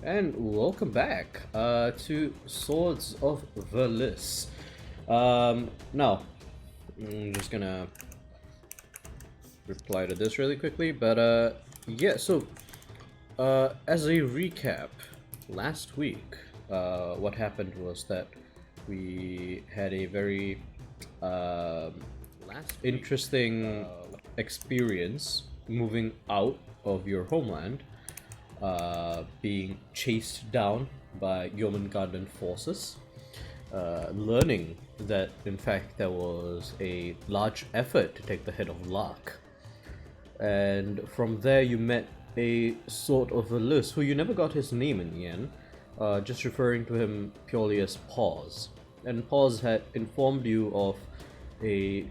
And welcome back to Swords of Verlis. Now, I'm just gonna reply to this really quickly, but yeah, so as a recap, last week, what happened was that we had a very interesting experience moving out of your homeland, being chased down by Jormungandr forces, learning that in fact there was a large effort to take the head of Lark. And from there you met a sort of Verlis, who you never got his name in the end, just referring to him purely as Pause. And Pause had informed you of a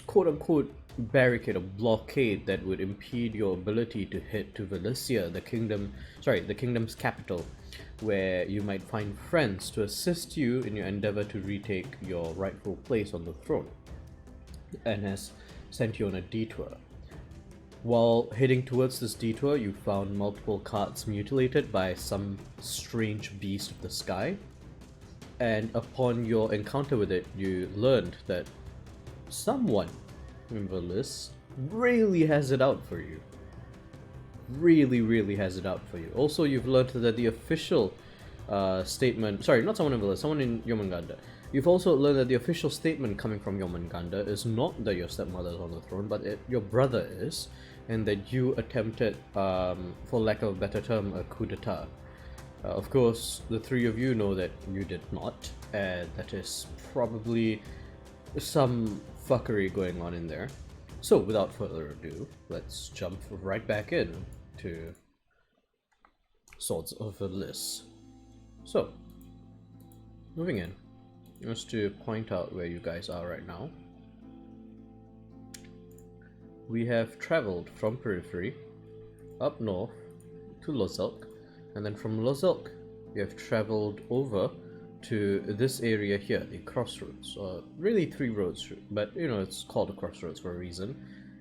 quote-unquote barricade or blockade that would impede your ability to head to Valencia, the kingdom's capital, where you might find friends to assist you in your endeavor to retake your rightful place on the throne, and has sent you on a detour. While heading towards this detour, you found multiple carts mutilated by some strange beast of the sky, and upon your encounter with it, you learned that someone in Verlis really has it out for you. Really has it out for you. Also, you've learned that the official statement... Sorry, not someone in Verlis, someone in Jormungandr. You've also learned that the official statement coming from Jormungandr is not that your stepmother is on the throne, but your brother is, and that you attempted, for lack of a better term, a coup d'etat. Of course, the three of you know that you did not, and that is probably some fuckery going on in there. So without further ado, let's jump right back in to Swords of Verlis. So, moving in, just to point out where you guys are right now. We have traveled from Periphery up north to Lozilk, and then from Lozilk we have traveled over to this area here, the crossroads. Really three roads, but you know, it's called a crossroads for a reason.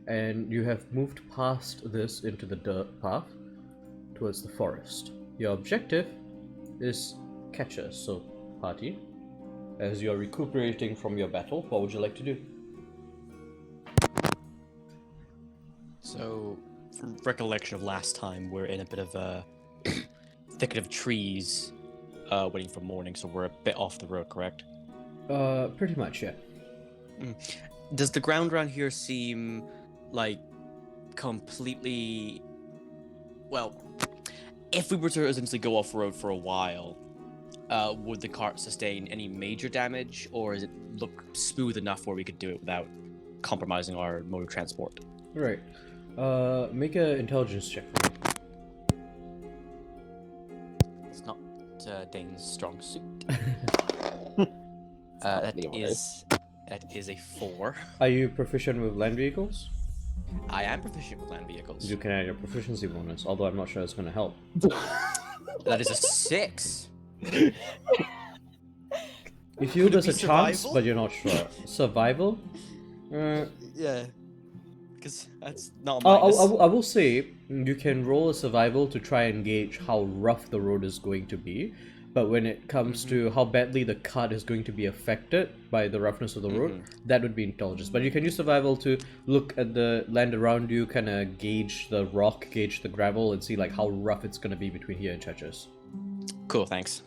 And you have moved past this into the dirt path towards the forest. Your objective is catchers, so party. As you're recuperating from your battle, what would you like to do? So, from recollection of last time, we're in a bit of a thicket of trees, waiting for morning, so we're a bit off the road, correct? Pretty much, yeah. Does the ground around here seem like completely... Well, if we were to essentially go off-road for a while, would the cart sustain any major damage, or does it look smooth enough where we could do it without compromising our mode of transport? Right. Make an intelligence check for me. It's not Dane's strong suit. That is a 4. Are you proficient with land vehicles? I am proficient with land vehicles. You can add your proficiency bonus, although I'm not sure it's going to help. That is a 6. You feel there's a chance, survival? but you're not sure. Survival? Yeah. Because that's not I minus. will say you can roll a survival to try and gauge how rough the road is going to be, but when it comes to how badly the cart is going to be affected by the roughness of the road, that would be intelligence. But you can use survival to look at the land around you, kind of gauge the rock, gauge the gravel, and see like how rough it's going to be between here and Churches. Cool, thanks.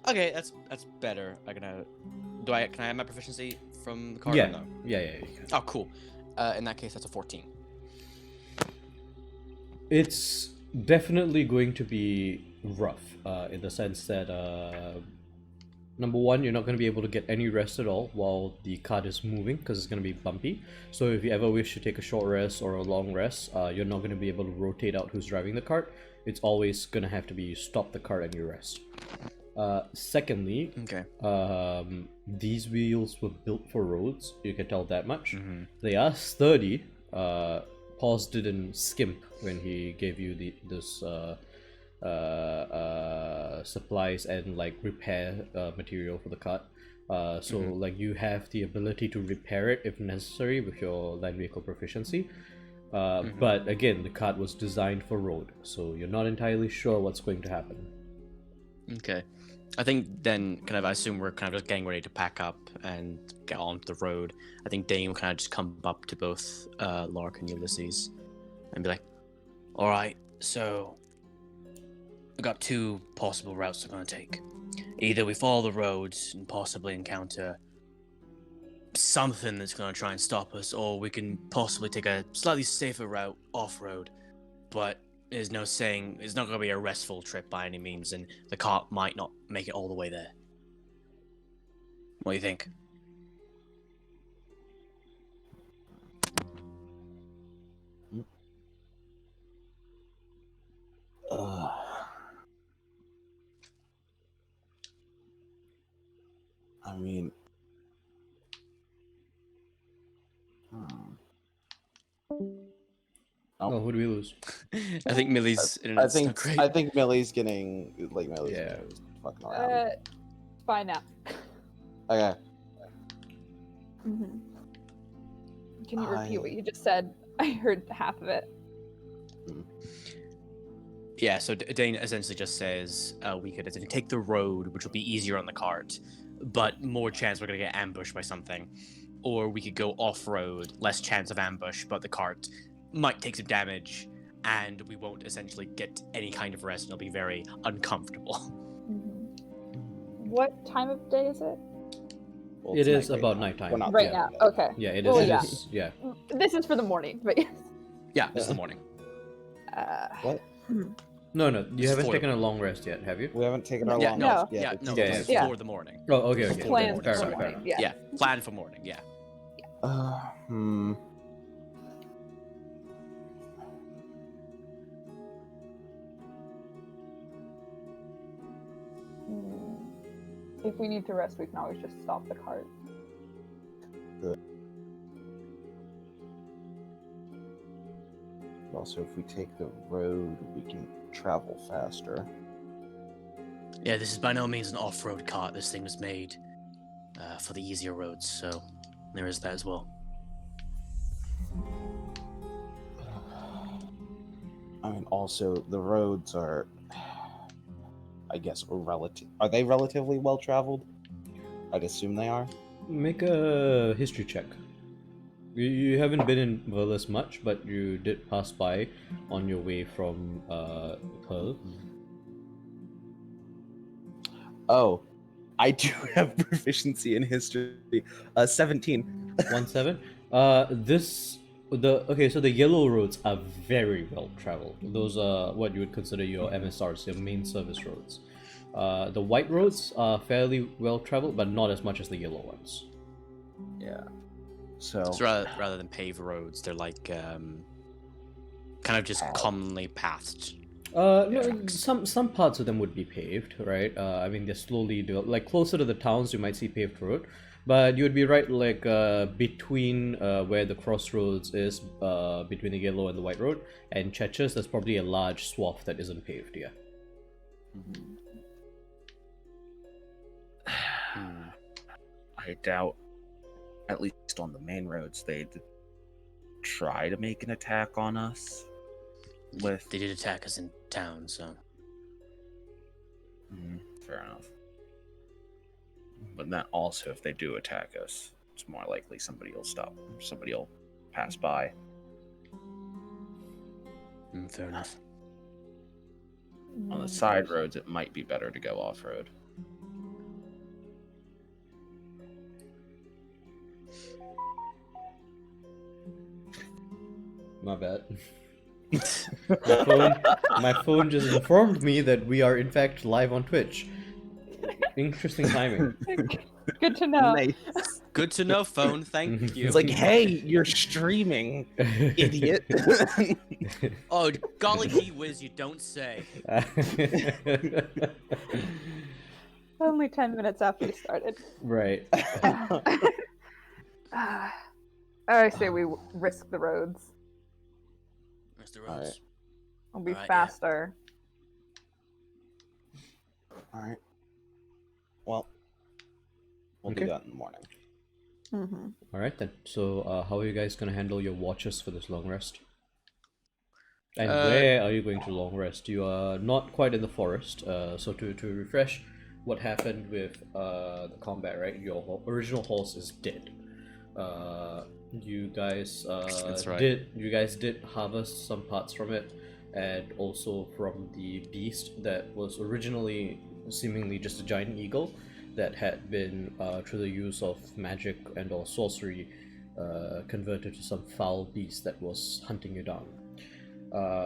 Okay, that's better. Can I have my proficiency from the card? Yeah. Or no? Yeah, you can. Oh, cool. In that case, that's a 14. It's definitely going to be rough, in the sense that, number one, you're not going to be able to get any rest at all while the cart is moving, because it's going to be bumpy. So if you ever wish to take a short rest or a long rest, you're not going to be able to rotate out who's driving the cart. It's always going to have to be you stop the cart and you rest. Secondly, Okay. These wheels were built for roads, you can tell that much. They are sturdy. Paul's didn't skimp when he gave you this supplies and like repair material for the cart. So like you have the ability to repair it if necessary with your land vehicle proficiency. But again, the cart was designed for road, so you're not entirely sure what's going to happen. Okay. I think then, I assume we're kind of just getting ready to pack up and get onto the road. I think Dane will kind of just come up to both Lark and Ulysses and be like, alright, so we got two possible routes we're going to take. Either we follow the roads and possibly encounter something that's going to try and stop us, or we can possibly take a slightly safer route off-road, but there's no saying it's not going to be a restful trip by any means, and the cart might not make it all the way there. What do you think? I mean, Oh, who do we lose? I think Millie's internet's not great. I think Millie's getting Millie's Yeah. fucking around. Fine now. Okay. Can you repeat what you just said? I heard half of it. Yeah, so Dane essentially just says we could take the road, which will be easier on the cart, but more chance we're going to get ambushed by something. Or we could go off-road, less chance of ambush, but the cart might take some damage, and we won't essentially get any kind of rest, and it'll be very uncomfortable. What time of day is it? Well, It it's is night about now. nighttime. We're not Right there now. yet. Okay. Yeah, it is. Well, it yeah. is, yeah. This is for the morning, but yes. Yeah, this is the morning. What? No, you It's haven't for- taken a long rest yet, have you? We haven't taken our Yeah, long no, rest yeah, yet. no, Yeah, this is yeah. for the morning. Oh, okay. Plans Fair for enough, fair morning. enough. Yeah. Yeah, plan for morning, yeah. If we need to rest, we can always just stop the cart. Also, if we take the road, we can travel faster. Yeah, this is by no means an off-road cart. This thing was made for the easier roads, so there is that as well. I mean, also, the roads are, I guess, Are they relatively well traveled? I'd assume they are. Make a history check. You haven't been in Verlis much, but you did pass by on your way from Pearl. Oh, I do have proficiency in history. 17. 17. So the yellow roads are very well traveled. Those are what you would consider your MSRs, your main service roads. The white roads are fairly well traveled, but not as much as the yellow ones. Yeah. So Rather than paved roads, they're like kind of just commonly pathed. No, some parts of them would be paved, right? I mean, they're slowly developed. Like closer to the towns, you might see paved road, but you would be right, like between where the crossroads is, between the yellow and the white road, and Chechers, there's probably a large swath that isn't paved. Yeah. I doubt, at least on the main roads, they'd try to make an attack on us. They did attack us in town, so. Fair enough. But then also, if they do attack us, it's more likely somebody will pass by. Fair enough. On the side roads, it might be better to go off-road. My bad. My phone just informed me that we are in fact live on Twitch. Interesting timing. Good to know. Nice. Good to know, phone. Thank you. It's like, hey, you're streaming, idiot. Oh, golly gee whiz, you don't say. Only 10 minutes after we started. Right. I say we risk the roads. Mr. Rhodes. Alright. It'll be Alright, faster. Alright. Well, we'll do Okay. that in the morning. Mm-hmm. All right then. So, how are you guys gonna handle your watches for this long rest? And where are you going to long rest? You are not quite in the forest. So to refresh, what happened with the combat, right? Your original horse is dead. You guys That's right. did harvest some parts from it, and also from the beast that was originally seemingly just a giant eagle that had been through the use of magic and or sorcery converted to some foul beast that was hunting you down.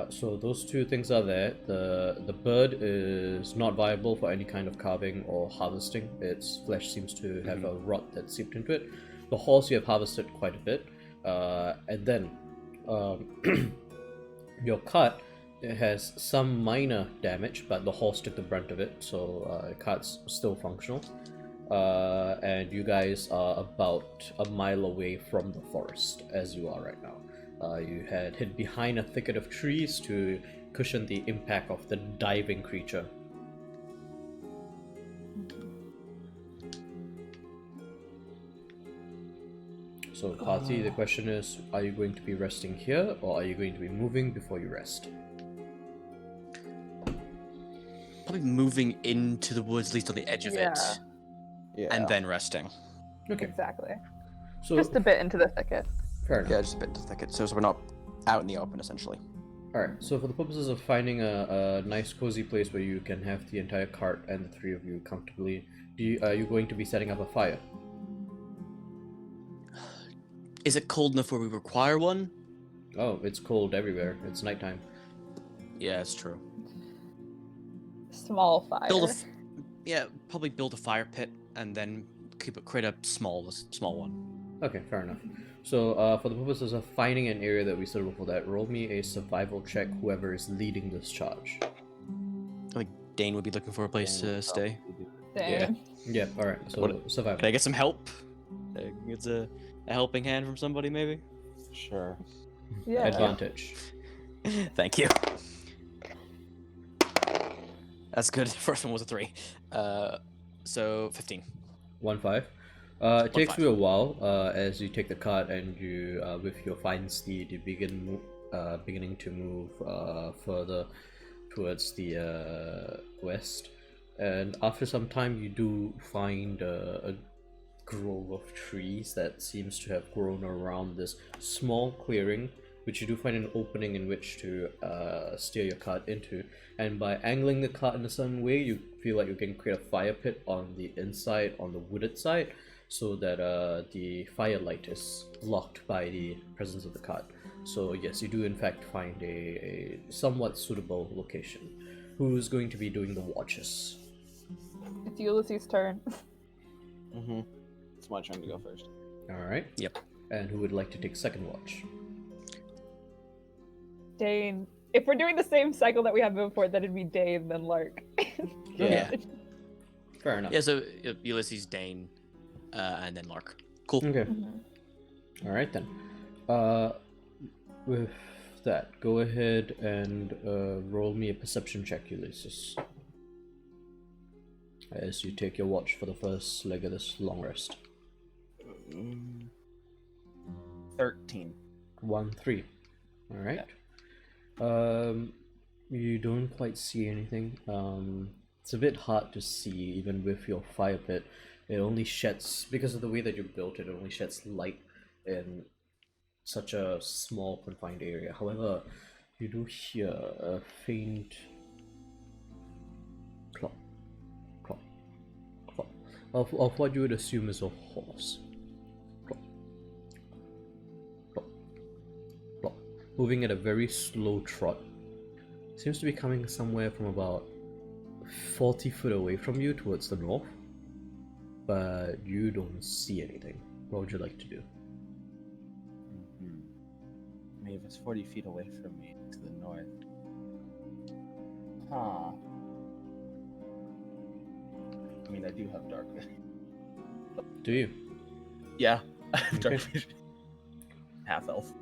So those two things are there. The bird is not viable for any kind of carving or harvesting. Its flesh seems to have a rot that seeped into it. The horse you have harvested quite a bit, and then your cart, it has some minor damage, but the horse took the brunt of it, so the cart's still functional. And you guys are about a mile away from the forest, as you are right now. You had hid behind a thicket of trees to cushion the impact of the diving creature. So, party, the question is, are you going to be resting here, or are you going to be moving before you rest? Probably moving into the woods, at least on the edge of it, Yeah. and then resting. Okay, Exactly. so Just a bit into the thicket. fair enough. Yeah, just a bit into the thicket, so we're not out in the open, essentially. Alright, so for the purposes of finding a nice cozy place where you can have the entire cart and the three of you comfortably, are you going to be setting up a fire? Is it cold enough where we require one? Oh, it's cold everywhere. It's nighttime. Yeah, it's true. Small fire. Probably build a fire pit and then create a small one. Okay, fair enough. So, for the purposes of finding an area that we suitable for that, roll me a survival check, whoever is leading this charge. I think Dane would be looking for a place to stay. Dang. Yeah, alright, so What- survival. Can I get some help? It's a helping hand from somebody, maybe? Sure. Yeah. Advantage. Thank you. That's good. First one was a 3. So 15. 1-5. It takes you a while as you take the cart and you, with your fine steed, you beginning to move further towards the west. And after some time, you do find a grove of trees that seems to have grown around this small clearing, which you do find an opening in which to steer your cart into. And by angling the cart in a certain way, you feel like you can create a fire pit on the inside, on the wooded side, so that the firelight is blocked by the presence of the cart. So yes, you do in fact find a somewhat suitable location. Who's going to be doing the watches? It's Ulysses' turn. Mm-hmm. It's my turn to go first. Alright. Yep. And who would like to take second watch? Dane. If we're doing the same cycle that we had before, then it'd be Dane, then Lark. Yeah. Fair enough. Yeah, so Ulysses, Dane, and then Lark. Cool. Okay. Mhm. Alright then. With that, go ahead and roll me a perception check, Ulysses. As you take your watch for the first leg of this long rest. 13. 1-3. Alright. You don't quite see anything. It's a bit hard to see even with your fire pit. It only sheds, because of the way that you built it, it only sheds light in such a small confined area. However, you do hear a faint clop, clop, clop of what you would assume is a horse. Clop, clop, clop, moving at a very slow trot. Seems to be coming somewhere from about 40 foot away from you towards the north, but you don't see anything. What would you like to do? I mean, if it's 40 feet away from me to the north. Huh. I mean, I do have dark vision. Do you? Yeah, I have dark Okay. vision. Half elf.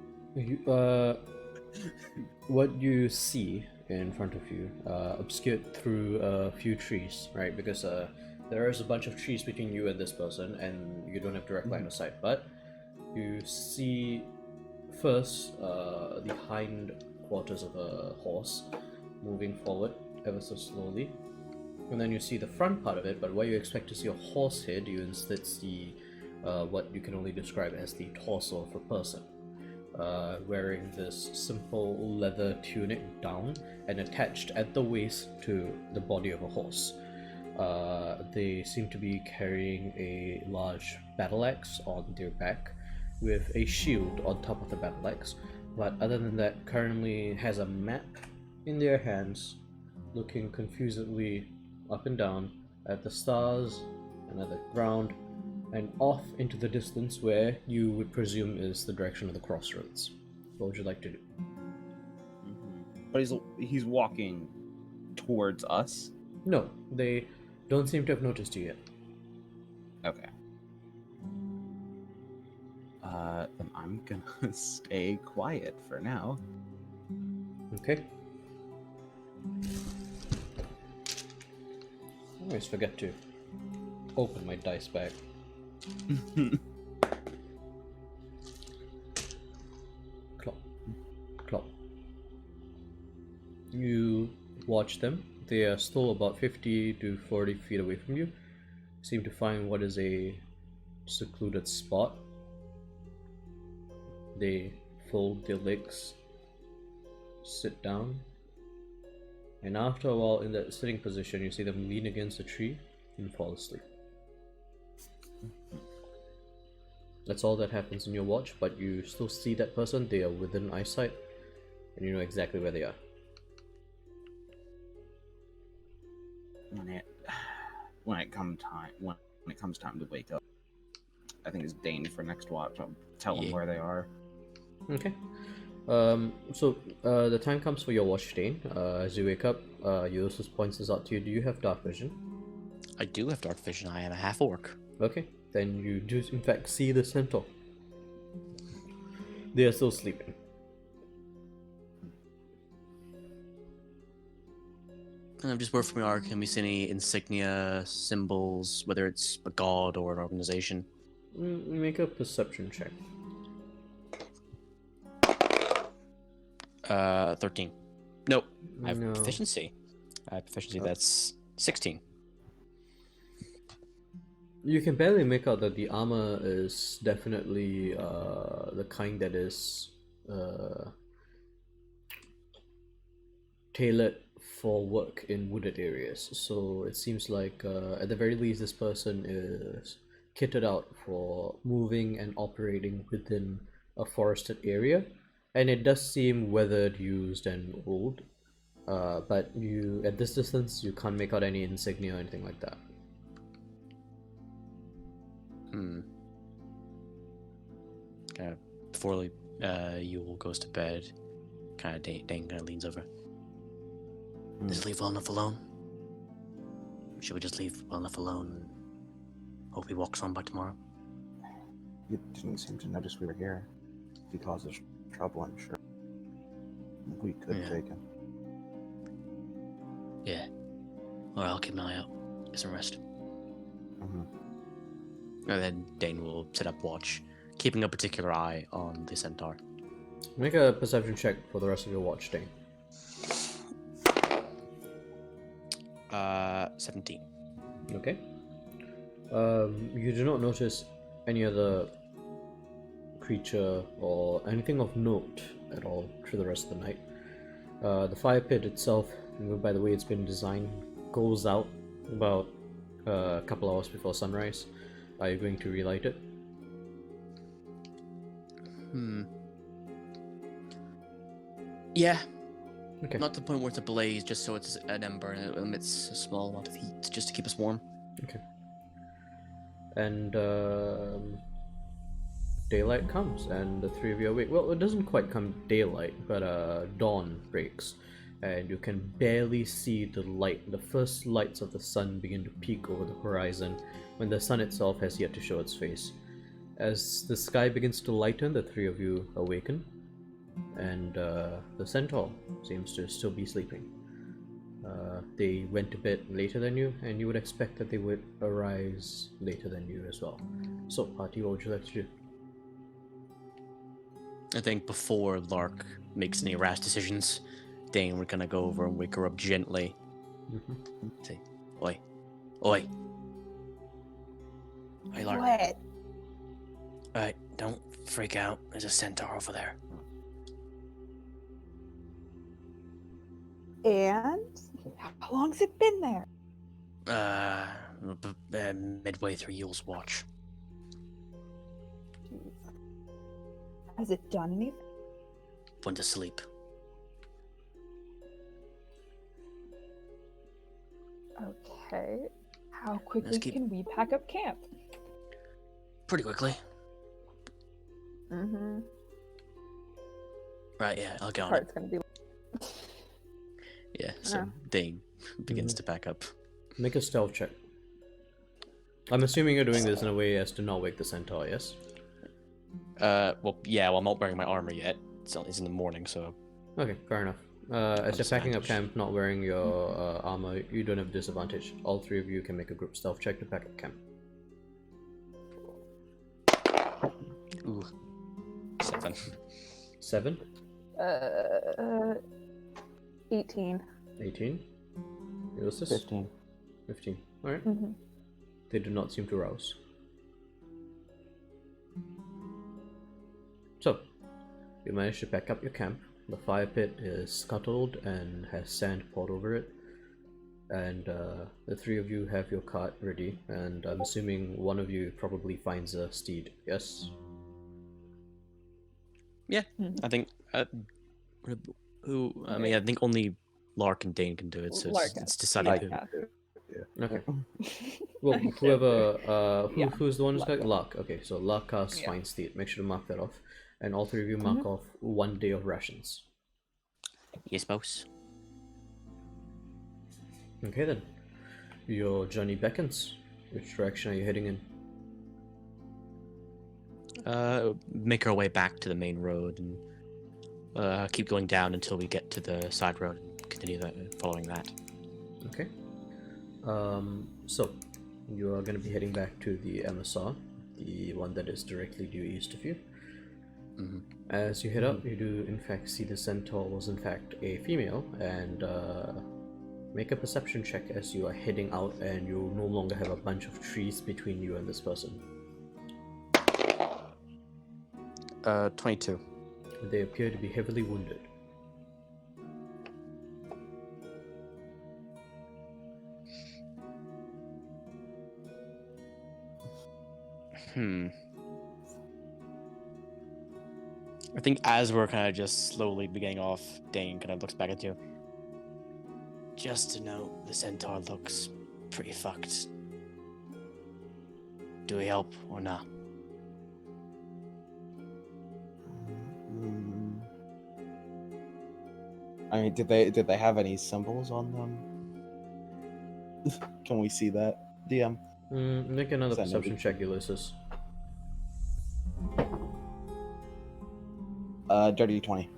What you see in front of you, obscured through a few trees, right? Because there is a bunch of trees between you and this person, and you don't have direct line of sight. But you see first the hind hindquarters of a horse moving forward ever so slowly. And then you see the front part of it, but where you expect to see a horse head, you instead see what you can only describe as the torso of a person, wearing this simple leather tunic down and attached at the waist to the body of a horse. They seem to be carrying a large battle axe on their back with a shield on top of the battle axe, but other than that, currently has a map in their hands, looking confusedly up and down at the stars and at the ground and off into the distance where you would presume is the direction of the crossroads. What would you like to do? But he's walking towards us. No, they don't seem to have noticed you yet. Okay. Then I'm gonna stay quiet for now. Okay. I always forget to open my dice bag. Clop. Clop. You watch them. They are still about 50 to 40 feet away from you. Seem to find what is a secluded spot. They fold their legs, sit down, and after a while in that sitting position, you see them lean against a tree and fall asleep. That's all that happens in your watch, but you still see that person. They are within eyesight, and you know exactly where they are. When it comes time to wake up, I think it's Dane for next watch. I'll tell them where they are. Okay. So the time comes for your watch, Dane. As you wake up, Ulysses points this out to you. Do you have dark vision? I do have dark vision. I am a half orc. Okay. Then you do in fact see the centaur. They are still sleeping. Just word from your can we see any insignia, symbols, whether it's a god or an organization? Make a perception check. 13. Nope. I have No. proficiency. That's 16. You can barely make out that the armor is definitely the kind that is tailored for work in wooded areas. So it seems like at the very least this person is kitted out for moving and operating within a forested area, and it does seem weathered, used, and old. But you, at this distance, you can't make out any insignia or anything like that. Kind of before Yule goes to bed, kind of Dane kind of leans over. Does it leave well enough alone? Should we just leave well enough alone and hope he walks on by tomorrow? You didn't seem to notice we were here. If he causes trouble, I'm sure we could take him. Yeah. Or I'll keep an eye out. Get some rest. And then Dane will set up watch, keeping a particular eye on the centaur. Make a perception check for the rest of your watch, Dane. 17. Okay. You do not notice any other creature or anything of note at all through the rest of the night. The fire pit itself, by the way it's been designed, goes out about a couple hours before sunrise. Are you going to relight it? Yeah. Okay. Not to the point where it's a blaze, just so it's an ember and it emits a small amount of heat, just to keep us warm. Okay. And daylight comes, and the three of you awake. Well, it doesn't quite come daylight, but dawn breaks, and you can barely see the light. The first lights of the sun begin to peek over the horizon, when the sun itself has yet to show its face. As the sky begins to lighten, the three of you awaken, and the centaur seems to still be sleeping. They went to bed later than you, and you would expect that they would arise later than you as well. So, party, what would you like to do? I think before Lark makes any rash decisions, Dane, we're gonna go over and wake her up gently. Say, oi, oi. Hey, Lark. What? Alright, don't freak out. There's a centaur over there. And how long's it been there? Midway through Yule's watch. Jeez. Has it done anything? Went to sleep. Okay. How quickly can we pack up camp? Pretty quickly. Mm-hmm. Right, yeah, I'll get on Part's it. gonna be. Yeah, so Dane begins to pack up. Make a stealth check. I'm assuming you're doing this in a way as to not wake the centaur, yes? Well, yeah, well, I'm not wearing my armor yet. It's in the morning, so... Okay, fair enough. As you're packing up camp, not wearing your armor, you don't have disadvantage. All three of you can make a group stealth check to pack up camp. Ooh. 7. 7? 18. 18? Ulysses? 15. 15. Alright. Mm-hmm. They do not seem to rouse. So, you manage to pack up your camp. The fire pit is scuttled and has sand poured over it. And the three of you have your cart ready. And I'm assuming one of you probably finds a steed, yes? Yeah, I think... I think only Lark and Dane can do it, so it's decided who. Okay. Well, whoever, who's the one who's Luck. got Luck? Okay, so Luck casts Find Steed. Make sure to mark that off. And all three of you mark off 1 day of rations. Yes, boss. Okay then. Your journey beckons. Which direction are you heading in? Make our way back to the main road and keep going down until we get to the side road and continue following that. Okay. So you are going to be heading back to the MSR, the one that is directly due east of you. As you head up, you do in fact see the centaur was in fact a female, and make a perception check as you are heading out and you no longer have a bunch of trees between you and this person. 22. They appear to be heavily wounded. I think as we're kind of just slowly beginning off, Dane kind of looks back at you. Just to note, the centaur looks pretty fucked. Do we help or not? I mean, did they have any symbols on them? Can we see that, DM? Make another Send perception it. check, Ulysses. Dirty 20.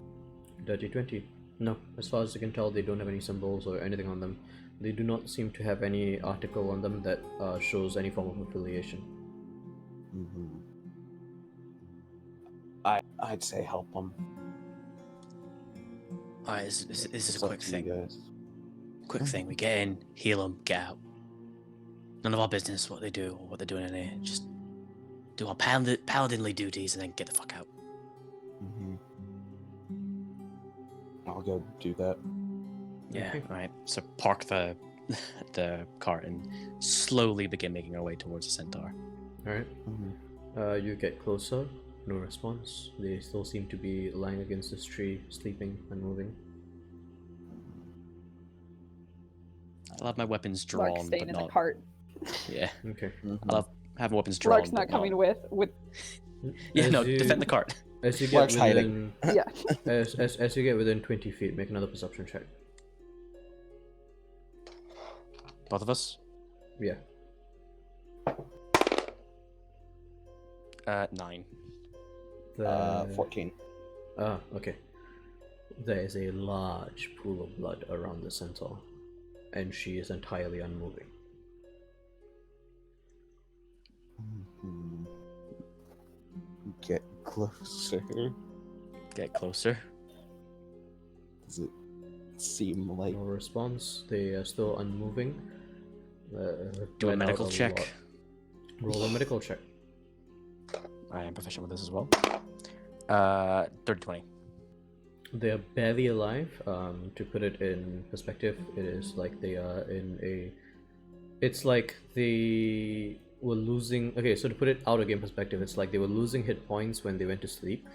Dirty 20. No, as far as you can tell, they don't have any symbols or anything on them. They do not seem to have any article on them that shows any form of affiliation. I'd say help them. Alright, this is a quick thing. Guys. Quick thing. We get in, heal them, get out. None of our business what they do or what they're doing in here. Just do our paladinly duties and then get the fuck out. I'll go do that. Yeah, Okay. right. So park the cart and slowly begin making our way towards the centaur. Alright. You get closer. No response. They still seem to be lying against this tree, sleeping, unmoving. I'll have my weapons Lark's drawn, staying but in not... the cart. Yeah. Okay. I'll have my weapons drawn, Lark's not but coming with. Yeah, As no, you- defend the cart. As you get Lark's within, hiding. Yeah. as you get within 20 feet, make another perception check. Both of us? Yeah. 9. 14. Ah, okay. There is a large pool of blood around the centaur, and she is entirely unmoving. Get closer. Get closer. Does it seem like... No response. They are still unmoving. Do a Let out medical check. lot. Roll a medical check. I am proficient with this as well. 30-20. They are barely alive. To put it in perspective, it is like they are in a... It's like they were losing... Okay, so to put it out of game perspective, it's like they were losing hit points when they went to sleep.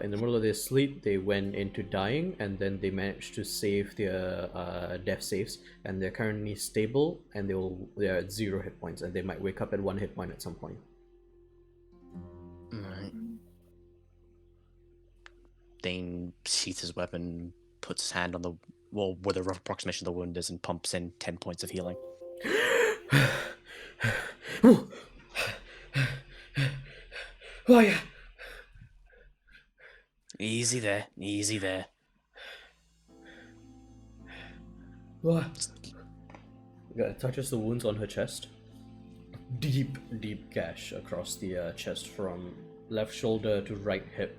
In the middle of their sleep, they went into dying, and then they managed to save their death saves, and they're currently stable, and they're at 0 hit points, and they might wake up at 1 hit point at some point. Alright. Dane sheaths his weapon, puts his hand on the wall where the rough approximation of the wound is, and pumps in 10 points of healing. Oh yeah. Easy there, easy there. What? Yeah, touches the wounds on her chest. Deep gash across the chest from left shoulder to right hip.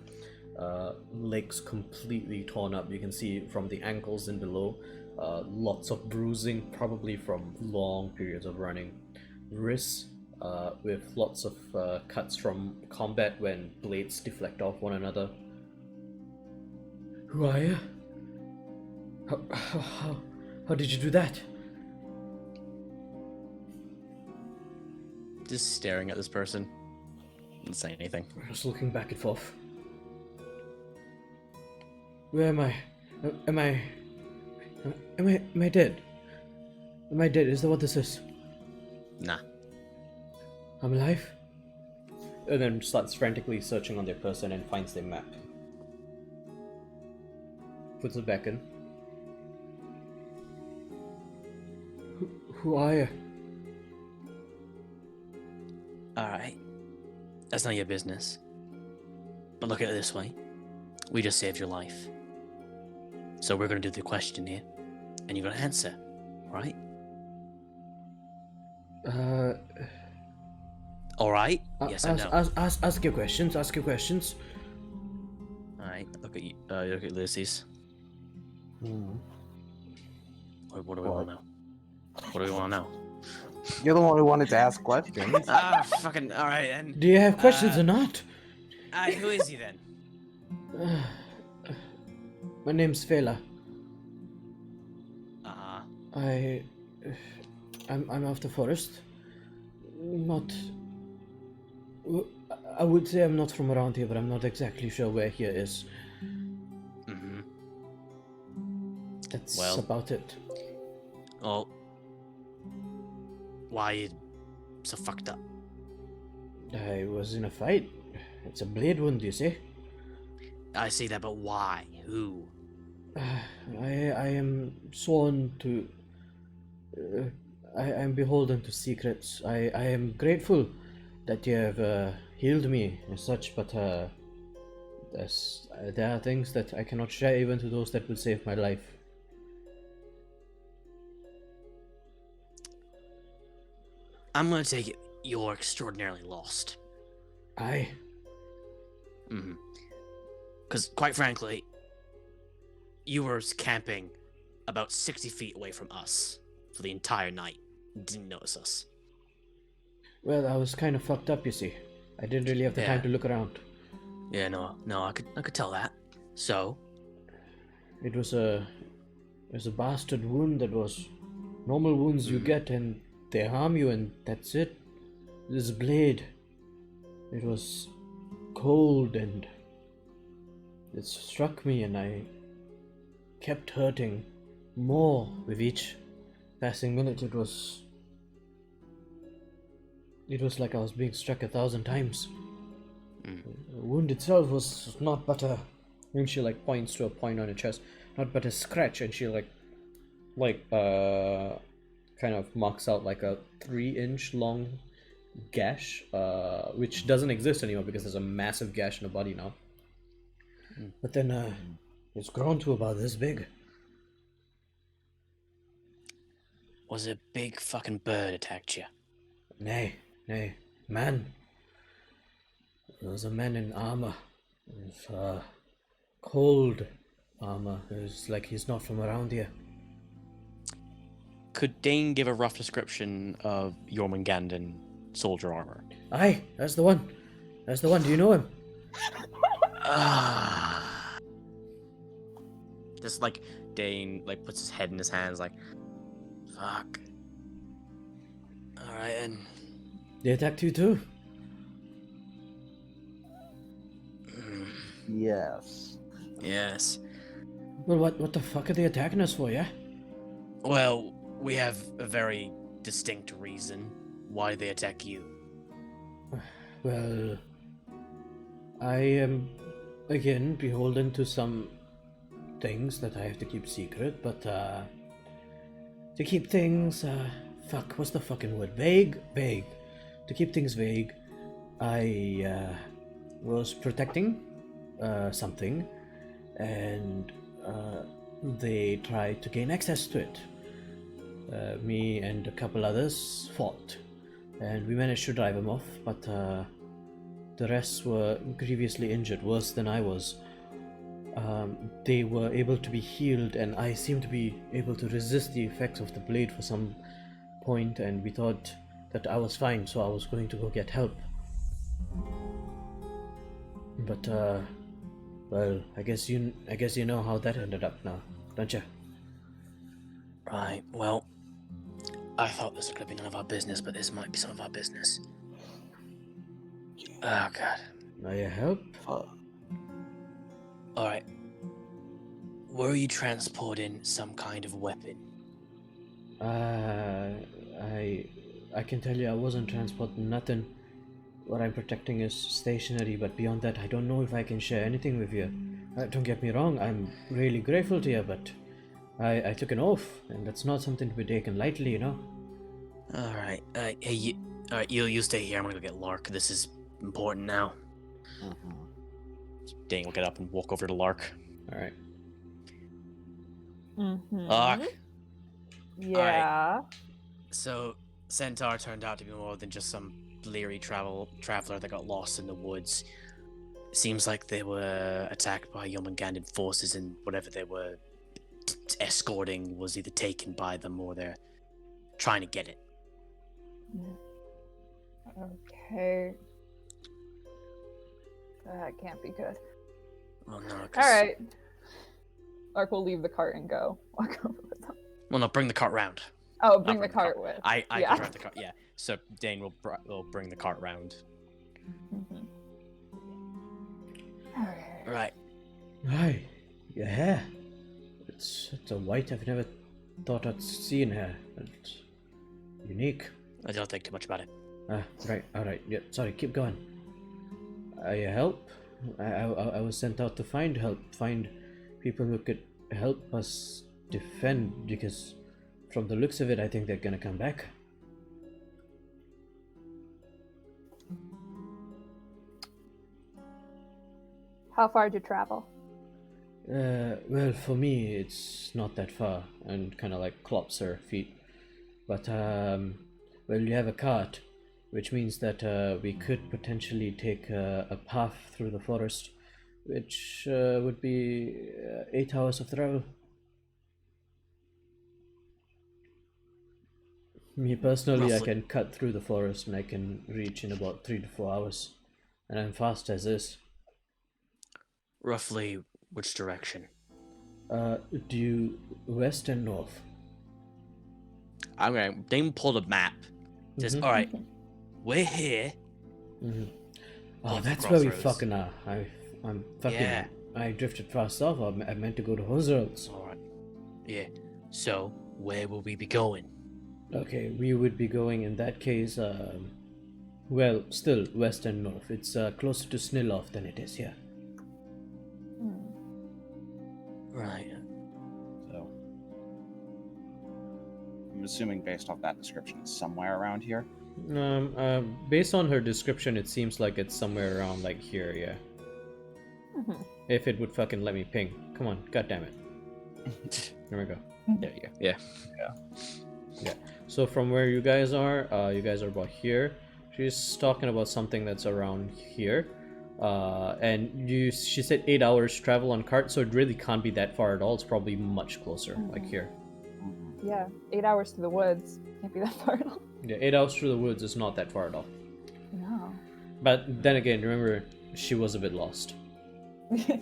Legs completely torn up. You can see from the ankles and below. Lots of bruising, probably from long periods of running. Wrists with lots of cuts from combat when blades deflect off one another. Who are you? How did you do that? Just staring at this person. Doesn't say anything. Just looking back and forth. Where am I? Am I dead? Am I dead? Is that what this is? Nah. I'm alive? And then starts frantically searching on their person and finds their map. Puts it back in. Who are you? Alright. That's none of your business. But look at it this way. We just saved your life. So we're gonna do the question here. And you're gonna answer, right? Alright? Yes or no? Ask your questions, Alright, Look at you. Look at Ulysses. What do we want to know? What do we want to know? You're the one who wanted to ask questions. Fucking alright then. do you have questions or not? Who is he then? My name's Fela. Uh-huh. I'm of the forest. I would say I'm not from around here, but I'm not exactly sure where here is. Mm-hmm. That's Well. about it. Well, why are you so fucked up? I was in a fight. It's a blade wound, you see. I see that, but why? Who? I am sworn to... I am beholden to secrets. I am grateful that you have healed me and such, but there are things that I cannot share even to those that would save my life. I'm gonna take it you're extraordinarily lost. Aye. Mm-hmm. Because, quite frankly, you were camping about 60 feet away from us for the entire night. Didn't notice us. Well, I was kind of fucked up, you see. I didn't really have the time to look around. Yeah, no, I could tell that. So, It was a bastard wound that was normal wounds you get and they harm you and that's it. This blade, it was cold and it struck me and I kept hurting more with each passing minute. It was like I was being struck 1,000 times. The wound itself was not but a... And she like points to a point on her chest. Not but a scratch, and she kind of marks out like a 3-inch long gash, which doesn't exist anymore because there's a massive gash in the body now. But then it's grown to about this big. was a big fucking bird attacked you? Nay, man. There was a man in armor with cold armor. It's like he's not from around here. Could Dane give a rough description of Jormungandr soldier armor? Aye, that's the one. That's the one. Do you know him? Just like Dane like puts his head in his hands like, fuck. Alright, and They attacked you too? Yes. yes. Well, what the fuck are they attacking us for, yeah? Well, we have a very distinct reason why they attack you. Well, I am, again, beholden to some things that I have to keep secret, but, to keep things, fuck, what's the fucking word? Vague? Vague. To keep things vague, I, was protecting, something, and, they tried to gain access to it. Me and a couple others fought, and we managed to drive them off, but, the rest were grievously injured, worse than I was. They were able to be healed, and I seemed to be able to resist the effects of the blade for some point, and we thought that I was fine, so I was going to go get help. But, well, I guess you know how that ended up now, don't you? Right, well, I thought this was going to be none of our business, but this might be some of our business. Oh, God. May I help? Alright. Were you transporting some kind of weapon? I can tell you I wasn't transporting nothing. What I'm protecting is stationary, but beyond that, I don't know if I can share anything with you. Don't get me wrong, I'm really grateful to you, but I took an oath, and that's not something to be taken lightly, you know? Alright, hey, you stay here. I'm gonna go get Lark. This is important now. Dane will get up and walk over to Lark. Alright. Lark, Yeah. so Centaur turned out to be more than just some bleary traveler that got lost in the woods. Seems like they were attacked by Jormungandr forces, and whatever they were escorting was either taken by them or they're trying to get it. Okay. That can't be good. Well, no, All right. Lark will leave the cart and go walk over with them. Well, no, bring the cart round. Oh, bring the cart with. I Yeah. can drive the cart. Yeah. So Dane will bring the cart round. Okay. Right. Hi. Your hair. It's a white I've never thought I'd seen hair. It's unique. I don't think too much about it. Right. Alright. Yeah, sorry, keep going. I help? I was sent out to find people who could help us defend, because from the looks of it, I think they're gonna come back. How far did you travel? Well, for me, it's not that far, and kind of like clops her feet. But, well, you have a cart, which means that we could potentially take a path through the forest, which would be 8 hours of travel. Me personally, I Roughly. can cut through the forest and I can reach in about 3 to 4 hours, and I'm fast as is. Roughly which direction? Do you west and north? I'm gonna Dane pulled a map. Says, all right, we're here. Oh, Off the that's where we crossroads. fucking are. I'm fucking. Yeah. I drifted fast off. I meant to go to Hosrels. All right. Yeah. So where will we be going? Okay, we would be going in that case. Well, still west and north. It's closer to Snilloff than it is here. Right. So, I'm assuming based off that description, it's somewhere around here. Based on her description, it seems like it's somewhere around like here. Yeah. If it would fucking let me ping. Come on, goddammit. Here we go. There you go. Yeah. Yeah. So from where you guys are about here. She's talking about something that's around here. And she said 8 hours travel on cart, so it really can't be that far at all. It's probably much closer, like here. Yeah, 8 hours to the woods. Can't be that far at all. Yeah, 8 hours through the woods is not that far at all. No. But then again, remember, she was a bit lost. 8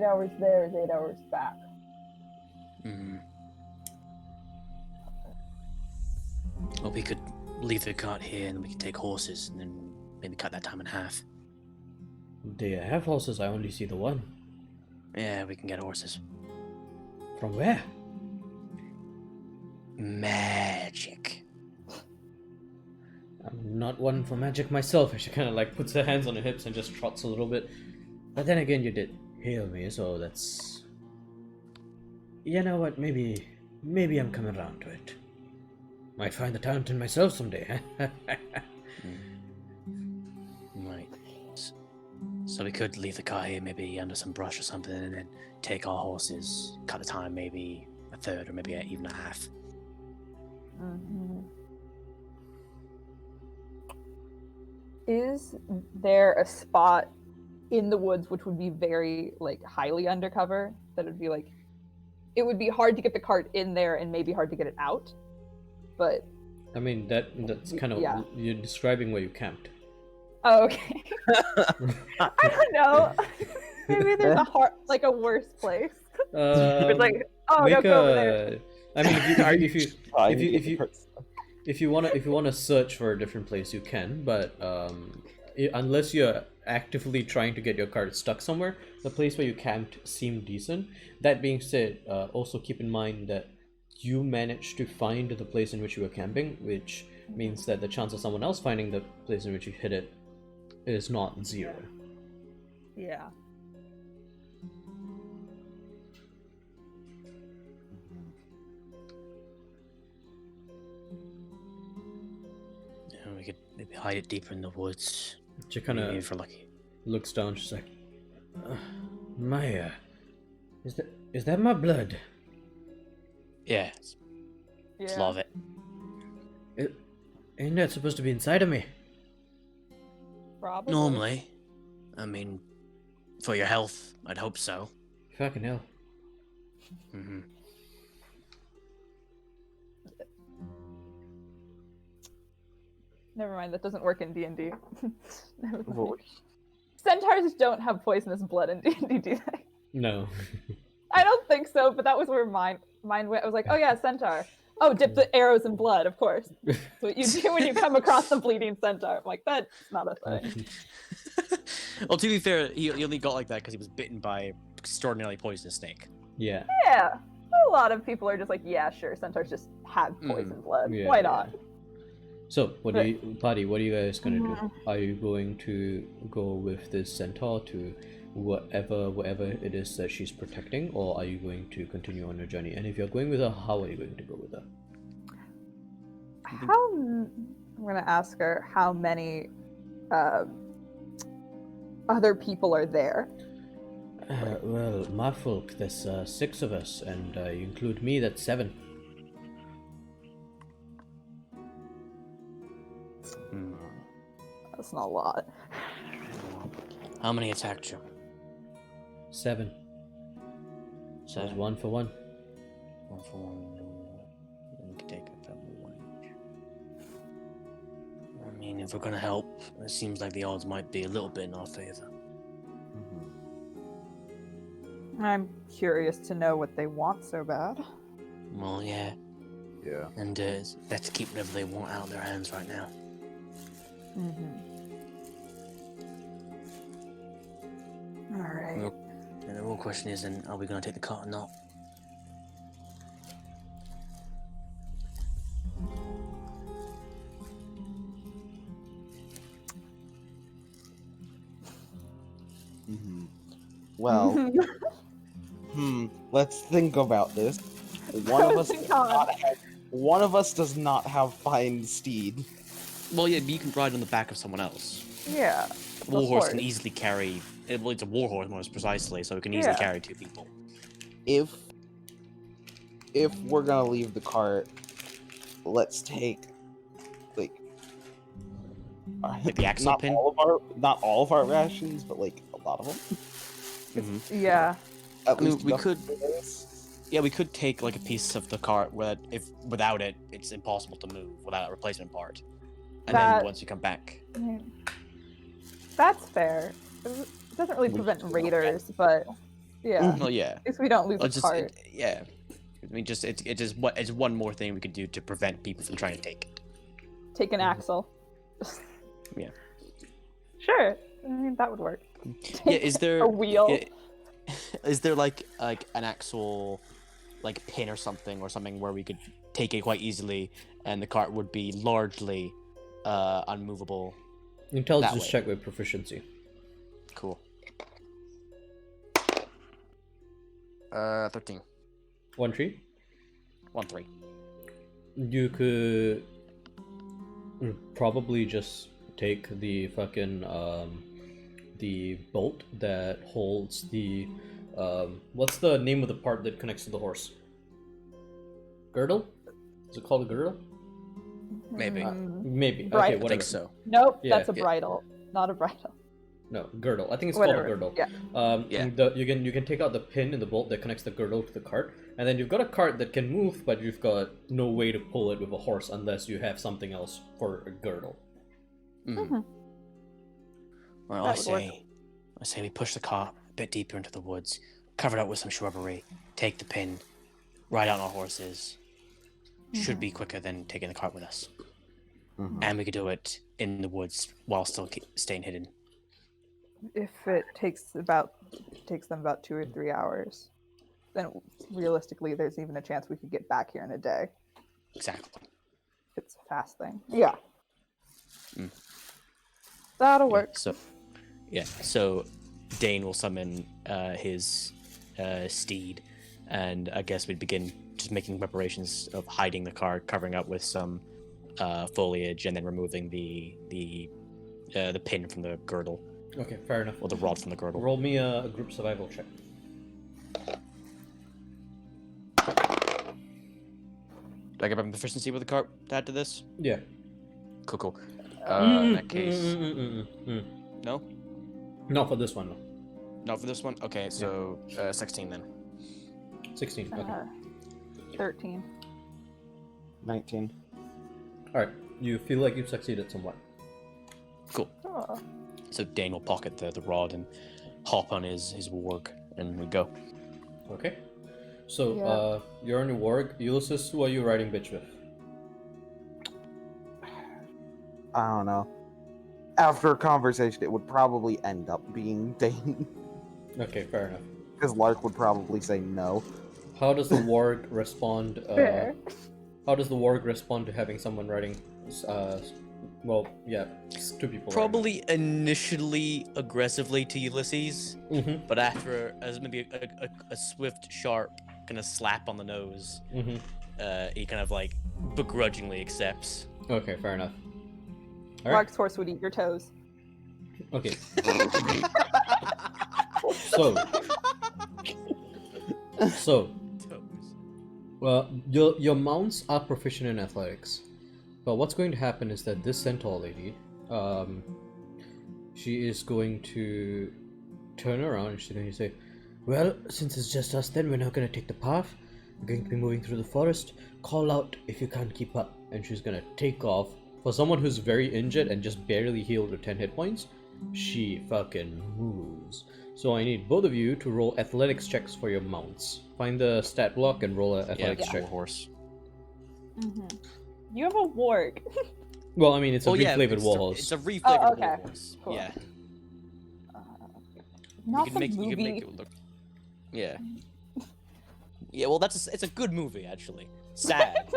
hours there is 8 hours back. Or we could leave the cart here and then we could take horses and then maybe cut that time in half. Do you have horses? I only see the one. Yeah, we can get horses. From where? Magic. I'm not one for magic myself. She kind of like puts her hands on her hips and just trots a little bit. But then again, you did heal me, so that's... You know what, maybe I'm coming around to it. Might find the talent in myself someday, huh? Right. So we could leave the car here maybe under some brush or something and then take our horses, cut the time maybe a third or maybe even a half. Is there a spot in the woods which would be very, like, highly undercover? That would be, like... It would be hard to get the cart in there and maybe hard to get it out. But... I mean, that's kind of... Yeah. You're describing where you camped. Oh, okay. I don't know. Maybe there's a worse place. It's like, oh, make don't go over there. I mean, if you wanna search for a different place, you can. But unless you're actively trying to get your cart stuck somewhere, the place where you camped seemed decent. That being said, also keep in mind that you managed to find the place in which you were camping, which means that the chance of someone else finding the place in which you hid it is not zero. Yeah. We could maybe hide it deeper in the woods. She kind Maybe of for lucky. looks down. She's like, Maya, is that my blood? Yeah, it's love it. Ain't that supposed to be inside of me? Probably. Normally, I mean, for your health, I'd hope so. Fucking hell. Mm-hmm. Never mind, that doesn't work in D&D. Never mind. Centaurs don't have poisonous blood in D&D, do they? No. I don't think so, but that was where mine went. I was like, oh yeah, centaur. Oh, dip the arrows in blood, of course. That's what you do when you come across the bleeding centaur. I'm like, that's not a thing. Well, to be fair, he only got like that because he was bitten by an extraordinarily poisonous snake. Yeah. Yeah. A lot of people are just like, yeah, sure, centaurs just have poison blood. Yeah, Why not? So, what are you guys gonna do? Are you going to go with this centaur to whatever it is that she's protecting, or are you going to continue on your journey? And if you're going with her, how are you going to go with her? I'm gonna ask her how many other people are there. Well, my folk, there's 6 of us, and you include me, that's 7. That's not a lot. How many attacked you? 7. So it's 1 for 1. 1 for 1. We can take a double 1 each. I mean, if we're gonna help, it seems like the odds might be a little bit in our favor. I'm curious to know what they want so bad. Well, yeah. Yeah. And it's better to keep whatever they want out of their hands right now. Alright. And the real question is then, are we gonna take the cart or not? Well, let's think about this. One of us does not have fine steed. Well, yeah, but you can ride on the back of someone else. Yeah. Warhorse can easily carry. Well, it's a warhorse most precisely, so it can easily carry 2 people. If we're gonna leave the cart, let's take Like the axle pin? Not all of our rations, but like a lot of them. Mhm. Yeah. At I mean, least we enough could- for this. Yeah, we could take like a piece of the cart where if without it, it's impossible to move without a replacement part. And then That- once you come back, That's fair. It doesn't really We prevent should- raiders, but yeah. well, yeah, At least we don't lose well, a cart. yeah. I mean, just it's one more thing we could do to prevent people from trying to take it. Take an axle. Yeah. Sure. I mean, that would work. Yeah, is there a wheel? yeah, is there like an actual like pin or something where we could take it quite easily, and the cart would be largely unmovable? Intelligence way. check with proficiency. Cool. 13. 1 3. 1 3. You could probably just take the fucking the bolt that holds the what's the name of the part that connects to the horse? Girdle? Is it called a girdle? Maybe. Maybe. Bridle. Okay, I whatever. think so. Nope, Yeah, that's a yeah. bridle, not a bridle. No, girdle. I think it's Whatever. called a girdle. Yeah. Yeah. You can take out the pin in the bolt that connects the girdle to the cart, and then you've got a cart that can move, but you've got no way to pull it with a horse unless you have something else for a girdle. Mhm. Well, That would work. I say we push the cart a bit deeper into the woods, cover it up with some shrubbery, take the pin, ride out on our horses. Should be quicker than taking the cart with us. Mhm. And we could do it in the woods while still staying hidden. If it takes them about 2 or 3 hours, then realistically, there's even a chance we could get back here in a day. Exactly. It's a fast thing. Yeah. Mm. That'll work. So Dane will summon his steed, and I guess we'd begin just making preparations of hiding the cart, covering up with some foliage, and then removing the pin from the girdle, Okay, fair enough. or the rod from the girdle. Roll me a group survival check. Do I get my proficiency with the cart to add to this? Yeah. Cool. In that case, no, Not for this one, no. not for this one. Okay, so 16 then. 16. Okay. 13. 19. Alright, you feel like you've succeeded somewhat. Cool. Oh. So Dane will pocket the rod and hop on his warg, and we go. Okay. So, Yeah. you're on your warg. Ulysses, who are you riding bitch with? I don't know. After a conversation, it would probably end up being Dane. Okay, fair enough. Because Lark would probably say no. How does the warg respond? Fair. How does the warg respond to having someone riding? Well, yeah, 2 people. Probably initially aggressively to Ulysses, Mm-hmm. but after as maybe a swift, sharp kind of slap on the nose, Mm-hmm. he kind of like begrudgingly accepts. Okay, fair enough. All right. Mark's horse would eat your toes. Okay. So, well, your mounts are proficient in athletics, but what's going to happen is that this centaur lady, she is going to turn around and she's going to say, "Well, since it's just us, then we're not going to take the path. We're going to be moving through the forest. Call out if you can't keep up." And she's going to take off. For someone who's very injured and just barely healed with 10 hit points, she fucking moves. So I need both of you to roll athletics checks for your mounts. Find the stat block and roll an athletics check. Horse. You have a warg. Well, I mean, it's a reflavored it's warhorse. It's a reflavored okay. warhorse. Cool. Yeah. Not you the can movie. make it look. Yeah. Yeah. Well, it's a good movie actually. Sad.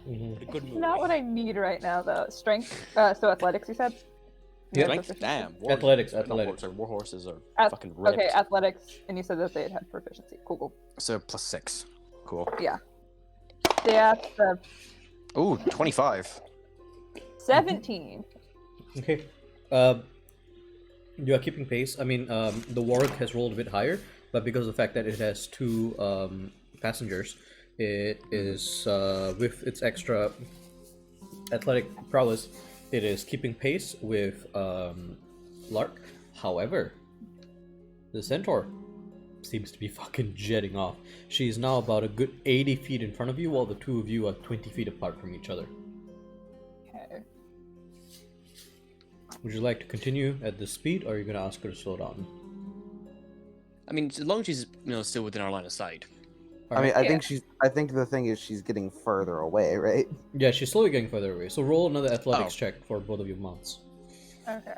Mhm. A good movie. Not what I need right now, though. Strength. So athletics, you said. Yeah. Strength? Damn. Athletics, no, athletics. Warhorses are Ath- fucking ripped. Okay, athletics, and you said that they had proficiency. Cool. So +6. Cool. That's Ooh, 25. 17. Okay. You are keeping pace. I mean, the warg has rolled a bit higher, but because of the fact that it has 2 passengers, it is with its extra athletic prowess, it is keeping pace with Lark. However, the centaur seems to be fucking jetting off. She's now about a good 80 feet in front of you, while the two of you are 20 feet apart from each other. Okay. Would you like to continue at this speed, or are you going to ask her to slow down? I mean, as long as she's still within our line of sight. I mean, I Yeah. think she's. I think the thing is she's getting further away, right? Yeah, she's slowly getting further away. So roll another athletics Oh. check for both of your mounts. Okay.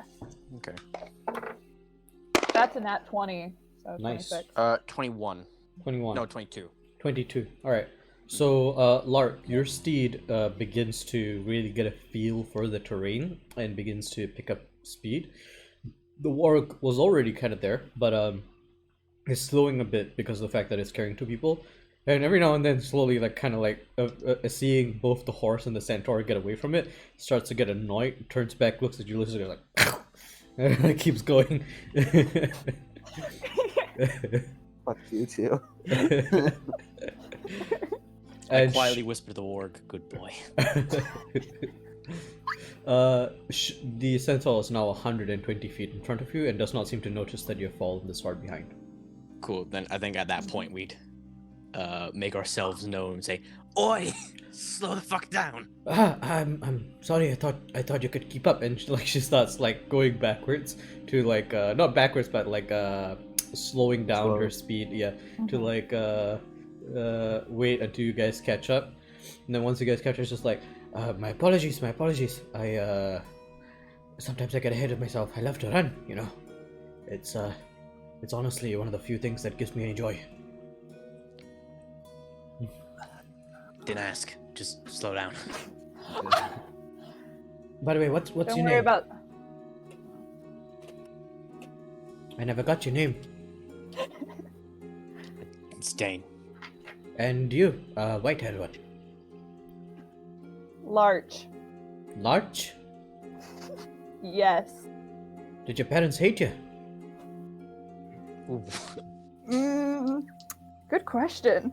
Okay. That's a nat 20. So Nice. 26. 21. 21. No, 22. 22. Alright. So, Lark, your steed begins to really get a feel for the terrain and begins to pick up speed. The warg was already kind of there, but it's slowing a bit because of the fact that it's carrying two people. And every now and then, slowly, seeing both the horse and the centaur get away from it, starts to get annoyed, turns back, looks at Ulysses, and like, and it keeps going. Fuck you too. I And quietly whisper to the warg, "Good boy." the centaur is now 120 feet in front of you and does not seem to notice that you've fallen this far behind. Cool. Then I think at that point we'd make ourselves known and say, "Oi, slow the fuck down." I'm sorry. I thought you could keep up. And she starts like going backwards to like not backwards but like slowing down Slow. her speed. Yeah, to like wait until you guys catch up. And then once you guys catch up, it's just like my apologies. I sometimes I get ahead of myself. I love to run. It's honestly one of the few things that gives me any joy. Didn't ask. Just slow down. By the way, what's Don't your worry name? about. I never got your name. It's Dane. And you, white-haired one. Larch. Larch? Yes. Did your parents hate you? Good question.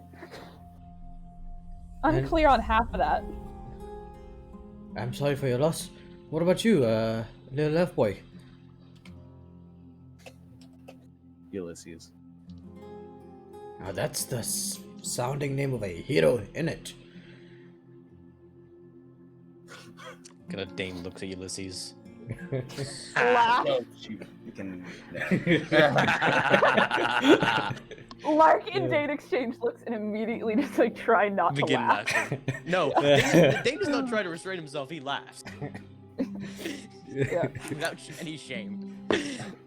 Unclear on half of that. I'm sorry for your loss. What about you, little elf boy? Ulysses. Now that's the sounding name of a hero, innit? Gonna Dane looks at Ulysses. Laugh. Oh, you can. Lark and Dane exchange looks and immediately just like try not to Begin laugh. laughing. No, Dane does not try to restrain himself. He laughs Yeah. without any shame.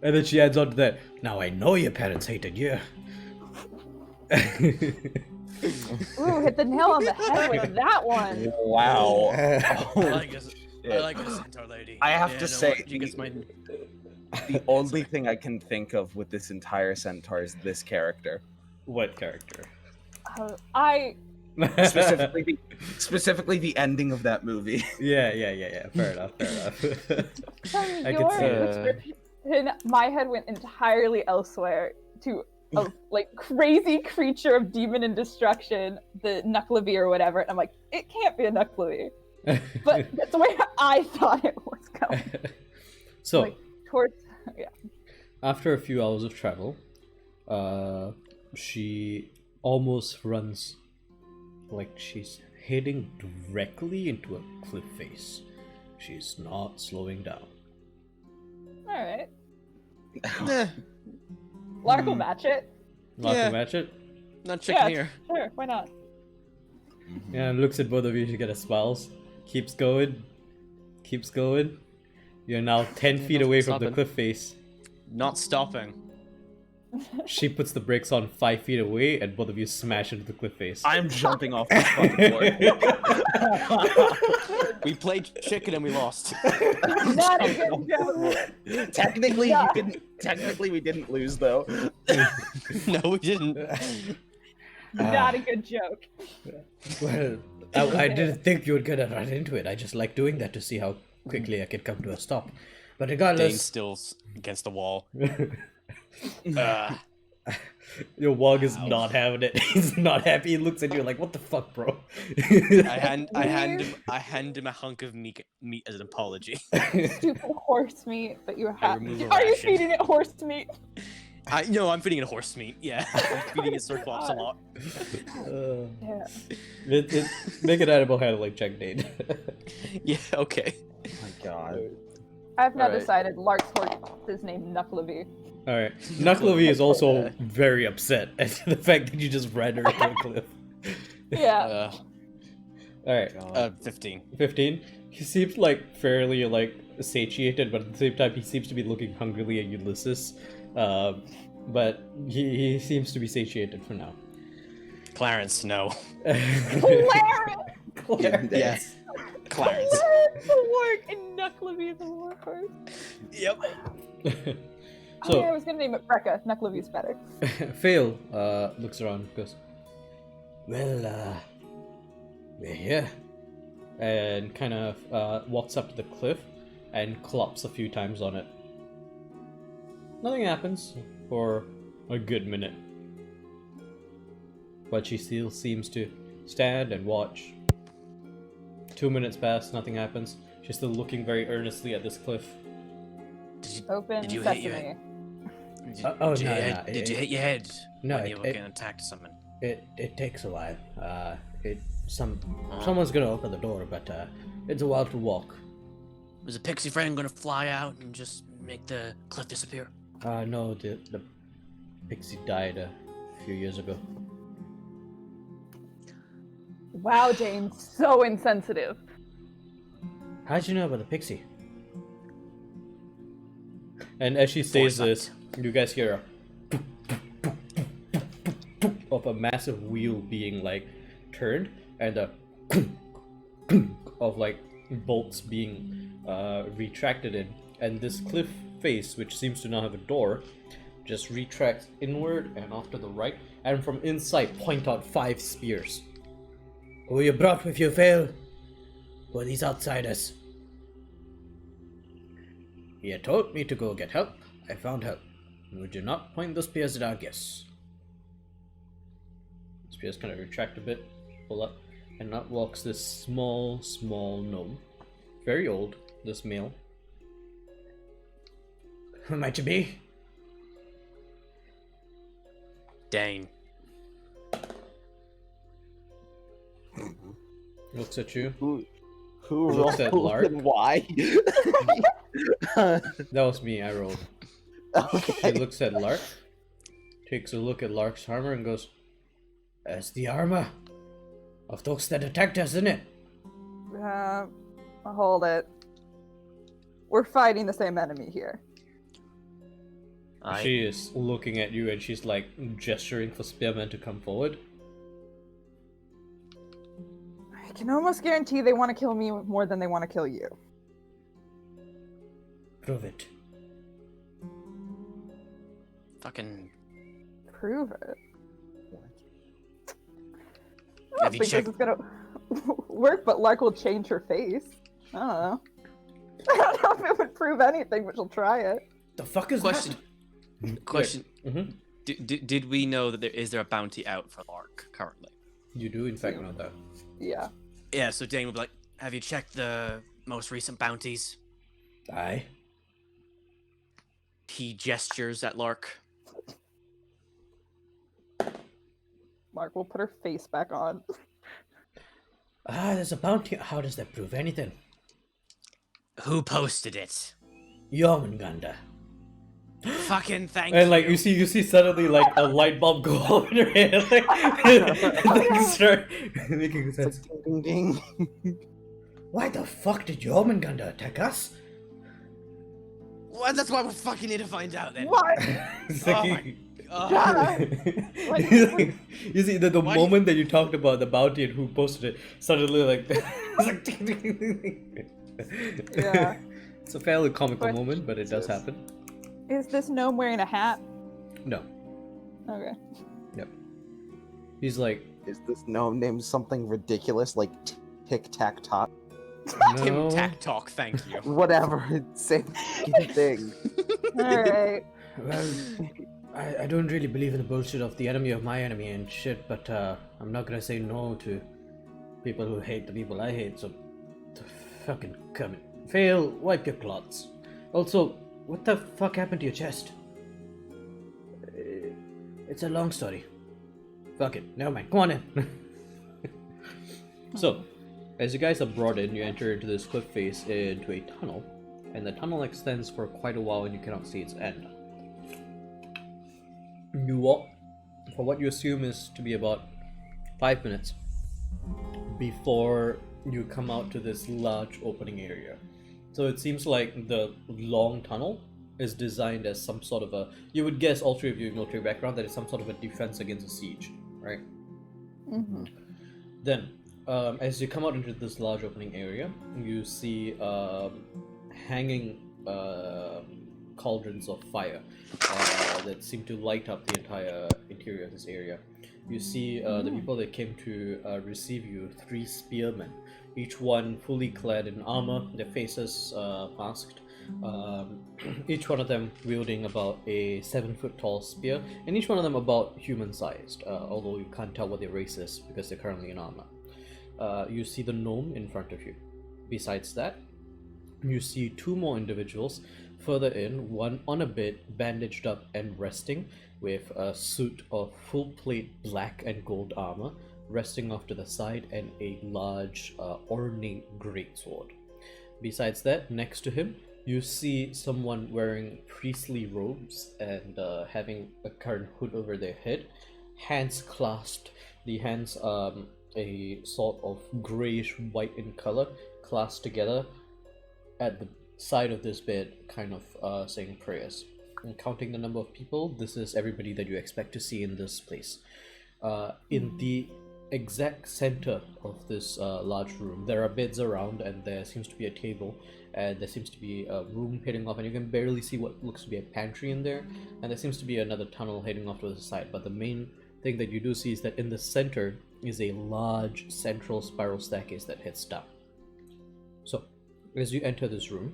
And then she adds on to that, now I know your parents hated you. Ooh, hit the nail on the head with that one. Wow. I like a centaur lady. I have Yeah, to no, say, she gets my. The only thing I can think of with this entire centaur is this character. What character? I Specifically the ending of that movie. Yeah. Fair enough. from I your can see it. description, my head went entirely elsewhere to a like crazy creature of demon and destruction, the Knucklevi or whatever. And I'm like, it can't be a Knucklevi. But that's the way I thought it was going. So, Like towards after a few hours of travel, she almost runs like she's heading directly into a cliff face. She's not slowing down. alright. Nah, Lark will match it. Not Yeah. to match it. not chicken Yeah, here. sure, why not? Yeah, and looks at both of you. She kind of smiles. Keeps going. You're now 10 feet away from the stopping. cliff face. Not stopping. She puts the brakes on 5 feet away, and both of you smash into the cliff face. I'm jumping off this fucking board. We played chicken and we lost. Not a good joke. Technically, Yeah. you didn't. Technically, we didn't lose though. No, we didn't. Not a good joke. Well, I didn't think you were gonna run into it. I just like doing that to see how quickly I can come to a stop. But Dane's regardless, still against the wall. Your Wog is Wow. not having it. He's not happy. He looks at you like, what the fuck, bro? I hand him a hunk of meat as an apology. Stupid horse meat, but you I have. remove a Are you ration. feeding it horse meat? I'm feeding it horse meat. Yeah, I'm feeding it Cyclops a lot. Yeah. Make an animal handling check, Nate. Yeah, okay. Oh my god. I've now Alright. decided Lark's horse is named Knucklevi. Alright. Knucklevi is also very upset at the fact that you just ran her into a cliff. Yeah. Alright. 15. 15. He seems like fairly like satiated, but at the same time he seems to be looking hungrily at Ulysses. But he seems to be satiated for now. Clarence, no. Clarence! Yes. Clarence. Clarence will work, and Knucklevi is a warhorse. Yep. Oh, yeah, I was gonna name it Brekka. Knucklevi's better. Fail looks around, goes, well, we're here. And kind of walks up to the cliff and clops a few times on it. Nothing happens for a good minute. But she still seems to stand and watch. 2 minutes pass, nothing happens. She's still looking very earnestly at this cliff. Open Did you hit your sesame. Did you hit your head No, when you were getting attacked or something? It takes a while. Someone's gonna open the door, but it's a while to walk. Was a pixie friend gonna fly out and just make the cliff disappear? No, the pixie died a few years ago. Wow, James, so insensitive. How'd you know about the pixie? And as she says this, you guys hear of a massive wheel being like turned and a of like bolts being retracted in, and this cliff face, which seems to now have a door, just retracts inward and off to the right, and from inside point out 5 spears. Who you brought with you, Fail? Who are these outsiders? You told me to go get help. I found help. Would you not point the spears at our guests? Spears kind of retract a bit, pull up, and out walks this small gnome. Very old, this male. Who might you be? Dane. Looks at you. Who Looks at rolled Lark. and why? That was me, I rolled. He Okay. looks at Lark, takes a look at Lark's armor and goes, "That's the armor of those that attacked us, isn't it?" Hold it. We're fighting the same enemy here. She is looking at you and she's like gesturing for spearmen to come forward. I can almost guarantee they want to kill me more than they want to kill you. Prove it. Fucking. Prove it. I Have don't you think checked- this is gonna work, but Lark will change her face. I don't know. I don't know if it would prove anything, but she'll try it. The fuck is Question. Question. Mm-hmm. Did we know that is there a bounty out for Lark currently? You do in fact know that. Yeah. Yeah, so Dane would be like, Have you checked the most recent bounties? Aye. he gestures at Lark. Lark will put her face back on. There's a bounty. How does that prove anything? Who posted it? Jormungandr. Fucking thank And like you. you see suddenly like a light bulb go off in her head, like, and things start making sense. Ding, ding, ding. Why the fuck did Jormungandr attack us? Well, that's why we fucking need to find out then. What? It's Oh like- my god. Like, you see the Why moment that you talked about the bounty and who posted it, suddenly like it's like ding, ding, ding, ding. Yeah. It's a fairly comical But- moment, but it does happen. Is this gnome wearing a hat? No. Okay. Yep. He's like, Is this gnome named something ridiculous like Tic Tac Tot? no. Tim Tac Talk, thank you. Whatever, same fucking thing. Alright. Well, I don't really believe in the bullshit of the enemy of my enemy and shit, but I'm not gonna say no to people who hate the people I hate, so fucking come in. Fail, wipe your cloths. Also, what the fuck happened to your chest? It's a long story. Fuck it, never mind, come on in. So, as you guys are brought in, you enter into this cliff face into a tunnel, and the tunnel extends for quite a while and you cannot see its end. You walk for what you assume is to be about 5 minutes before you come out to this large opening area. So it seems like the long tunnel is designed as some sort of a, you would guess, all three of you military background, that it's some sort of a defense against a siege, right? Mm-hmm. Then, as you come out into this large opening area, you see hanging cauldrons of fire that seem to light up the entire interior of this area. You see the people that came to receive you, 3 spearmen, each one fully clad in armor, their faces masked, each one of them wielding about a 7-foot tall spear, and each one of them about human-sized, although you can't tell what their race is because they're currently in armor. You see the gnome in front of you. Besides that, you see 2 more individuals further in, one on a bed, bandaged up and resting, with a suit of full plate black and gold armor resting off to the side, and a large ornate greatsword. Besides that, next to him, you see someone wearing priestly robes and having a current hood over their head, hands clasped, the hands a sort of grayish white in color, clasped together at the side of this bed, kind of saying prayers. And counting the number of people, this is everybody that you expect to see in this place. In the exact center of this large room, there are beds around, and there seems to be a table, and there seems to be a room heading off, and you can barely see what looks to be a pantry in there, and there seems to be another tunnel heading off to the side. But the main thing that you do see is that in the center is a large central spiral staircase that heads down. So, as you enter this room,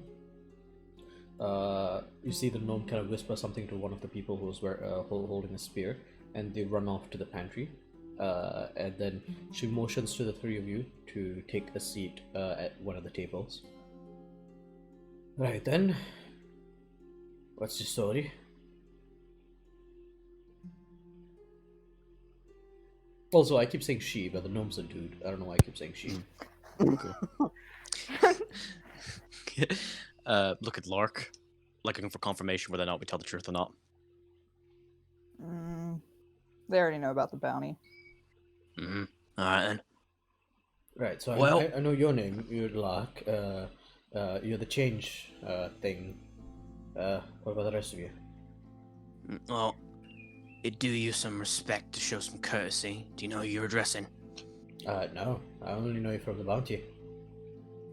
you see the gnome kind of whisper something to one of the people who's holding a spear, and they run off to the pantry. And then she motions to the 3 of you to take a seat at one of the tables. Right then, what's your story? Also, I keep saying she, but the gnome's a dude. I don't know why I keep saying she. Look at Lark, looking for confirmation whether or not we tell the truth or not. They already know about the bounty. Mm-hmm. All right then. Right, so Well, I know your name. You're Lark. You're the change thing. What about the rest of you? Well, it'd do you some respect to show some courtesy. Do you know who you're addressing? No. I only know you from the bounty.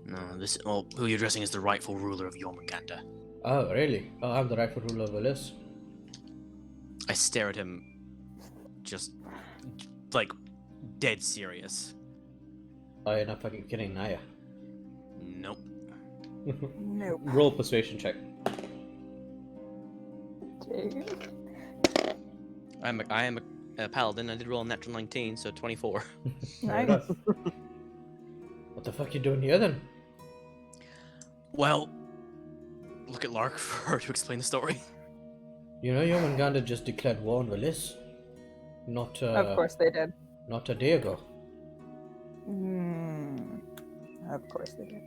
No, who you're addressing is the rightful ruler of Jormungandr. Oh, really? Oh, I'm the rightful ruler of Verlis. I stare at him, just like dead serious. Oh, you're not fucking kidding, Naya. Nope. Nope. Roll persuasion check. I am a paladin. I did roll a natural 19, so 24. Nice. What the fuck you doing here then? Well, look at Lark for her to explain the story. You know Jormungandr just declared war on Verlis? Not, Of course they did. Not a day ago. Of course they did.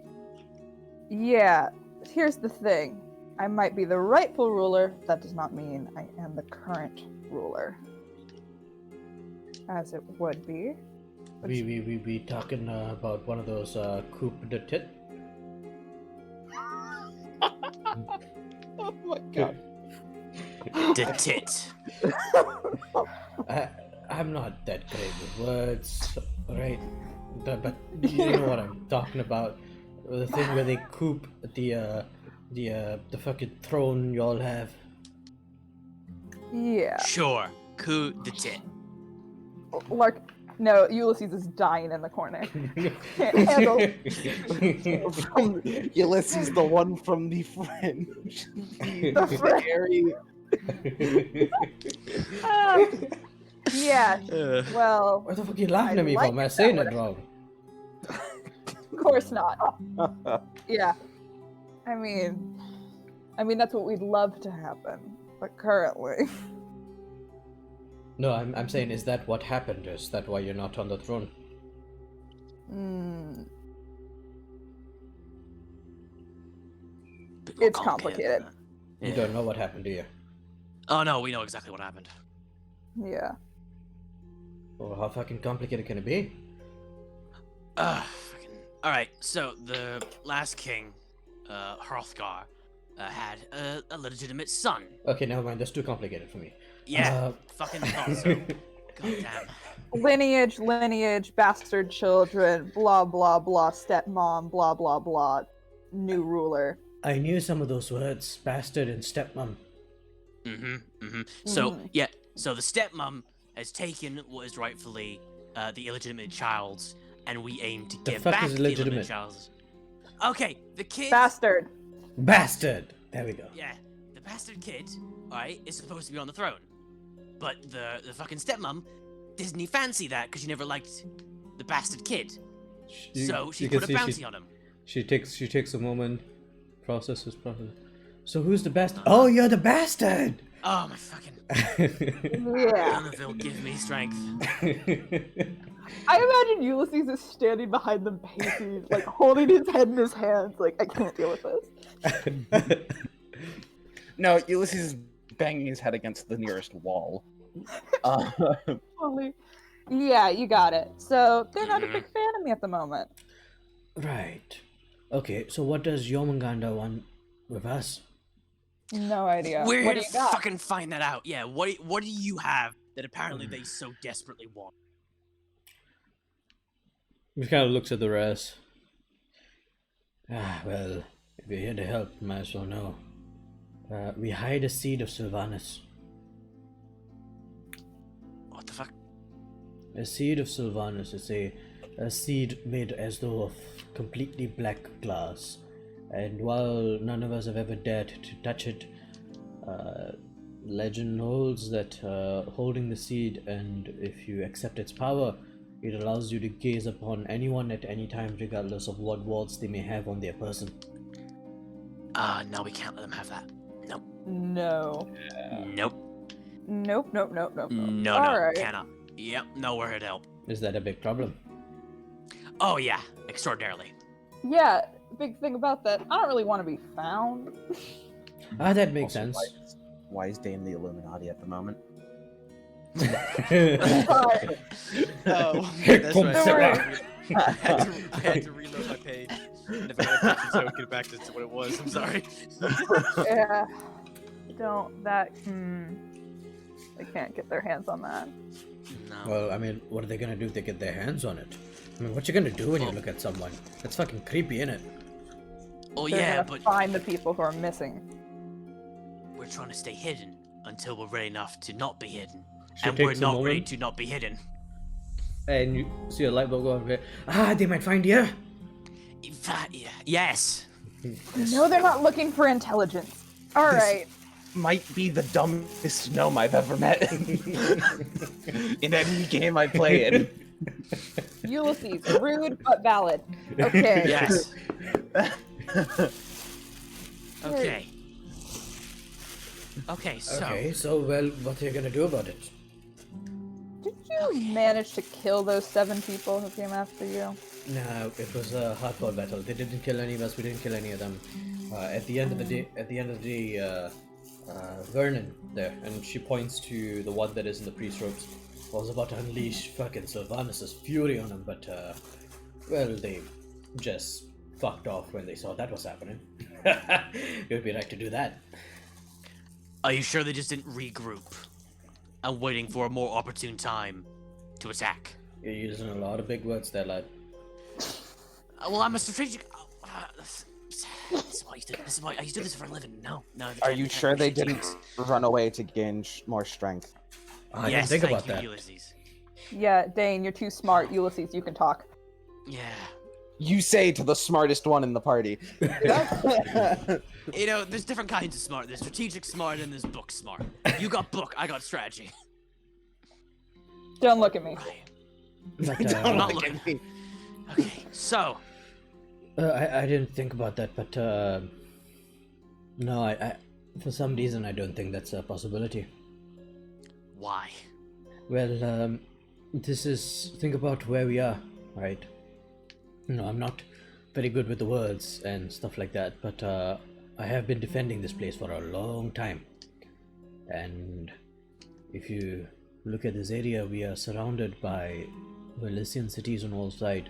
Yeah, here's the thing. I might be the rightful ruler, that does not mean I am the current ruler. As it would be. We talking about one of those coup d'etat? Oh my god. The tit. I'm not that great with words, right? But you know what I'm talking about. The thing where they coup the fucking throne y'all have. Yeah. Sure. Coup de tit. Lark, no, Ulysses is dying in the corner. Can't handle. Ulysses, the one from the French. The French. Very Yeah. Well, What the fuck are you laughing I at me like for? Am I it saying that it wrong? of course not. Yeah. I mean that's what we'd love to happen, but currently. No, I'm saying, is that what happened? Is that why you're not on the throne? It's complicated. You don't know what happened, do you? Oh no, we know exactly what happened. Yeah. Well, how fucking complicated can it be? Fucking. Alright, so the last king, Hrothgar, had a legitimate son. Okay, never mind. That's too complicated for me. Yeah, fucking thought so. Goddamn. Lineage, bastard children, blah blah blah, stepmom, blah blah blah, new ruler. I knew some of those words, bastard and stepmom. So, yeah, so the stepmom has taken what is rightfully the illegitimate child's, and we aim to give fuck back is the illegitimate illegitimate? child's. Okay, the kid. Bastard. Bastard! There we go. Yeah, the bastard kid, alright, is supposed to be on the throne. But the fucking stepmom doesn't fancy that because she never liked the bastard kid. So she can put a see bounty on him. She takes a moment, processes. So who's the bastard? Oh, you're the bastard! Oh my fucking. Yeah. None of it'll give me strength. I imagine Ulysses is standing behind them, pacing, like holding his head in his hands, like I can't deal with this. No, Ulysses is banging his head against the nearest wall. Totally. Yeah, you got it. So they're not a big fan of me at the moment. Right. Okay, so what does Jormungandr want with us? No idea. We're What gonna do you got? fucking find that out. Yeah, what do you have that apparently they so desperately want? He kind of looks at the rest. Well, if you're here to help, you might as well know. We hide a seed of Silvanus. What the fuck? A seed of Silvanus is a seed made as though of completely black glass. And while none of us have ever dared to touch it, legend holds that holding the seed, and if you accept its power, it allows you to gaze upon anyone at any time, regardless of what wards they may have on their person. No, we can't let them have that. Nope. No. Nope. Nope. No, Alright. cannot. Yep, no, we're here to help. Is that a big problem? Oh yeah, extraordinarily. Yeah, big thing about that, I don't really want to be found. That makes Also, sense. Why is Dame the Illuminati at the moment? But Oh, that's right. I had to reload my page. And if I had a picture, so I would get back to what it was. I'm sorry. yeah, they can't get their hands on that. No. Well, I mean, what are they gonna do if they get their hands on it? I mean, what you gonna do when you look at someone? That's fucking creepy, innit? Oh They're yeah, gonna but find the people who are missing. we're trying to stay hidden until we're ready enough to not be hidden. She And we're takes a not ready moment. to not be hidden. And you see a light bulb go on. They might find you. In fact, yeah, yes. No, they're not looking for intelligence. All right. Might be the dumbest gnome I've ever met in any game I play in. Ulysses, rude but valid. Okay. Yes. Okay. Okay, so. Okay, so well, what are you gonna do about it? Did you manage to kill those 7 people who came after you? No, it was a hardcore battle. They didn't kill any of us. We didn't kill any of them. At the end of the day, Vernon there, and she points to the one that is in the priest robes, was about to unleash fucking Silvanus's fury on him, but well, they just fucked off when they saw that was happening. It would be right to do that. Are you sure they just didn't regroup? And waiting for a more opportune time to attack? You're using a lot of big words there, lad. Well, I'm a strategic. This is why I used to do this for a living. No. Are you sure they didn't run away to gain more strength? I Yes, didn't think thank about you, that. Ulysses. Yeah, Dane, you're too smart. Ulysses, you can talk. Yeah. You say to the smartest one in the party. You know, there's different kinds of smart. There's strategic smart and there's book smart. You got book, I got strategy. Don't look at me. Right. But, I'm not looking. Okay, so I didn't think about that, but no, I for some reason I don't think that's a possibility. why? Well, think about where we are, right? No, I'm not very good with the words and stuff like that, but I have been defending this place for a long time. And if you look at this area, we are surrounded by Verlisian cities on all sides.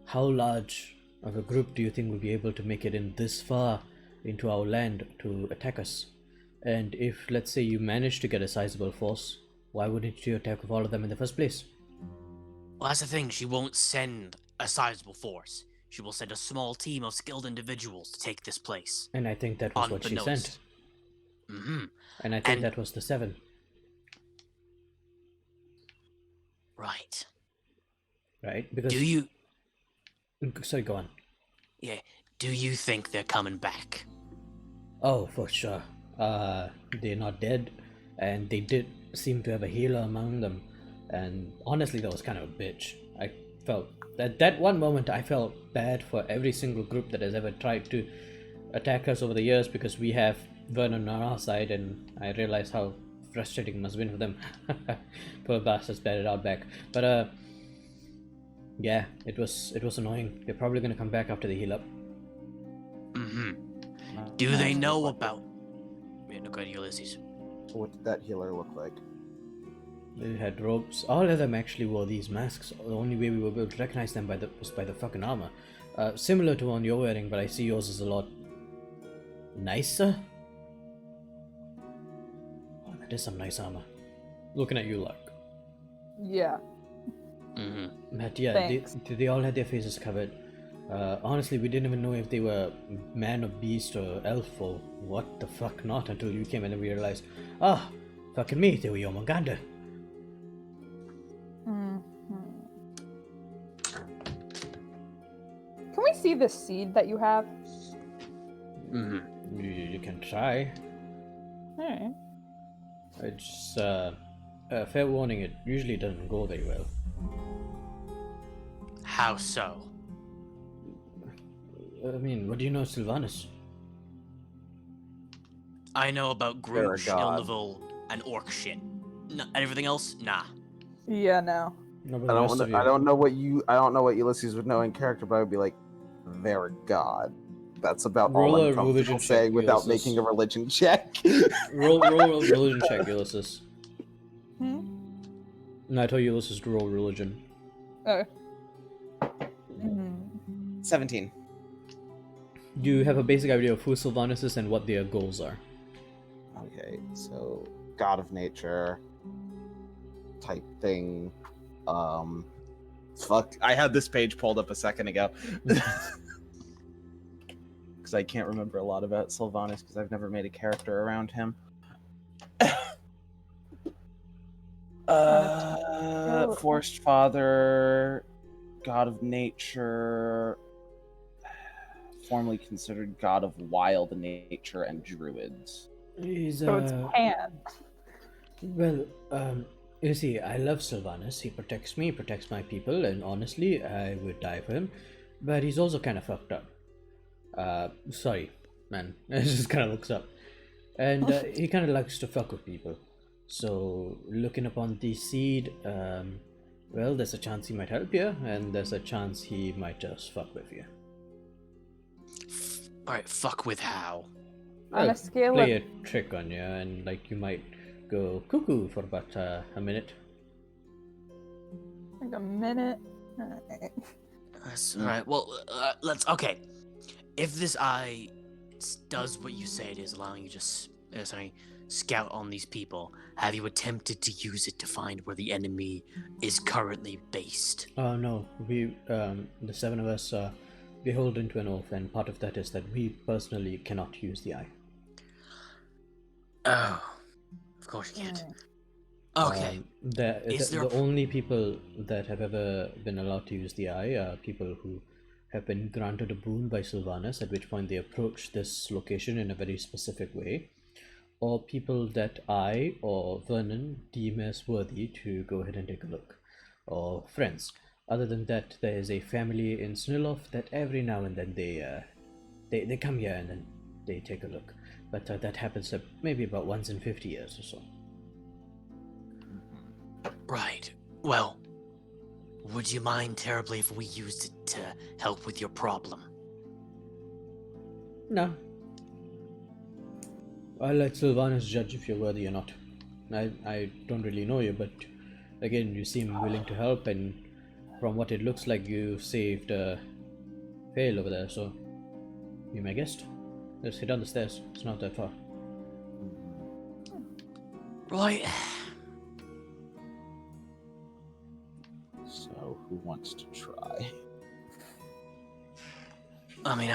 How large of a group do you think will be able to make it in this far into our land to attack us? And if, let's say, you manage to get a sizable force, why wouldn't you attack with all of them in the first place? Well, that's the thing. She won't send a sizable force. She will send a small team of skilled individuals to take this place. And I think that was what she sent. Mm-hmm. And I think that was the 7. Right. Right? Because... Do you... Sorry, go on. Yeah. Do you think they're coming back? Oh, for sure. They're not dead, and they did seem to have a healer among them. And honestly, that was kind of a bitch. I felt that one moment I felt bad for every single group that has ever tried to attack us over the years, because we have Vernon on our side, and I realized how frustrating it must have been for them. Poor bastards batted out back. But yeah, it was annoying. They're probably gonna come back after they heal up. Mm-hmm. Do they know about... Yeah, no, go ahead, Ulysses. What did that healer look like? They had robes. All of them actually wore these masks. The only way we were able to recognize them was by the fucking armor. Similar to one you're wearing, but I see yours is a lot nicer. Oh, that is some nice armor. Looking at you, Lark. Yeah. Mm-hmm. But yeah, Thanks. they all had their faces covered. Honestly, we didn't even know if they were man or beast or elf or what the fuck not until you came, and then we realized, fucking me, they were Jormungandr. Can we see the seed that you have? Mm-hmm. You can try. Alright. It's fair warning, it usually doesn't go very well. How so? I mean, what do you know of Silvanus? I know about They're a Grooge, god. Ill-Level, and Orc shit. No, everything else? Nah. Yeah, no. No, but I the don't. rest of you- I don't know what Ulysses would know in character, but I would be like, they're a god. That's about Roll all a I'm comfortable religion check, saying without Ulysses. making a religion check. roll a religion check, Ulysses. Hmm? No, I told Ulysses to roll religion. Oh. 17. You have a basic idea of who Silvanus is and what their goals are. Okay, so god of nature type thing. Fuck, I had this page pulled up a second ago. Because I can't remember a lot about Silvanus because I've never made a character around him. Forest Father, god of nature, formerly considered god of wild nature and druids. He's So it's Pan. well, you see, I love Silvanus. He protects me, protects my people, and honestly, I would die for him. But he's also kind of fucked up. Sorry, man. It just kind of looks up. And he kind of likes to fuck with people. So, looking upon the seed, well, there's a chance he might help you, and there's a chance he might just fuck with you. Alright, fuck with how? On a scale play of... a trick on you, and like you might go cuckoo for about a minute. Like a minute. Alright. Alright, well, let's... Okay. If this eye does what you say it is, allowing you to scout on these people, have you attempted to use it to find where the enemy is currently based? Oh no, we, the 7 of us are beholden to an oath, and part of that is that we personally cannot use the eye. Oh. Of course you can't. Okay. The only people that have ever been allowed to use the eye are people who have been granted a boon by Silvanus, at which point they approach this location in a very specific way, or people that I or Vernon deem as worthy to go ahead and take a look, or friends. Other than that, there is a family in Snilloff that every now and then they come here and then they take a look, but that happens maybe about once in 50 years or so. Right. Well, would you mind terribly if we used it to help with your problem? No. I'll let Silvanus judge if you're worthy or not. I don't really know you, but again, you seem willing to help, and from what it looks like, you saved Fail over there, so be my guest. Just head down the stairs. It's not that far. Right. So, who wants to try? I mean,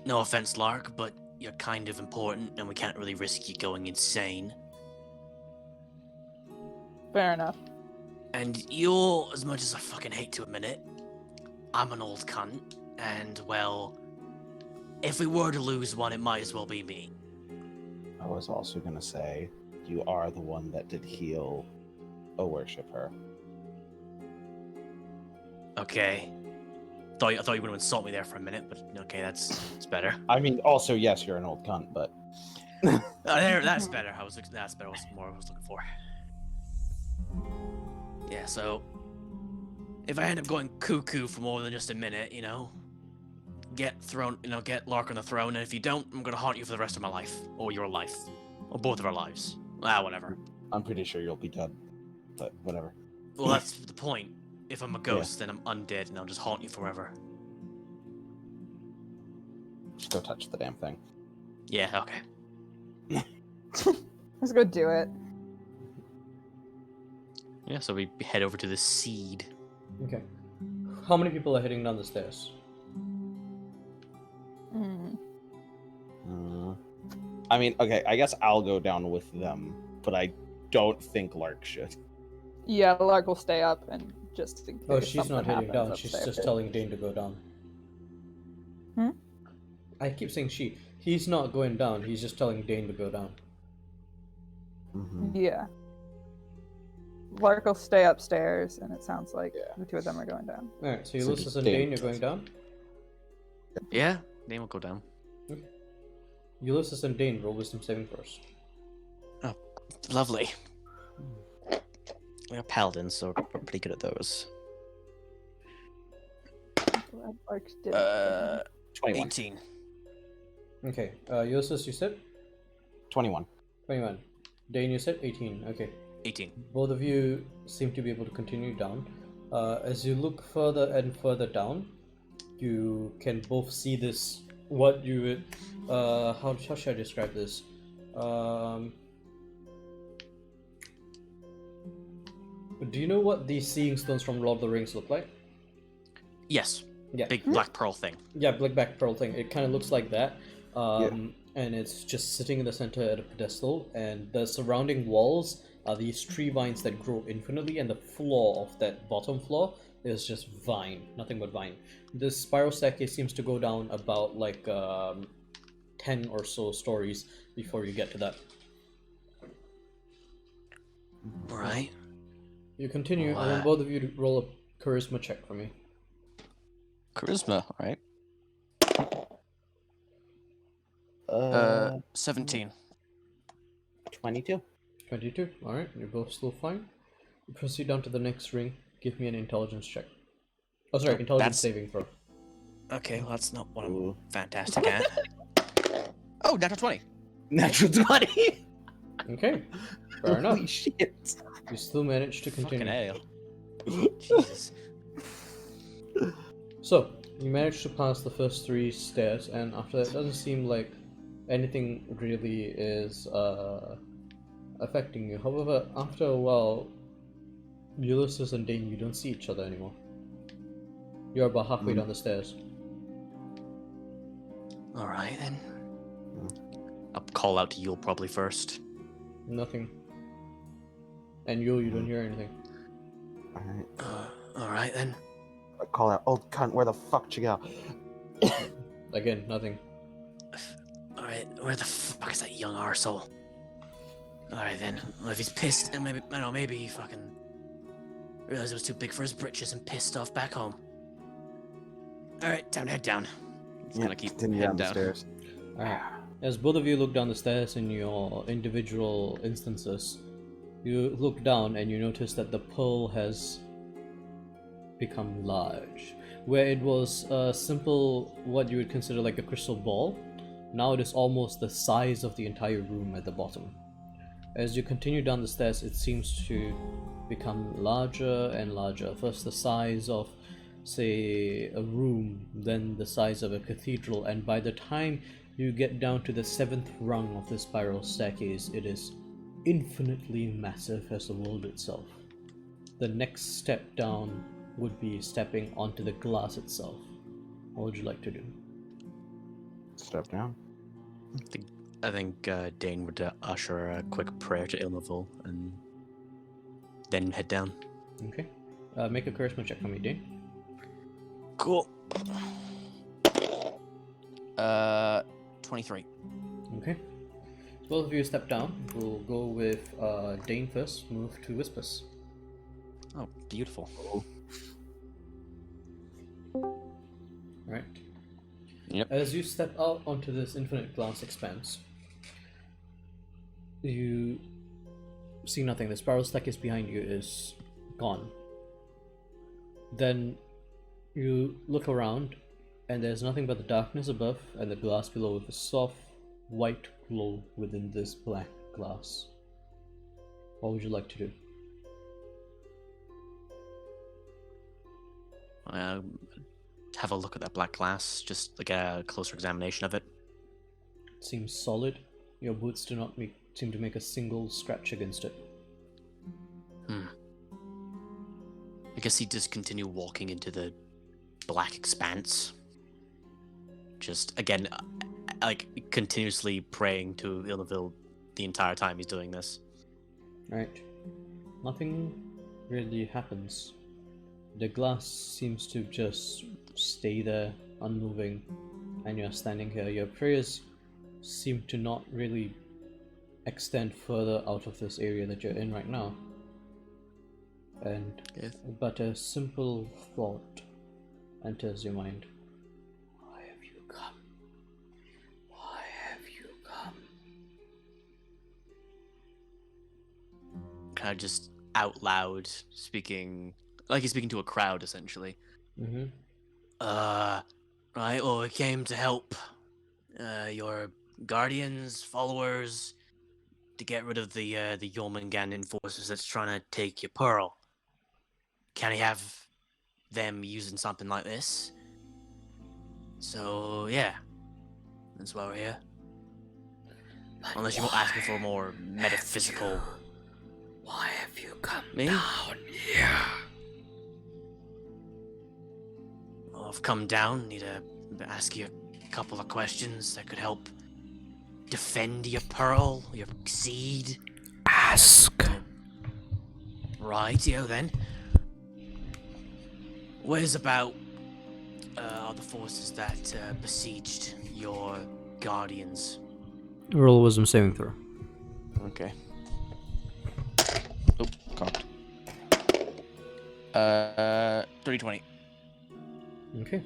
no offense, Lark, but you're kind of important, and we can't really risk you going insane. Fair enough. And you're, as much as I fucking hate to admit it, I'm an old cunt, and, well, if we were to lose one, it might as well be me. I was also gonna say, you are the one that did heal a worshipper. Okay. I thought you were going to insult me there for a minute, but okay, that's better. I mean, also, yes, you're an old cunt, but... That's better. That's better. More I was looking for. Yeah, so if I end up going cuckoo for more than just a minute, get Lark on the throne, and if you don't, I'm gonna haunt you for the rest of my life, or your life, or both of our lives. Whatever. I'm pretty sure you'll be dead, but whatever. Well, that's the point. If I'm a ghost, then I'm undead, and I'll just haunt you forever. Just go touch the damn thing. Yeah. Okay. Let's go do it. Yeah, so we head over to the seed. Okay. How many people are heading down the stairs? I mean, okay, I guess I'll go down with them, but I don't think Lark should. Yeah, Lark will stay up and just in case Oh, she's not something heading down. happens She's upstairs. just telling Dane to go down. I keep saying she. He's not going down. He's just telling Dane to go down. Mm-hmm. Yeah. Lark will stay upstairs, and it sounds like Yeah. the two of them are going down. Alright, so So Ulysses just and Dane Dane, you're does going down? Yeah, Dane will go down. Ulysses and Dane, roll wisdom saving first. Lovely. We're paladins, so we're pretty good at those. Glad Lark did it. 21. 18. Okay, Ulysses, you said? 21. 21. Dane, you said 18. Okay. 18. Both of you seem to be able to continue down. As you look further and further down, you can both see this. What you would, how should I describe this? Do you know what these seeing stones from Lord of the Rings look like? Yes. Yeah. Big black pearl thing. Yeah, black back pearl thing. It kind of looks like that. And it's just sitting in the center at a pedestal, and the surrounding walls are these tree vines that grow infinitely, and the floor of that bottom floor is just vine, nothing but vine. This spiral staircase seems to go down about like 10 or so stories before you get to that. Right. You continue. I Wow. want both of you to roll a charisma check for me. Charisma, right? 17. 22. 22. Alright, you're both still fine. You proceed down to the next ring. Give me an intelligence check. Oh, sorry, intelligence that's- saving throw. Okay, well, that's not what I'm Ooh. fantastic at. Oh, natural 20. Natural 20! Okay, fair enough. Holy shit. You still manage to Fucking continue. ale. Jesus. So, you manage to pass the first 3 stairs, and after that, it doesn't seem like anything really is affecting you. However, after a while, Ulysses and Dane, you don't see each other anymore. You're about halfway down the stairs. Alright, then. I'll call out to Yule probably first. Nothing. And you don't hear anything. Alright. Alright, then. I call out, old cunt, where the fuck you go? Again, nothing. Alright, where the fuck is that young arsehole? Alright then. Well, if he's pissed, and maybe, I don't know, maybe he fucking realized it was too big for his britches and pissed off back home. Alright, time to head down. Just gonna keep continue heading down the down. stairs. Alright. As both of you look down the stairs in your individual instances, you look down and you notice that the pearl has become large. Where it was a simple, what you would consider like a crystal ball, now it is almost the size of the entire room at the bottom. As you continue down the stairs, it seems to become larger and larger. First the size of, say, a room, then the size of a cathedral, and by the time you get down to the 7th rung of the spiral staircase, it is infinitely massive as the world itself. The next step down would be stepping onto the glass itself. What would you like to do? Step down. I think Dane would usher a quick prayer to Ilmavul and then head down. Okay. Make a charisma check for me, Dane. Cool. 23. Okay. Both of you step down. We'll go with Dane first. Move to Whispers. Oh, beautiful. Right. Yep. As you step out onto this infinite glass expanse, you see nothing. The spiral staircase behind you is gone. Then you look around, and there's nothing but the darkness above and the glass below with a soft white glow within this black glass. What would you like to do? Have a look at that black glass, just like a closer examination of it. It seems solid. Your boots do not seem to make a single scratch against it. I guess he just continue walking into the black expanse. Just, again, like, continuously praying to Ilnaville the entire time he's doing this. Right. Nothing really happens. The glass seems to just stay there, unmoving, and you're standing here. Your prayers seem to not really extend further out of this area that you're in right now. And Yes. but a simple thought enters your mind. Why have you come? Why have you come? Kind of just out loud speaking, like he's speaking to a crowd, essentially. Mm-hmm. Right, well, we came to help your guardians, followers, to get rid of the Jormungandr enforcers that's trying to take your pearl. Can I have them using something like this? So, yeah. That's why we're here. Unless you won't ask me for more metaphysical... Why have you come Me? down here? Well, I've come down, need to ask you a couple of questions that could help defend your pearl, your seed. Ask. Rightio then. Where's about the forces that besieged your guardians? Roll a wisdom saving throw. Okay. Oh, cocked. 30-20. Okay.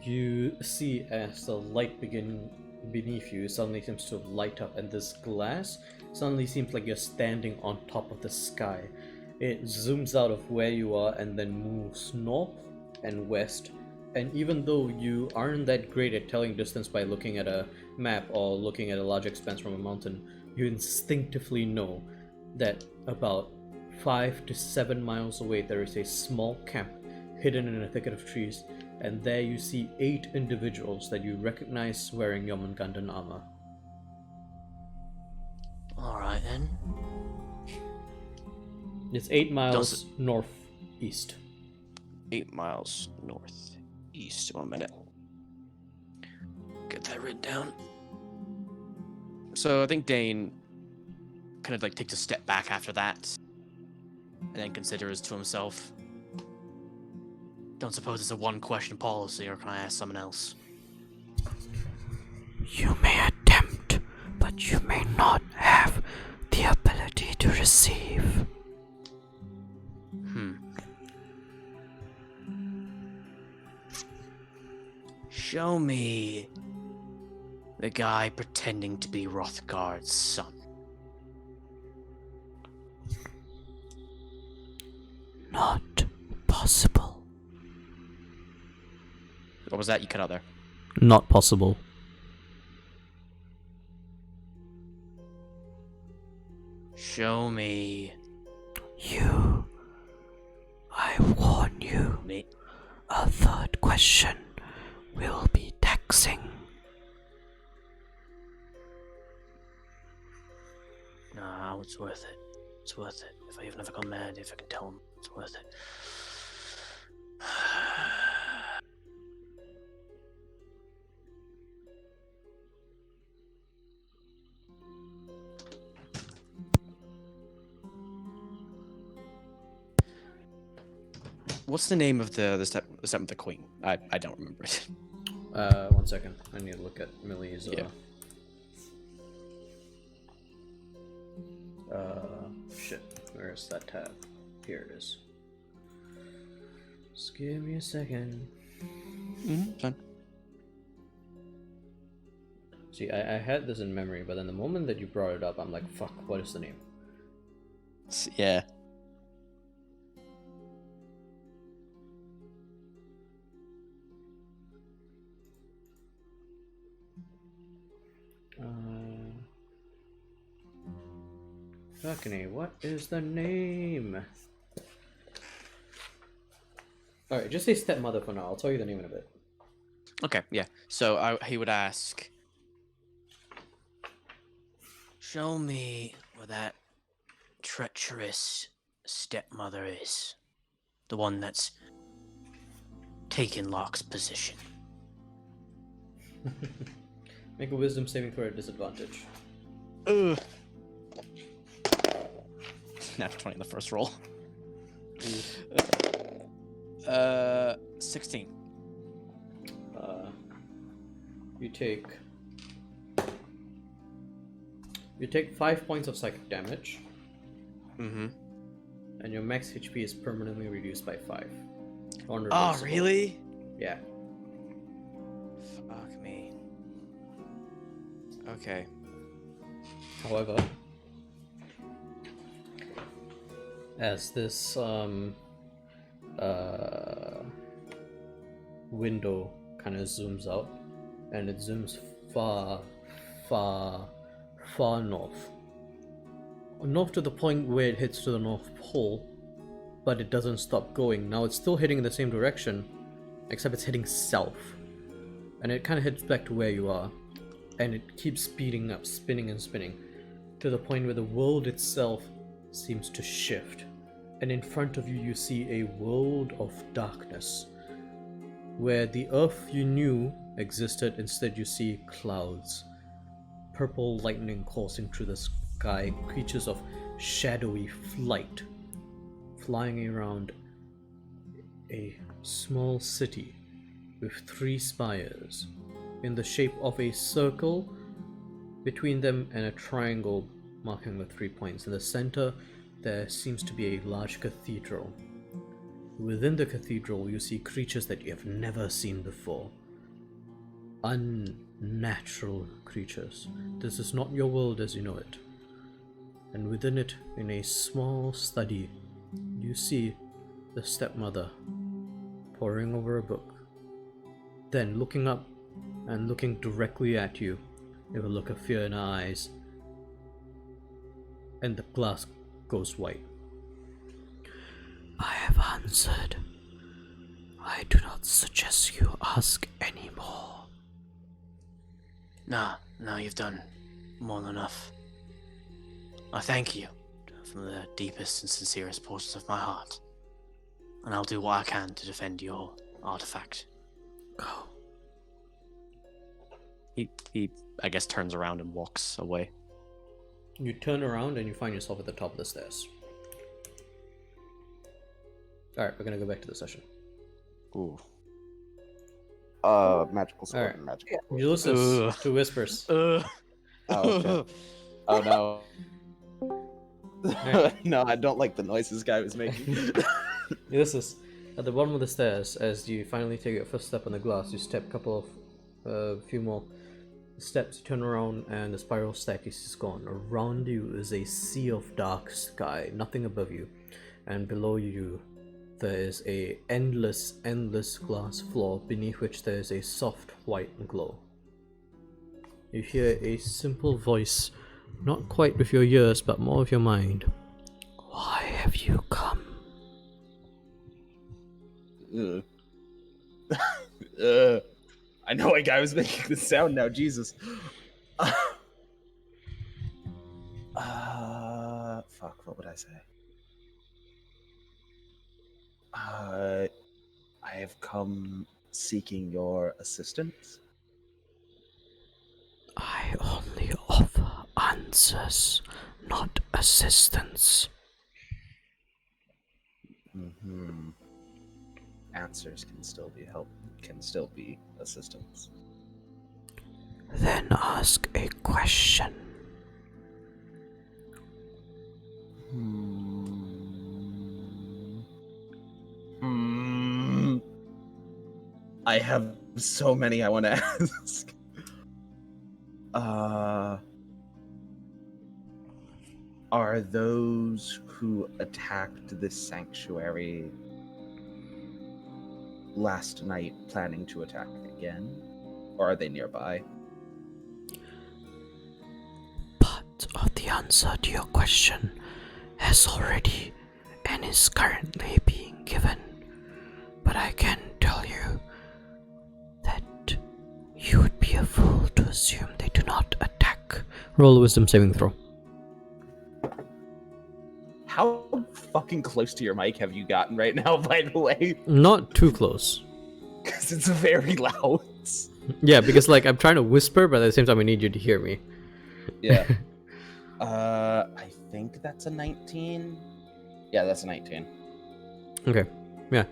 You see as the light beneath you suddenly seems to light up, and this glass suddenly seems like you're standing on top of the sky. It zooms out of where you are and then moves north and west. And even though you aren't that great at telling distance by looking at a map or looking at a large expanse from a mountain, you instinctively know that about 5 to 7 miles away there is a small camp hidden in a thicket of trees, and there you see 8 individuals that you recognize wearing Jormungandr armor. Alright then. It's 8 miles northeast. 8 miles northeast. 1 minute. Get that written down. So I think Dane kind of like takes a step back after that, and then considers to himself, Don't suppose it's a one-question policy, or can I ask someone else? You may attempt, but you may not have the ability to receive. Show me the guy pretending to be Hrothgar's son. Not possible. What was that you cut out there? Not possible. Show me. I warn you, Me. a third question will be taxing. Nah, it's worth it. It's worth it. If I even ever go mad, if I can tell him, it's worth it. What's the name of the step with the queen? I don't remember it. 1 second. I need to look at Millie's. Yeah. Shit. Where's that tab? Here it is. Just give me a second. Fine. See, I had this in memory, but then the moment that you brought it up, I'm like, fuck, what is the name? Yeah. Fucking, what is the name? Alright, just say stepmother for now. I'll tell you the name in a bit. Okay, yeah. So he would ask, Show me where that treacherous stepmother is. The one that's taken Locke's position. Make a wisdom saving throw at disadvantage. ugh. Natural 20 in the first roll. 16. You take 5 points of psychic damage, Mm-hmm. and your max HP is permanently reduced by 5. Oh, Reversible. really? Yeah. Fuck me. Okay. However, as this window kind of zooms out, and it zooms far north to the point where it hits to the North Pole, but it doesn't stop going. Now it's still heading in the same direction, except it's heading south, and it kind of heads back to where you are, and it keeps speeding up, spinning and spinning, to the point where the world itself seems to shift, and in front of you you see a world of darkness. Where the earth you knew existed, instead you see clouds, purple lightning coursing through the sky, creatures of shadowy flight flying around a small city with 3 spires in the shape of a circle between them and a triangle marking the 3 points. In the center there seems to be a large cathedral. Within the cathedral you see creatures that you have never seen before. Unnatural creatures. This is not your world as you know it. And within it, in a small study, you see the stepmother poring over a book. Then looking up and looking directly at you with a look of fear in her eyes, and the glass goes white. I have answered. I do not suggest you ask any more. Nah, you've done more than enough. I thank you from the deepest and sincerest portions of my heart. And I'll do what I can to defend your artifact. Go. He I guess turns around and walks away. You turn around and you find yourself at the top of the stairs. Alright, we're gonna go back to the session. Ooh. Magical sword Alright. and magical. Ulysses Ugh. to whispers. Oh shit. Oh no. Alright. No, I don't like the noise this guy was making. Ulysses, at the bottom of the stairs, as you finally take your first step on the glass, you step a couple of few more steps, you turn around, and the spiral staircase is gone. Around you is a sea of dark sky, nothing above you, and below you there is a endless glass floor beneath which there is a soft white glow. You hear a simple voice, not quite with your ears but more with your mind. Why have you come? Ugh. I know a guy was making the sound now, Jesus. Fuck, what would I say? I have come seeking your assistance. I only offer answers, not assistance. Mm-hmm. Answers can still be help, can still be assistance. Then ask a question. I have so many I want to ask. Are those who attacked this sanctuary last night planning to attack again? Or are they nearby? Part of the answer to your question has already and is currently being given. But I can tell you that you would be a fool to assume they do not attack. Roll a wisdom saving throw. How fucking close to your mic have you gotten right now, by the way? Not too close. Because it's very loud. Yeah, because like I'm trying to whisper, but at the same time I need you to hear me. Yeah. I think that's a 19. Yeah, that's a 19. Okay. Yeah.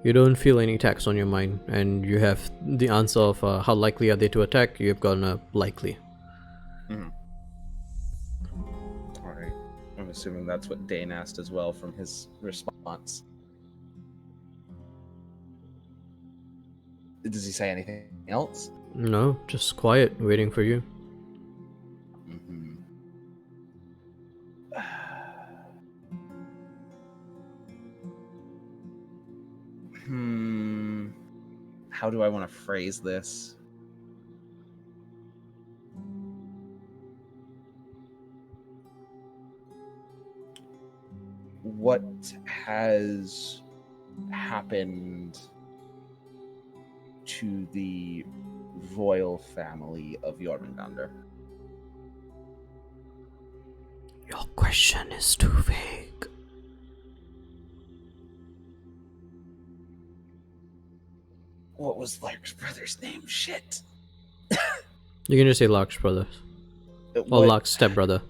You don't feel any attacks on your mind, and you have the answer of how likely are they to attack. You've gotten a likely. Alright. I'm assuming that's what Dane asked as well from his response. Does he say anything else? No, just quiet, waiting for you. How do I want to phrase this? What has happened to the royal family of Jormungandr? Your question is too vague. What was Lark's brother's name? Shit. You can just say Lark's brother. Or What- Lark's stepbrother.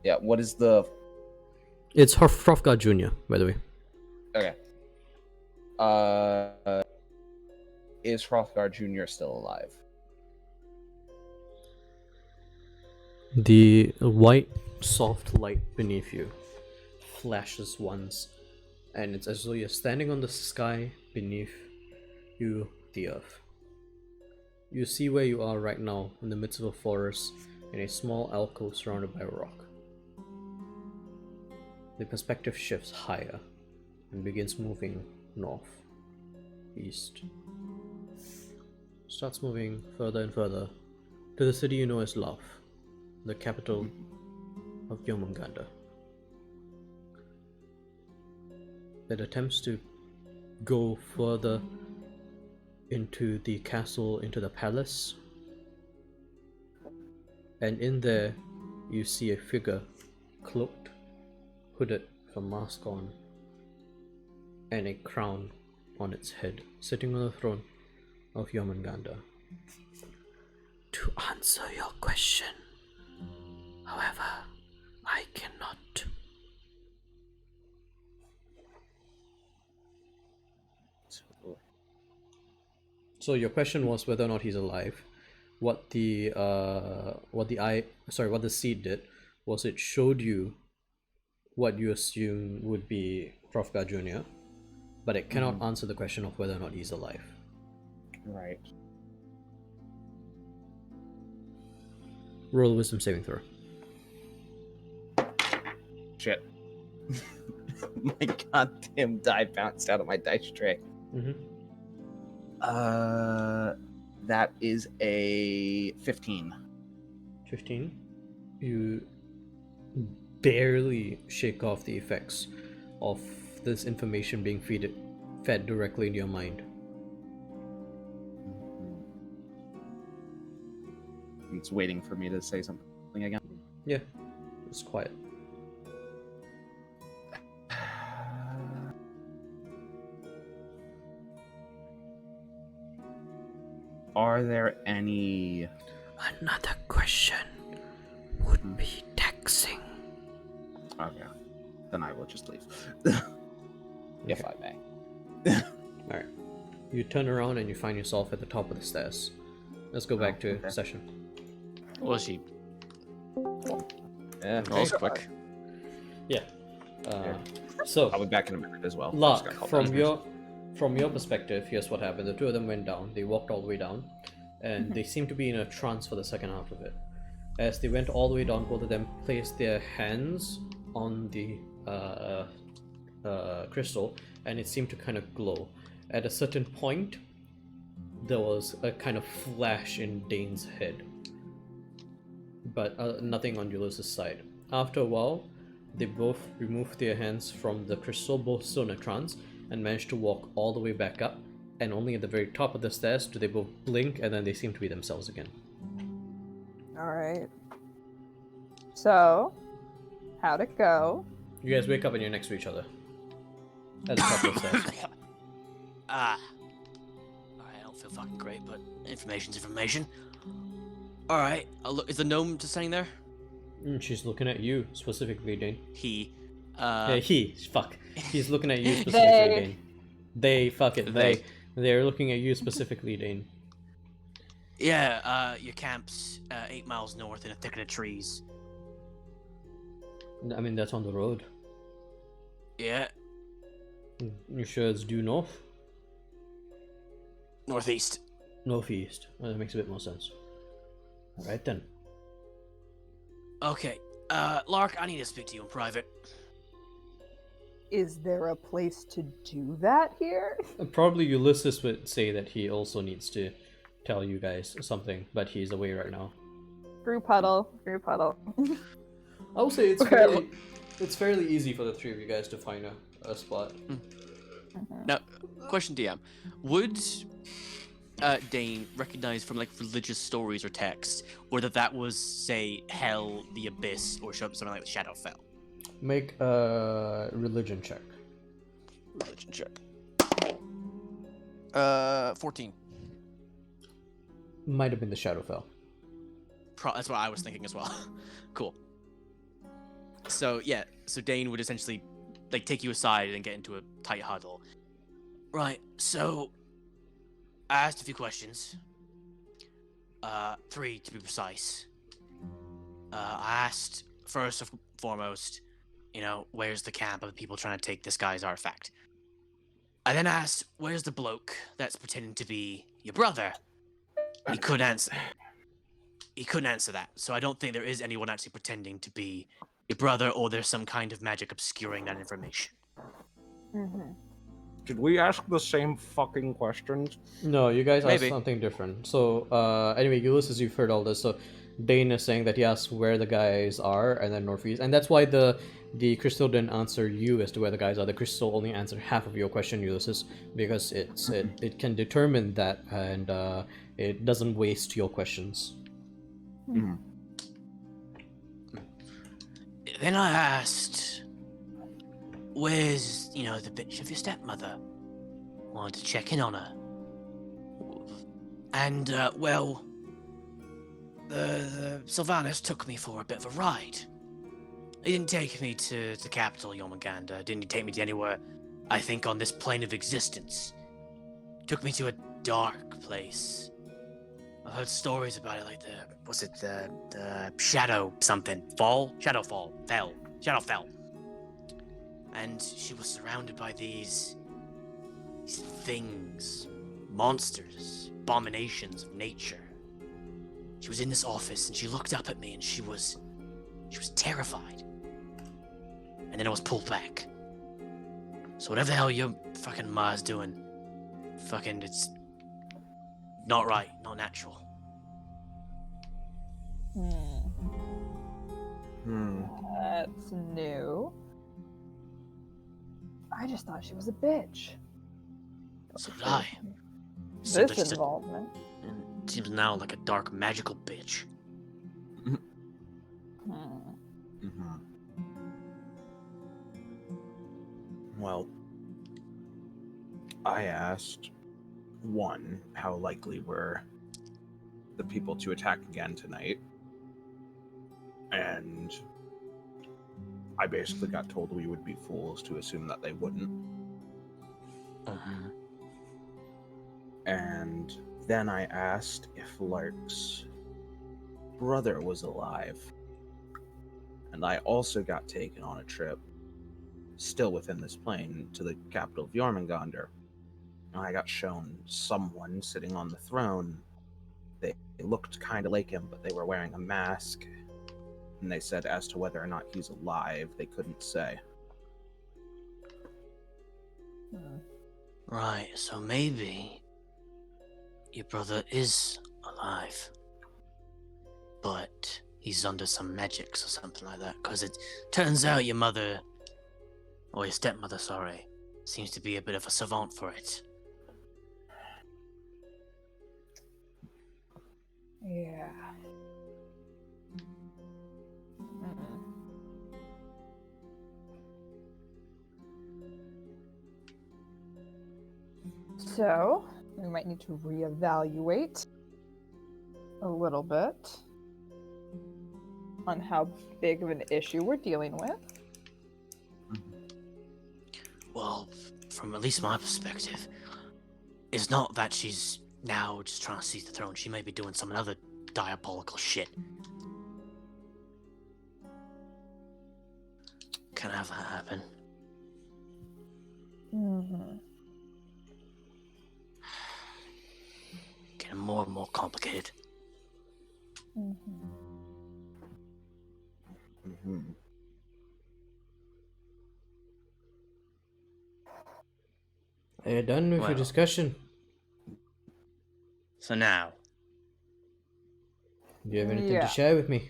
Yeah, what is the... It's Hrothgar Jr., by the way. Okay. Is Hrothgar Jr. still alive? The white, soft light beneath you flashes once, and it's as though you're standing on the sky beneath you, the earth. You see where you are right now, in the midst of a forest, in a small alcove surrounded by rock. The perspective shifts higher and begins moving north, east. Starts moving further and further to the city you know as Love, the capital of Jormungandr. It attempts to go further into the castle, into the palace, and in there you see a figure cloaked, hooded, with a mask on, and a crown on its head, sitting on the throne of Jormungandr. To answer your question, however, I cannot. So, So your question was whether or not he's alive. What the seed did was it showed you what you assume would be Hrofgar Jr., but it cannot answer the question of whether or not he's alive. Right. Roll a wisdom saving throw. Shit. My goddamn die bounced out of my dice tray. Mm-hmm. That is a 15. 15. You barely shake off the effects of this information being fed directly into your mind. It's waiting for me to say something again. Yeah, it's quiet. Are there any... Another question would be taxing. Okay. Then I will just leave. If I may. Alright. You turn around and you find yourself at the top of the stairs. Let's go back to okay. session. Was she? Yeah, That was quick. Yeah. So, I'll be back in a minute as well. Lark, Just gotta call from downstairs. your perspective, here's what happened. The two of them went down. They walked all the way down, and they seemed to be in a trance for the second half of it. As they went all the way down, both of them placed their hands on the crystal, and it seemed to kind of glow. At a certain point, there was a kind of flash in Dane's head, but nothing on Ulysses' side. After a while, they both removed their hands from the crystal, both still in a trance, and managed to walk all the way back up, and only at the very top of the stairs do they both blink, and then they seem to be themselves again. Alright. So, how'd it go? You guys wake up and you're next to each other. At the top of the stairs. Alright, I don't feel fucking great, but information's information. Alright, is the gnome just standing there? She's looking at you, specifically, Dane. He. Fuck. He's looking at you specifically, Dane. They. They're looking at you specifically, Dane. Yeah, your camp's 8 miles north in a thicket of trees. I mean, that's on the road. Yeah, You sure it's due north? northeast. Northeast. Well, that makes a bit more sense. Alright then. Okay, Lark, I need to speak to you in private. Is there a place to do that here? Probably Ulysses would say that he also needs to tell you guys something, but he's away right now. Group huddle. I will say it's fairly easy for the three of you guys to find a spot. Now, question DM. Would Dane recognize from like religious stories or texts whether that was, say, hell, the abyss, or something like Shadowfell? Make a religion check. Religion check. 14. Might have been the Shadowfell. That's what I was thinking as well. Cool. So yeah, so Dane would essentially like take you aside and get into a tight huddle. Right. So I asked a few questions. 3 to be precise. I asked first and foremost, where's the camp of the people trying to take this guy's artifact? I then asked, where's the bloke that's pretending to be your brother? He couldn't answer. He couldn't answer that, so I don't think there is anyone actually pretending to be your brother, or there's some kind of magic obscuring that information. Did we ask the same fucking questions? No, you guys asked Maybe. something different. So, anyway, Ulysses, you've heard all this. So, Dane is saying that he asks where the guys are, and then northeast, and that's why the crystal didn't answer you as to where the guys are. The crystal only answered half of your question, Ulysses, because it can determine that, and it doesn't waste your questions. Then I asked, where's, the bitch of your stepmother? Wanted to check in on her. And, the Silvanus took me for a bit of a ride. He didn't take me to the capital, Jormungandr. Didn't take me to anywhere, I think, on this plane of existence. Took me to a dark place. I've heard stories about it, like the shadow something shadow fell, and she was surrounded by these things, monsters, abominations of nature. She was in this office and she looked up at me and she was terrified. And then it was pulled back. So whatever the hell your fucking ma's doing, fucking, it's not right, not natural. That's new. I just thought she was a bitch. So did I. This involvement. And seems now like a dark magical bitch. Well, I asked, one, how likely were the people to attack again tonight? And I basically got told we would be fools to assume that they wouldn't. And then I asked if Lark's brother was alive. And I also got taken on a trip, still within this plane, to the capital of Jormungandr. And I got shown someone sitting on the throne. They looked kind of like him, but they were wearing a mask. And they said as to whether or not he's alive, they couldn't say. Right, so maybe your brother is alive, but he's under some magics or something like that, because it turns out your mother, or your stepmother, sorry, seems to be a bit of a savant for it. Yeah. So, we might need to reevaluate a little bit on how big of an issue we're dealing with. Well, from at least my perspective, it's not that she's now just trying to seize the throne. She may be doing some other diabolical shit. Can't have that happen. Getting more and more complicated. Are you done with your discussion? So now, Do you have anything to share with me?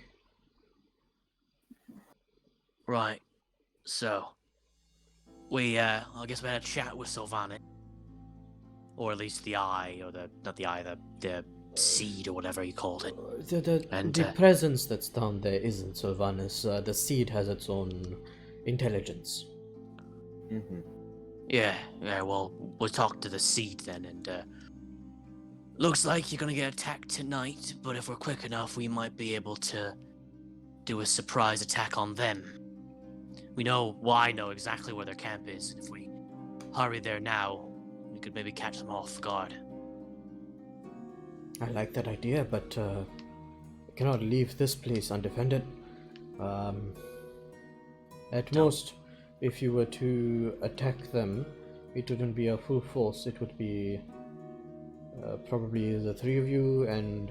right, so, I guess we had a chat with Silvanus. Or at least the eye, or the seed, or whatever you called it. The presence that's down there isn't Silvanus. The seed has its own intelligence. Yeah, well, we'll talk to the seed then, and, looks like you're gonna get attacked tonight, but if we're quick enough, we might be able to do a surprise attack on them. I know exactly where their camp is, and if we hurry there now, we could maybe catch them off guard. I like that idea, but I cannot leave this place undefended. At most, if you were to attack them, it wouldn't be a full force. It would be probably the three of you and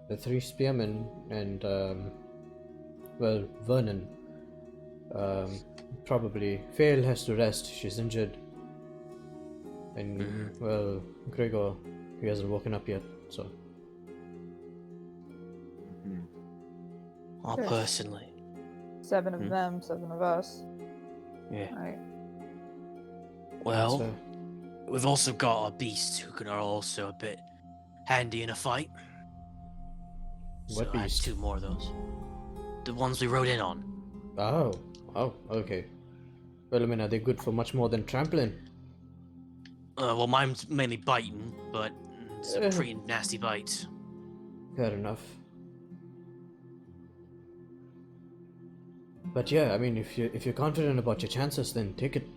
the three spearmen and, Vernon. Probably. Fail has to rest. She's injured. And, Gregor, he hasn't woken up yet, so. I'll personally. 7 of them, 7 of us. Yeah. Right. Well, we've also got our beasts who are also a bit handy in a fight. What so I had beast? 2 more of those. The ones we rode in on. Oh, okay. Well, I mean, are they good for much more than trampling? Well, mine's mainly biting, but it's a pretty nasty bite. Fair enough. But yeah, I mean, if you're confident about your chances, then take it.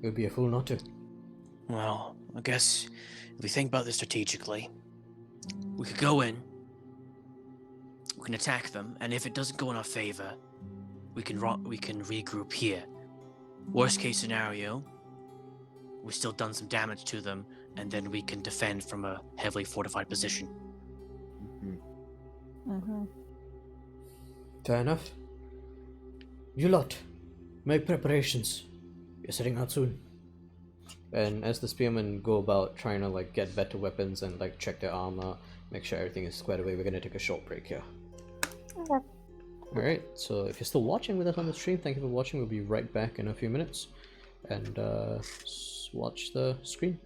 It would be a fool not to. Well, I guess if we think about this strategically, we could go in, we can attack them, and if it doesn't go in our favor, we can regroup here. Worst case scenario, we've still done some damage to them, and then we can defend from a heavily fortified position. Mm-hmm. Fair enough. You lot, make preparations. You're setting out soon. And as the spearmen go about trying to like get better weapons and like check their armor, make sure everything is squared away, we're gonna take a short break here. Okay. Alright, so if you're still watching with us on the stream, thank you for watching. We'll be right back in a few minutes. And watch the screen.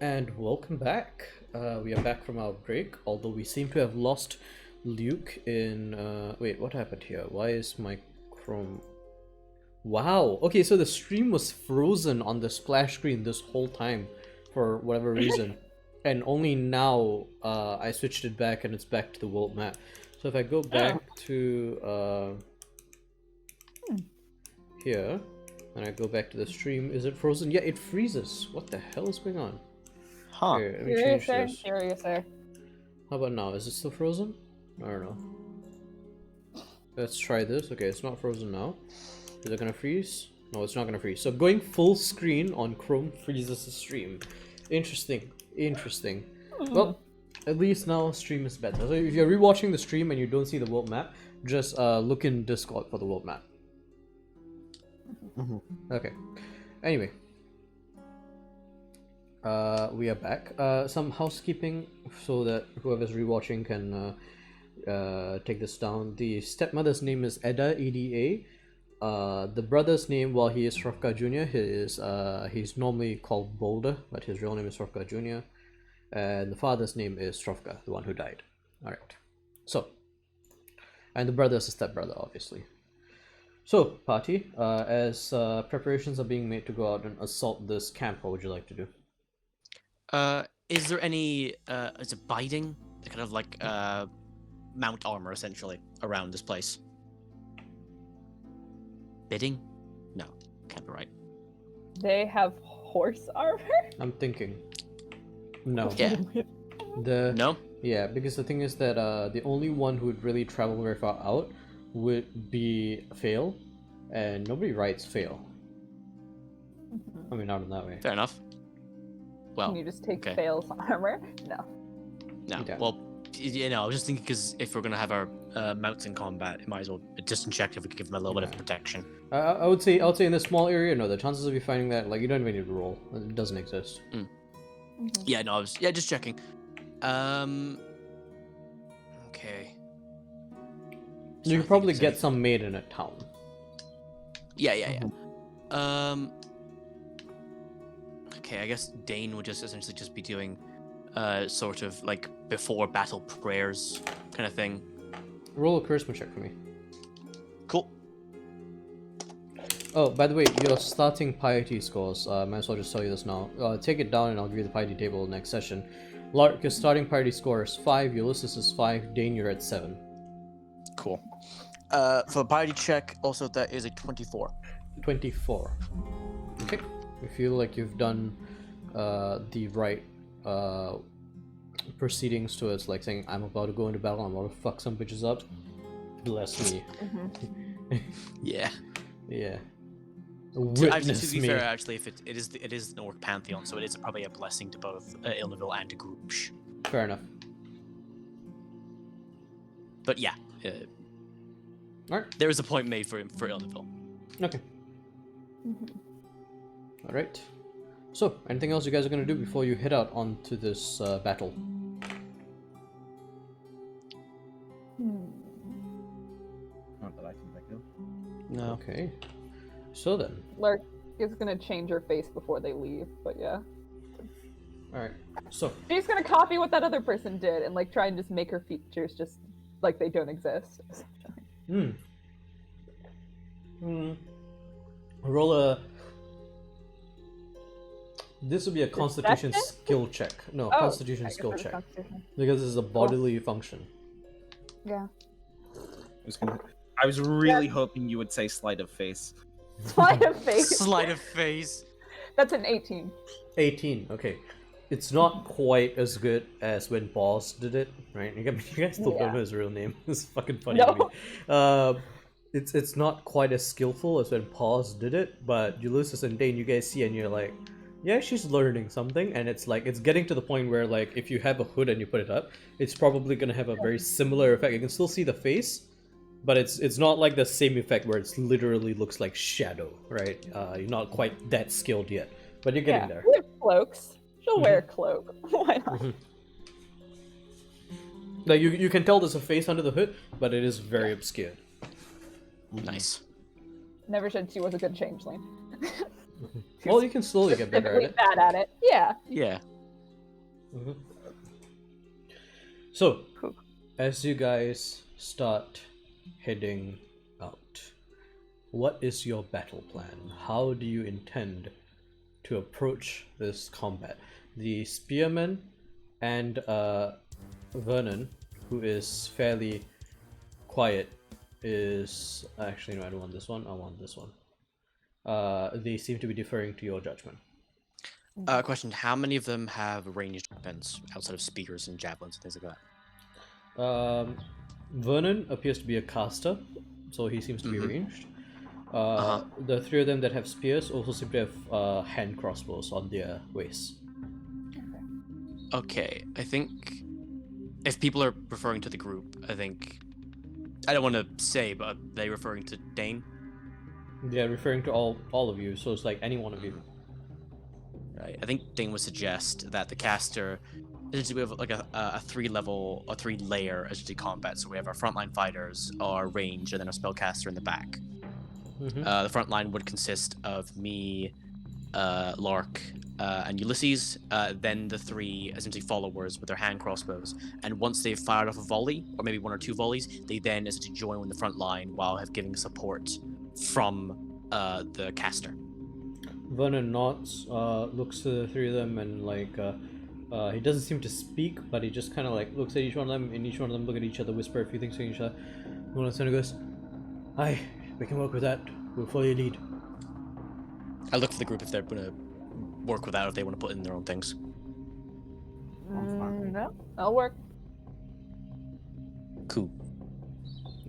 And welcome back. We are back from our break, although we seem to have lost Luke in... Wait, what happened here? Why is my Chrome... Wow! Okay, so the stream was frozen on the splash screen this whole time, for whatever reason. And only now, I switched it back and it's back to the world map. So if I go back to... here, and I go back to the stream, is it frozen? Yeah, it freezes. What the hell is going on? Huh. Here, let me change Curiouser, this. curiouser. How about now? Is it still frozen? I don't know. Let's try this. Okay, it's not frozen now. Is it gonna freeze? No, it's not gonna freeze. So going full screen on Chrome freezes the stream. Interesting. Interesting. Well, at least now stream is better. So if you're rewatching the stream and you don't see the world map, just look in Discord for the world map. Okay. Anyway. We are back. Some housekeeping so that whoever's rewatching can take this down. The stepmother's name is Edda, E-D-A. The brother's name, while he is Shrofka Jr., he's normally called Boulder, but his real name is Shrofka Jr. And the father's name is Shrofka, the one who died. Alright. So. And the brother is a stepbrother, obviously. So, party, as preparations are being made to go out and assault this camp, what would you like to do? Is there any is it biding? Kind of like mount armor essentially around this place? Bidding? No, can't be right. They have horse armor? I'm thinking. No. Yeah. No? Yeah, because the thing is that the only one who would really travel very far out would be Fail, and nobody rides Fail. I mean, not in that way. Fair enough. Well, Can you just take okay. Fail's armor? No. No. Yeah. Well, you know, I was just thinking because if we're gonna have our mounts in combat, it might as well just check if we could give them a little bit of protection. I would say in this small area, no, the chances of you finding that, like, you don't even need to roll. It doesn't exist. Yeah, no, I was just checking. Okay. You could probably get some made in a town. Yeah. Okay, I guess Dane would just essentially just be doing sort of like before battle prayers kind of thing. Roll a charisma check for me. Cool. Oh, by the way, your starting piety scores, might as well just tell you this now. Take it down and I'll give you the piety table next session. Lark, your starting piety score is 5, Ulysses is 5, Dane, you're at 7. Cool. For the piety check, also that is a 24. 24. Okay. You feel like you've done the right proceedings towards, like, saying, I'm about to go into battle, I'm about to fuck some bitches up. Bless me. Yeah. Yeah. Actually, Witness to be me. fair, actually, if it is an orc pantheon, so it is probably a blessing to both Ilnaville and to Groosh. Fair enough. But yeah, Alright. there is a point made for Ilnaville. Okay. Alright. So, anything else you guys are going to do before you head out onto this battle? Not that I can think of. No. Okay. So then. Lurk is gonna change her face before they leave, but yeah. Alright. So, She's gonna copy what that other person did and like try and just make her features just like they don't exist. roll a... This would be a constitution Deception? skill check. No, Oh, constitution I guess skill it was check. Constitution. Because this is a bodily function. Yeah. I was really hoping you would say sleight of face. Sleight of face. Sleight of face. That's an 18. 18, okay. It's not quite as good as when Boss did it, right? You guys still don't know his real name. It's fucking funny to me. It's not quite as skillful as when Paws did it, but Ulysses and Dane, you guys see and you're like, yeah, she's learning something, and it's like, it's getting to the point where, like, if you have a hood and you put it up, it's probably gonna have a very similar effect. You can still see the face, but it's not like the same effect where it literally looks like shadow, right? You're not quite that skilled yet, but you're getting there. We have cloaks. She'll wear a cloak. Why not? Like, you can tell there's a face under the hood, but it is very obscured. Nice. Never said she was a good changeling. Well, you can slowly get better at it. Bad at it. Yeah. Yeah. Mhm. So, Cool. as you guys start heading out, what is your battle plan? How do you intend to approach this combat? The spearman and Vernon, who is fairly quiet, is actually no, I don't want this one. I want this one. They seem to be deferring to your judgment. Question: how many of them have ranged weapons outside of spears and javelins and things like that? Vernon appears to be a caster, so he seems to be ranged. The three of them that have spears also seem to have hand crossbows on their waists. Okay, I think if people are referring to the group, I think I don't want to say, but are they referring to Dane? They're referring to all of you, so it's like any one of you. Right. I think Dane would suggest that the caster, essentially we have like a three layer essentially combat. So we have our frontline fighters, our range, and then our spellcaster in the back. The front line would consist of me, Lark, and Ulysses. Then the three essentially followers with their hand crossbows. And once they've fired off a volley, or maybe one or two volleys, they then essentially join in the front line while giving support from the caster. Vernon nods, looks to the three of them, and like he doesn't seem to speak, but he just kind of like looks at each one of them, and each one of them look at each other, whisper a few things to each other. One of them goes, "Aye, we can work with that. We'll follow your lead." I look for the group if they're gonna work with that, or if they want to put in their own things. No, that'll work. Cool.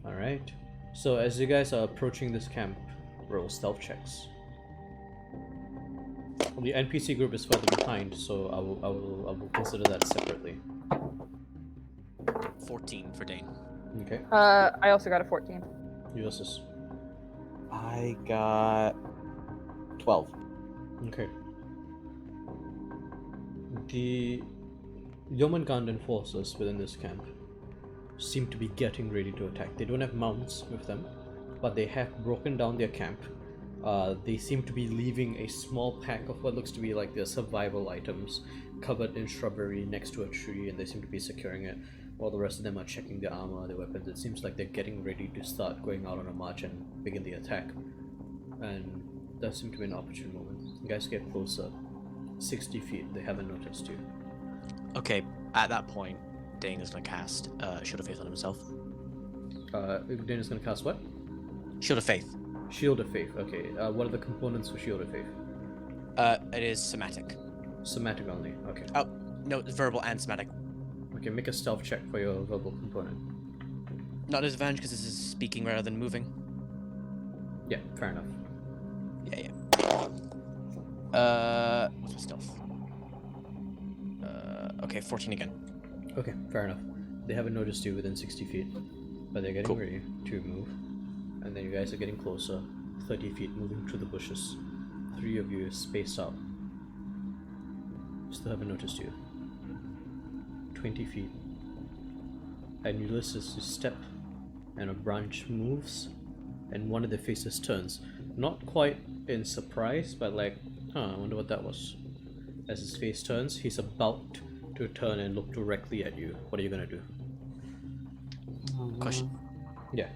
All right. So as you guys are approaching this camp, roll stealth checks. The NPC group is further behind, so I will consider that separately. 14 for Dane. Okay. I also got a 14. Ulysses. I got 12. Okay. The Jormungandr forces within this camp seem to be getting ready to attack. They don't have mounts with them, but they have broken down their camp. They seem to be leaving a small pack of what looks to be like their survival items covered in shrubbery next to a tree, and they seem to be securing it, while the rest of them are checking their armor, their weapons. It seems like they're getting ready to start going out on a march and begin the attack. And that seemed to be an opportune moment. You guys get closer. 60 feet, they haven't noticed you. Okay, at that point, Dane is gonna cast Shield of Faith on himself. Dane is gonna cast what? Shield of Faith. Shield of Faith, okay. What are the components for Shield of Faith? It is somatic. Somatic only, okay. Oh, no, it's verbal and somatic. Okay, make a stealth check for your verbal component. Not disadvantage because this is speaking rather than moving. Yeah, fair enough. Yeah. What's my stealth? Okay, 14 again. Okay, fair enough. They haven't noticed you within 60 feet, but they're getting Cool. ready to move. And then you guys are getting closer, 30 feet, moving through the bushes. 3 of you spaced out. Still haven't noticed you. 20 feet. And Ulysses, you step, and a branch moves, and one of their faces turns. Not quite in surprise, but like, I wonder what that was. As his face turns, he's about to turn and look directly at you. What are you gonna do? Question. Yeah,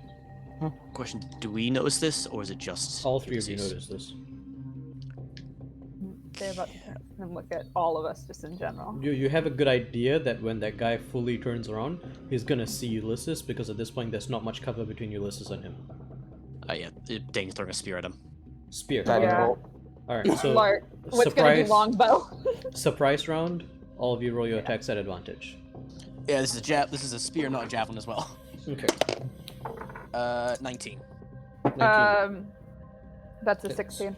Question. Do we notice this, or is it just all 3 of you Ulysses? notice this. They're about to turn and look at all of us just in general. You have a good idea that when that guy fully turns around, he's gonna see Ulysses, because at this point there's not much cover between Ulysses and him. Yeah, Dane's throwing a spear at him. Spear. Diving Yeah. bolt. Alright, so Lark, what's gonna be longbow? surprise round, all of you roll your attacks at advantage. Yeah, this is a spear, not a javelin as well. Okay. 19. 19. That's a Hits. 16.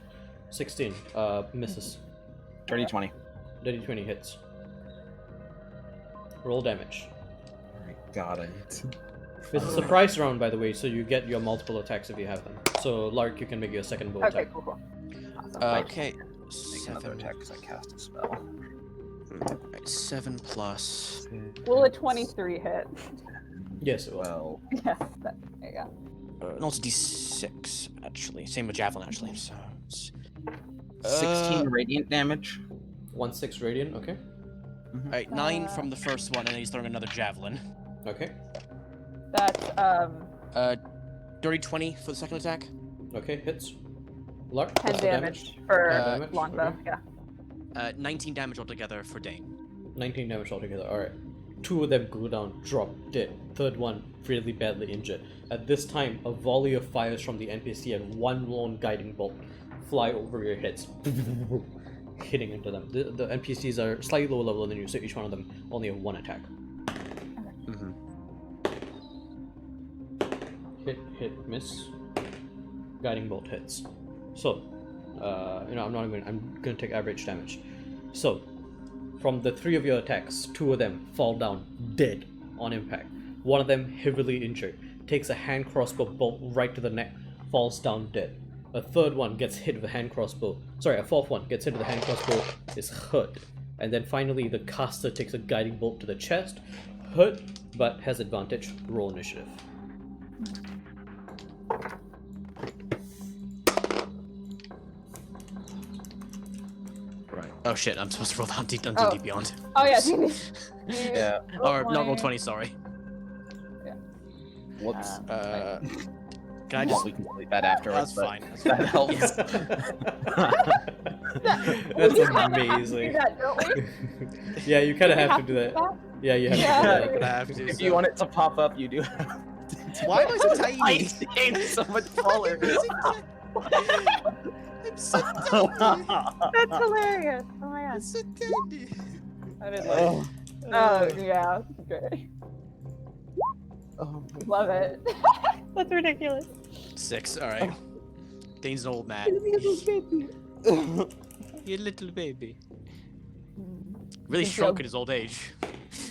16. Misses. Dirty 20. Dirty 20 hits. Roll damage. I got it. It's a surprise round, by the way, so you get your multiple attacks if you have them. So, Lark, you can make your second bow Okay, attack. cool. Awesome. Okay. Make another 7. attack because I cast a spell. Right, 7 plus. Will a 23 hit? Yes, it will. Well, Yes, there you go. And also d6, actually. Same with javelin, actually. So it's 16 radiant damage. 1/6 radiant, okay. Alright, 9 from the first one, and then he's throwing another javelin. Okay. That's Dirty 20 for the second attack. Okay, hits. Lark, 10 what's the damage for damage, longbow. okay. Yeah. 19 damage altogether for Dane. 19 damage altogether, alright. 2 of them go down, drop, dead. Third one, really badly injured. At this time, a volley of fires from the NPC and one lone guiding bolt fly over your heads, hitting into them. The NPCs are slightly lower level than you, so each one of them only have 1 attack. Hit, miss. Guiding bolt hits. So, I'm gonna take average damage. So, from the 3 of your attacks, 2 of them fall down dead on impact. One of them heavily injured, takes a hand crossbow bolt right to the neck, falls down dead. A third one gets hit with a hand crossbow. Sorry, a fourth one gets hit with a hand crossbow, is hurt. And then finally, the caster takes a guiding bolt to the chest, hurt, but has advantage. Roll initiative. Right. Oh shit, I'm supposed to roll that D&D Oh. Beyond. Oh yeah. Yeah. Or not roll 20, sorry. Whoops. Can I just... We can delete that afterwards. That's fine. That helps. That's We kinda amazing. have to do that, don't we? Yeah, you kind of We have to do that. Yeah, you have Yeah. to do that. I have to, If so- you want it to pop up, you do have to. Why am I so tiny? It's so much smaller. I'm so tiny. That's hilarious. Oh my I'm god. so tiny. I didn't like. Oh yeah, great. Oh, Love it. That's ridiculous. 6, alright. Dane's an old man. You little baby. Really Good shrunk job. in his old age.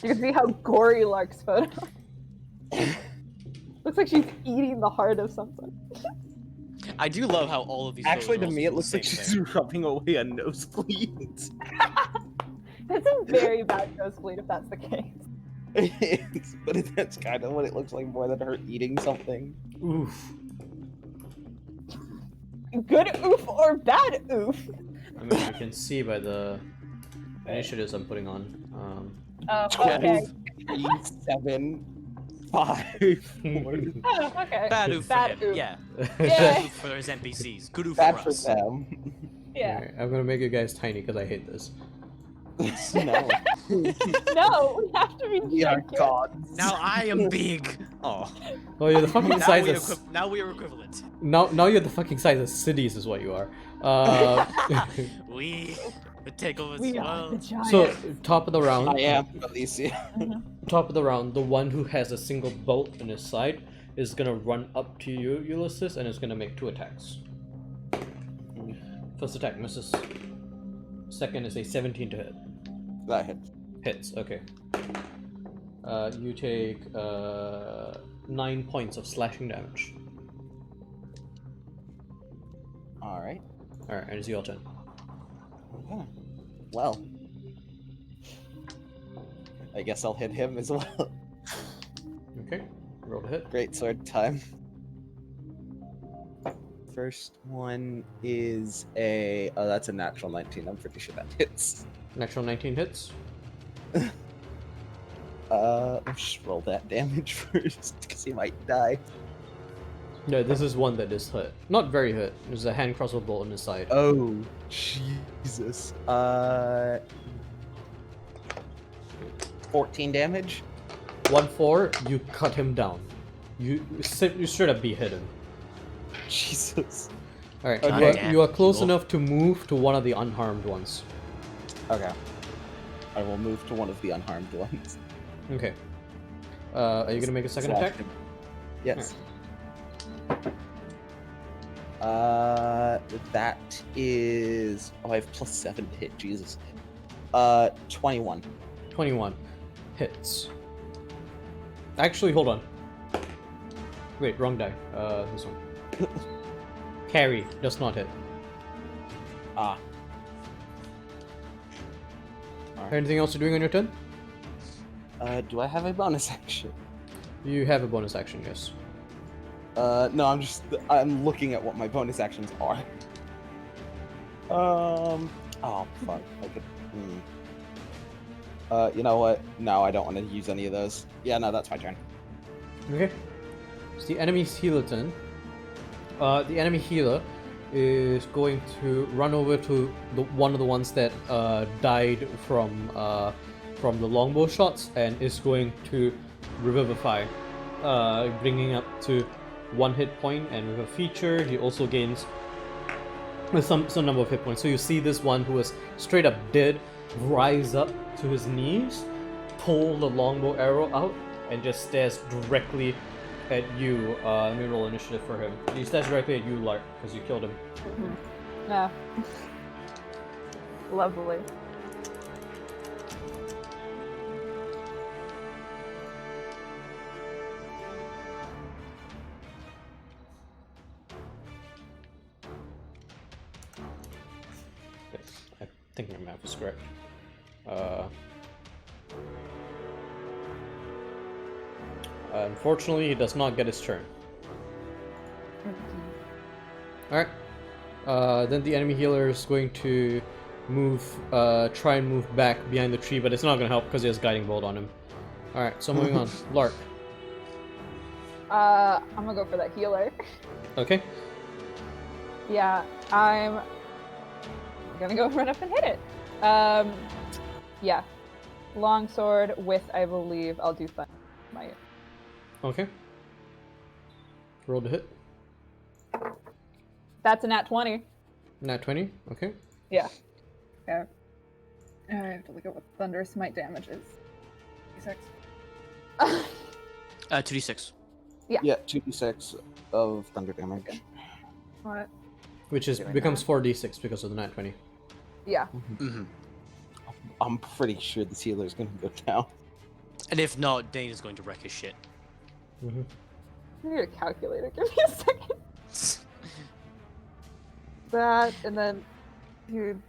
You can see how gory Lark's photo. Looks like she's eating the heart of something. I do love how all of these Actually, to photos me, are it looks the like same she's thing. rubbing away a nosebleed. That's a very bad nosebleed if that's the case. But that's kind of what it looks like more than her eating something. Oof. Good oof or bad oof? I mean, you can see by the initiatives I'm putting on. Okay. 3, 7, 5, 4. Oh, okay. Bad oof for Bad him, oof. yeah. Yeah. Bad oof for his NPCs. Good oof Bad for for us. them. Yeah. Alright, I'm gonna make you guys tiny because I hate this. No. No, we have to be We are gigantic. gods. Now I am big. Oh. Oh, you're the fucking Now size we, of now we are equivalent. now you're the fucking size of cities is what you are. We take over We the are the world. giant. So top of the round. I am Alicia. Top of the round, the one who has a single bolt in his side is gonna run up to you, Ulysses, and is gonna make 2 attacks. First attack misses. Second is a 17 to hit. That hits. Hits, okay. You take 9 points of slashing damage. Alright. Alright, and it's your turn. Okay. Well. I guess I'll hit him as well. Okay, roll to hit. Great sword time. First one is a... Oh, that's a natural 19. I'm pretty sure that hits. Natural 19 hits. Let's just roll that damage first, because he might die. No, this is one that is hit. Not very hit. There's a hand crossbow bolt on his side. Oh, Jesus. 14 damage? 1-4, you cut him down. You straight up hit him. Jesus. Alright, Okay. you are close Evil. enough to move to one of the unharmed ones. Okay. I will move to one of the unharmed ones. Okay. Are you gonna make a second Slash attack? him. Yes. That is... Oh, I have +7 to hit, Jesus. 21. 21. Hits. Actually, hold on. Wait, wrong die. This one. Carry does not hit. Ah. Anything else you're doing on your turn? Do I have a bonus action? You have a bonus action, yes. No, I'm looking at what my bonus actions are. Oh, fuck. I could... You know what? No, I don't want to use any of those. Yeah, no, that's my turn. Okay. It's the enemy's healer turn. The enemy healer is going to run over to one of the ones that died from the longbow shots and is going to revivify, bringing up to 1 hit point, and with a feature he also gains some number of hit points. So you see this one who was straight up dead rise up to his knees, pull the longbow arrow out, and just stares directly at you. Let me roll initiative for him. He stares directly at you, Lark, because you killed him. Yeah. Lovely. Okay, I think my math is correct. Unfortunately, he does not get his turn. Alright. Then the enemy healer is going to move, try and move back behind the tree, but it's not going to help because he has guiding bolt on him. Alright, so moving on. Lark. I'm gonna go for that healer. Okay. Yeah, I'm gonna go run up and hit it. Yeah. Longsword with, I believe, I'll do Thunder Might. Okay. Roll to hit. That's a nat 20. Nat 20. Okay. Yeah. Okay. I have to look at what Thunder Smite damage is. 6. 2d6. Yeah, 2d6 of thunder damage. Okay. What? Which is Doing becomes that. 4d6 because of the nat 20. Yeah. Mm-hmm. I'm pretty sure this healer's gonna go down. And if not, Dane is going to wreck his shit. Mm-hmm. I need a calculator. Give me a second. That, and then, dude.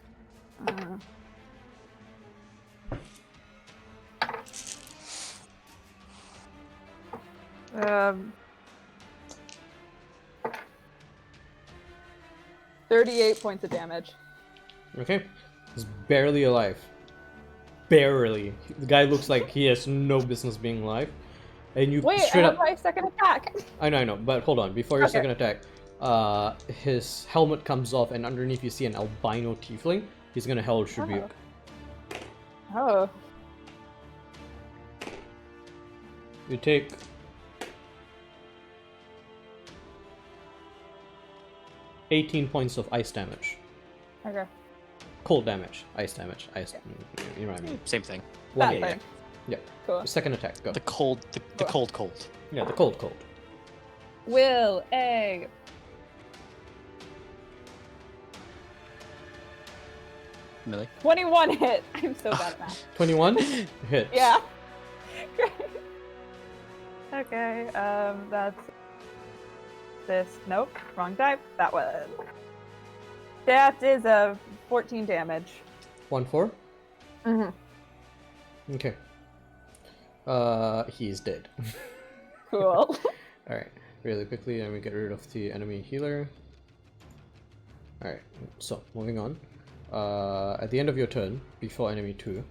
38 points of damage. Okay. He's barely alive. Barely. The guy looks like he has no business being alive. And you Wait, straight I up... have my second attack. I know, but hold on. Before your Okay. second attack, his helmet comes off, and underneath you see an albino tiefling. He's gonna Hellish Rebuke. Oh. You take... $18 points of ice damage. Okay. Cold damage. Ice damage. Ice... You know what I mean. Same thing. That Yeah, thing. yeah. Cool. Second attack, go. The cold, the cold. Yeah, the cold. Will A. Millie. 21 hit. I'm so bad at math. 21? Hits. Yeah. Great. Okay, that's this. Nope, wrong type. That was. That is a 14 damage. 1-4? Mm-hmm. Okay. He's dead. Cool. Alright, really quickly, let me get rid of the enemy healer. Alright, so, moving on. At the end of your turn, before enemy 2,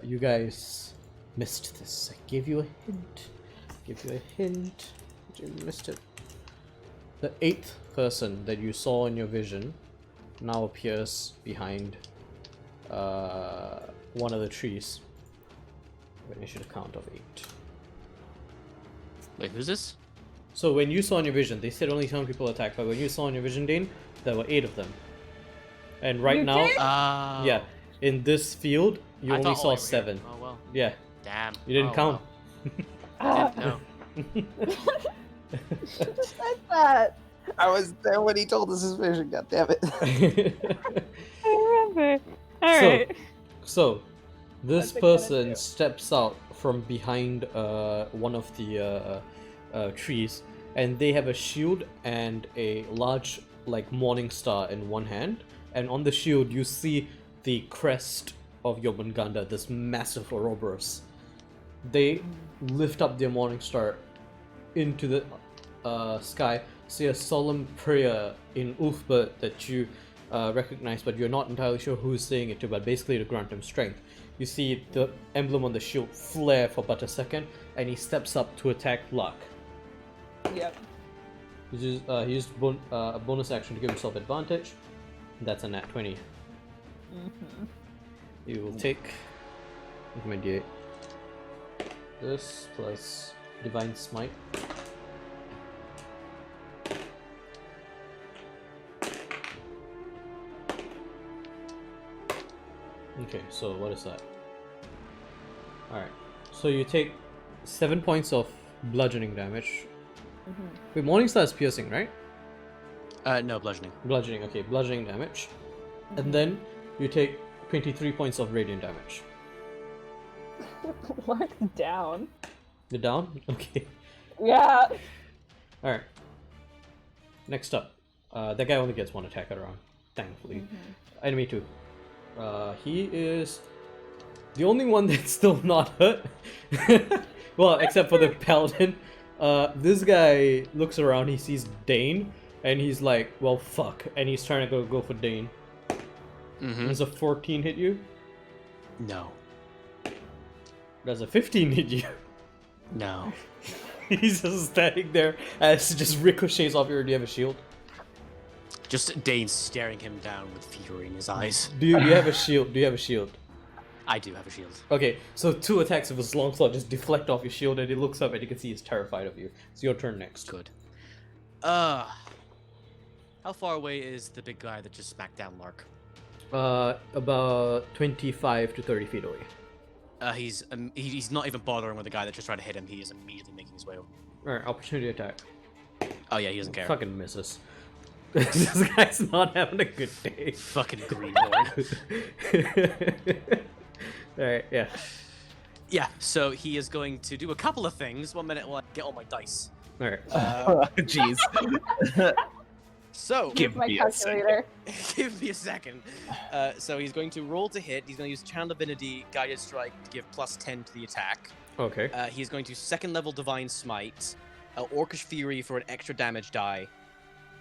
you guys missed this. I gave you a hint. But you missed it. The 8th person that you saw in your vision now appears behind one of the trees. I should count of 8. Wait, who's this? So when you saw in your vision, they said only 7 people attacked, but when you saw in your vision, Dane, there were 8 of them. And right You now, did? yeah, in this field, you I only thought saw all 8 were 7. here. Oh well. Yeah, Damn. you didn't Oh, count. well. I didn't know. Just said that. I was there when he told us his vision, god damn it. I remember. Alright. So, this That's a good person idea. steps out from behind one of the trees, and they have a shield and a large, like, morning star in one hand. And on the shield, you see the crest of Jormungandr, this massive Ouroboros. They lift up their morning star into the sky, say a solemn prayer in Ulfbert that you recognize, but you're not entirely sure who's saying it to, but basically to grant him strength. you see the emblem on the shield flare for but a second, and he steps up to attack Luck. Yep. He used a bonus action to give himself advantage. That's a nat 20. Mm-hmm. You will take my d8. This plus Divine Smite. Okay, so what is that? Alright, so you take 7 points of bludgeoning damage. Mm-hmm. Wait, Morningstar is piercing, right? No, bludgeoning. Bludgeoning, okay, bludgeoning damage. And then you take 23 points of radiant damage. Lark's down. You're down? Okay. Yeah. Alright. Next up. That guy only gets one attack at a round, thankfully. Enemy 2. He is the only one that's still not hurt. Well, except for the paladin. This guy looks around, he sees Dane, and he's like, well, fuck. And he's trying to go for Dane. Does a 14 hit you? No. Does a 15 hit you? No. He's just standing there as it just ricochets off your. Do you have a shield? Just Dane staring him down with fury in his eyes. Do you have a shield? Do you have a shield? I do have a shield. Okay, so 2 attacks of his longsword just deflect off your shield, and he looks up and you can see he's terrified of you. It's your turn next. Good. How far away is the big guy that just smacked down Lark? About 25 to 30 feet away. He's not even bothering with the guy that just tried to hit him. He is immediately making his way over. Alright, opportunity attack. Oh yeah, he doesn't care. Fucking misses. This guy's not having a good day. Fucking greenhorn. Alright, yeah. Yeah, so he is going to do a couple of things. 1 minute while I get all my dice. Alright. Jeez. So, Give My me a second. calculator. give me a second. So he's going to roll to hit. He's going to use Channel Divinity, Guided Strike to give plus 10 to the attack. Okay. He's going to second level Divine Smite, Orcish Fury for an extra damage die.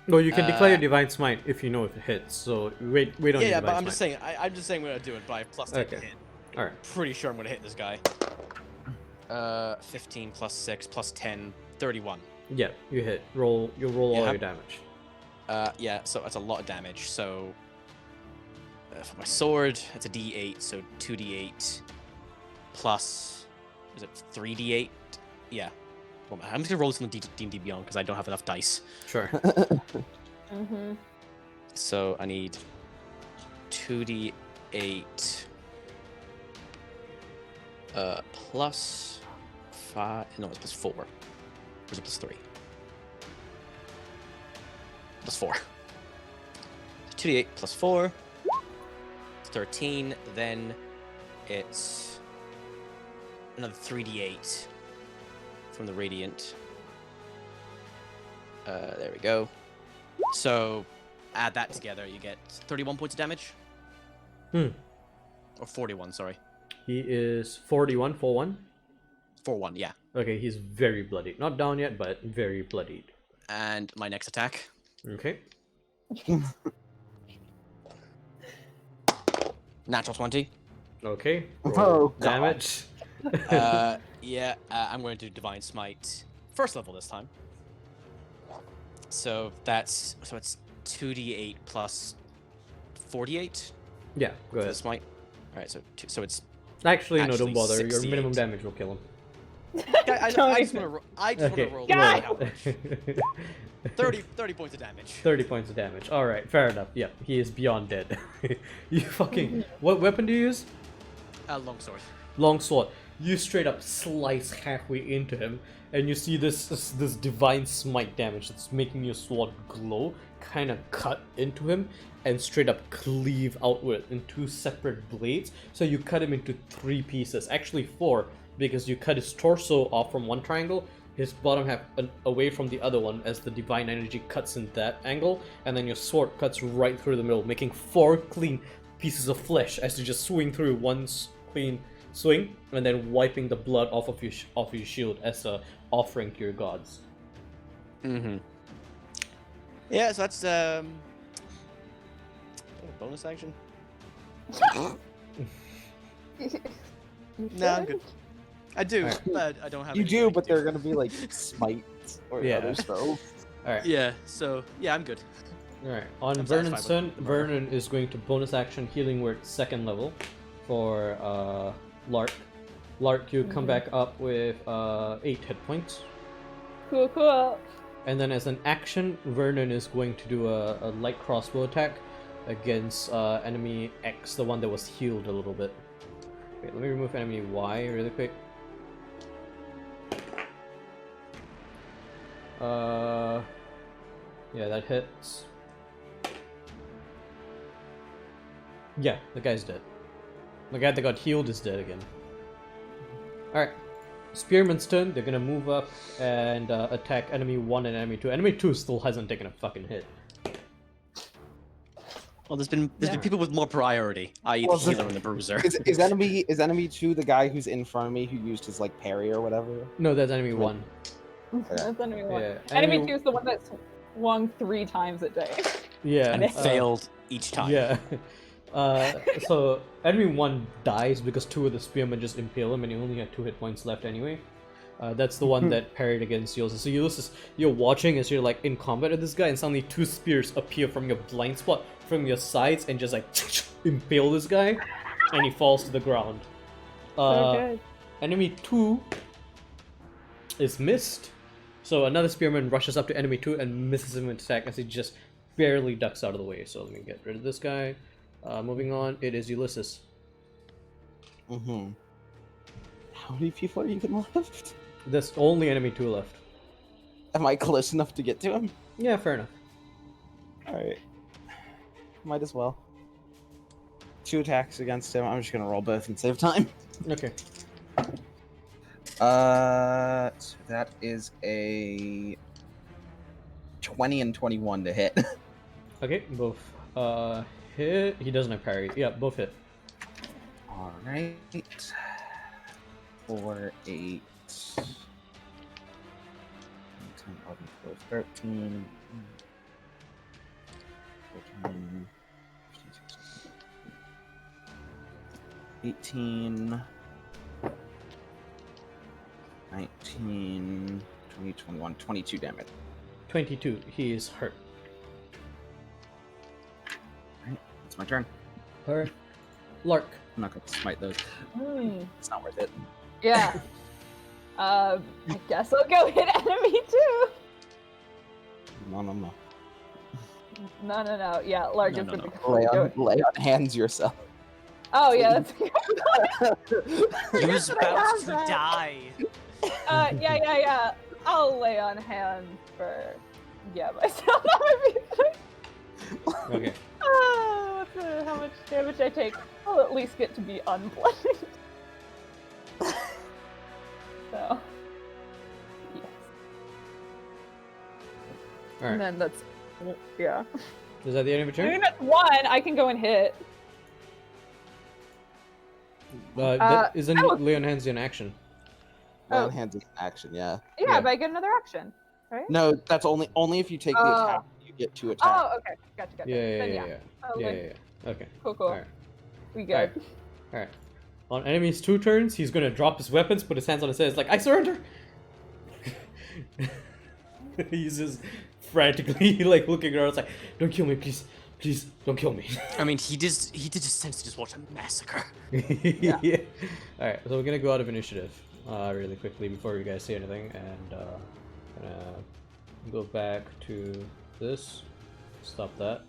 No, you can declare your Divine Smite if you know if it hits, so wait on your Yeah, Divine but I'm Smite. just saying. I'm just saying we're gonna do it, but I have plus 10 to Okay. hit. Alright. Pretty sure I'm gonna hit this guy. 15 plus 6 plus 10, 31. Yeah, you hit. You'll roll all Yeah. your damage. Yeah, so that's a lot of damage. So for my sword, it's a D8, so 2D8 plus, is it 3D8? Yeah. Well, I'm just gonna roll this on the D&D Beyond because I don't have enough dice. Sure. Mm-hmm. So I need 2D8 plus 5. No, it's plus 4. Or is it plus 3? Plus 4. 2D8 plus 4. 13. Then it's another 3D8 from the Radiant. There we go. So add that together, you get 31 points of damage. Or 41, sorry. He is 41, 4-1. 4-1, yeah. Okay, he's very bloodied. Not down yet, but very bloodied. And my next attack. Okay. Natural 20. Okay. Oh, Roll God. damage. Yeah, I'm going to do Divine Smite. First level this time. So it's 2d8 plus 48 Yeah, go for the ahead. smite. Alright, so it's Actually, no, don't actually bother. Your 68. minimum damage will kill him. I just want to roll. Okay. Okay. 30 points of damage. 30 points of damage. Alright, fair enough. Yep, he is beyond dead. You fucking... What weapon do you use? Longsword. Longsword. You straight up slice halfway into him, and you see this divine smite damage that's making your sword glow, kind of cut into him, and straight up cleave outward in 2 separate blades. So you cut him into 3 pieces, actually 4, because you cut his torso off from one triangle, his bottom half away from the other one as the divine energy cuts in that angle, and then your sword cuts right through the middle, making 4 clean pieces of flesh as you just swing through one clean swing, and then wiping the blood off of your shield as a offering to your gods. Mm-hmm. Yeah, so that's a bonus action. No, I'm good. I do, Alright. but I don't have. You anything I do, can but they're gonna be like smites or Yeah. other spells. Alright. Yeah. So yeah, I'm good. Alright. On I'm Vernon's satisfied turn, with the murder. Vernon is going to bonus action healing word 2nd level for Lark. Lark, you come back up with 8 hit points. Cool, cool. And then as an action, Vernon is going to do a light crossbow attack against enemy X, the one that was healed a little bit. Wait, let me remove enemy Y really quick. Yeah, that hits. Yeah, the guy's dead. The guy that got healed is dead again. Alright. Spearman's turn. They're gonna move up and attack enemy 1 and enemy 2. Enemy 2 still hasn't taken a fucking hit. Well, there's been people with more priority, i.e. Well, the healer and the bruiser. Is enemy 2 the guy who's in front of me who used his like parry or whatever? No, that's enemy 1. That's enemy 1. Yeah, Enemy enemy- 2 is the one that swung 3 times a day. Yeah. And it failed each time. Yeah. So enemy 1 dies because 2 of the spearmen just impale him and he only had 2 hit points left anyway. That's the one that parried against Ulysses. So Ulysses, you're watching as you're like in combat with this guy and suddenly 2 spears appear from your blind spot, from your sides and just like impale this guy and he falls to the ground. So good. Enemy 2 is missed. So another spearman rushes up to enemy 2 and misses him with attack as he just barely ducks out of the way. So let me get rid of this guy. Moving on, it is Ulysses. Mm-hmm. How many people are even left? There's only enemy 2 left. Am I close enough to get to him? Yeah, fair enough. Alright. Might as well. 2 attacks against him. I'm just gonna roll both and save time. Okay. So that is a 20 and 21 to hit. Okay, both hit. He doesn't have parry. Yeah, both hit. Alright. 4, 8, 10, 11, 12, 13, 14, 18, 19, 20, 21, 22 damage. 22. He is hurt. Alright, it's my turn. Alright. Lark. I'm not going to smite those. Hmm. It's not worth it. Yeah. I guess I'll go hit enemy 2. No. No. Yeah, Lark No, is no, gonna no. go. Lay on hands yourself. Oh yeah, that's He was That's what I about have to that. die. yeah. I'll lay on hands for myself. That would be good. Okay. How much damage I take? I'll at least get to be unbloodied. So, yes. And Alright. then that's yeah. Is that the end of your I mean, turn? that's 1. I can go and hit. Isn't I will- lay on hands in action? Lay Oh. on hands is action, yeah. Yeah, Yeah. but I get another action, right? No, that's only if you take the Oh. attack, you get 2 attacks. Oh, okay. Gotcha. Yeah. Then, Yeah. Oh, Yeah. like, Okay. Cool. Alright. We good. Alright. Alright. On enemy's 2 turns, he's gonna drop his weapons, put his hands on his head, it's like, I surrender! He's just frantically like looking around, it's like, don't kill me, please. Please, don't kill me. I mean, he did just sense to just watch a massacre. Yeah. Alright, so we're gonna go out of initiative really quickly before you guys say anything, and gonna go back to this. Stop that.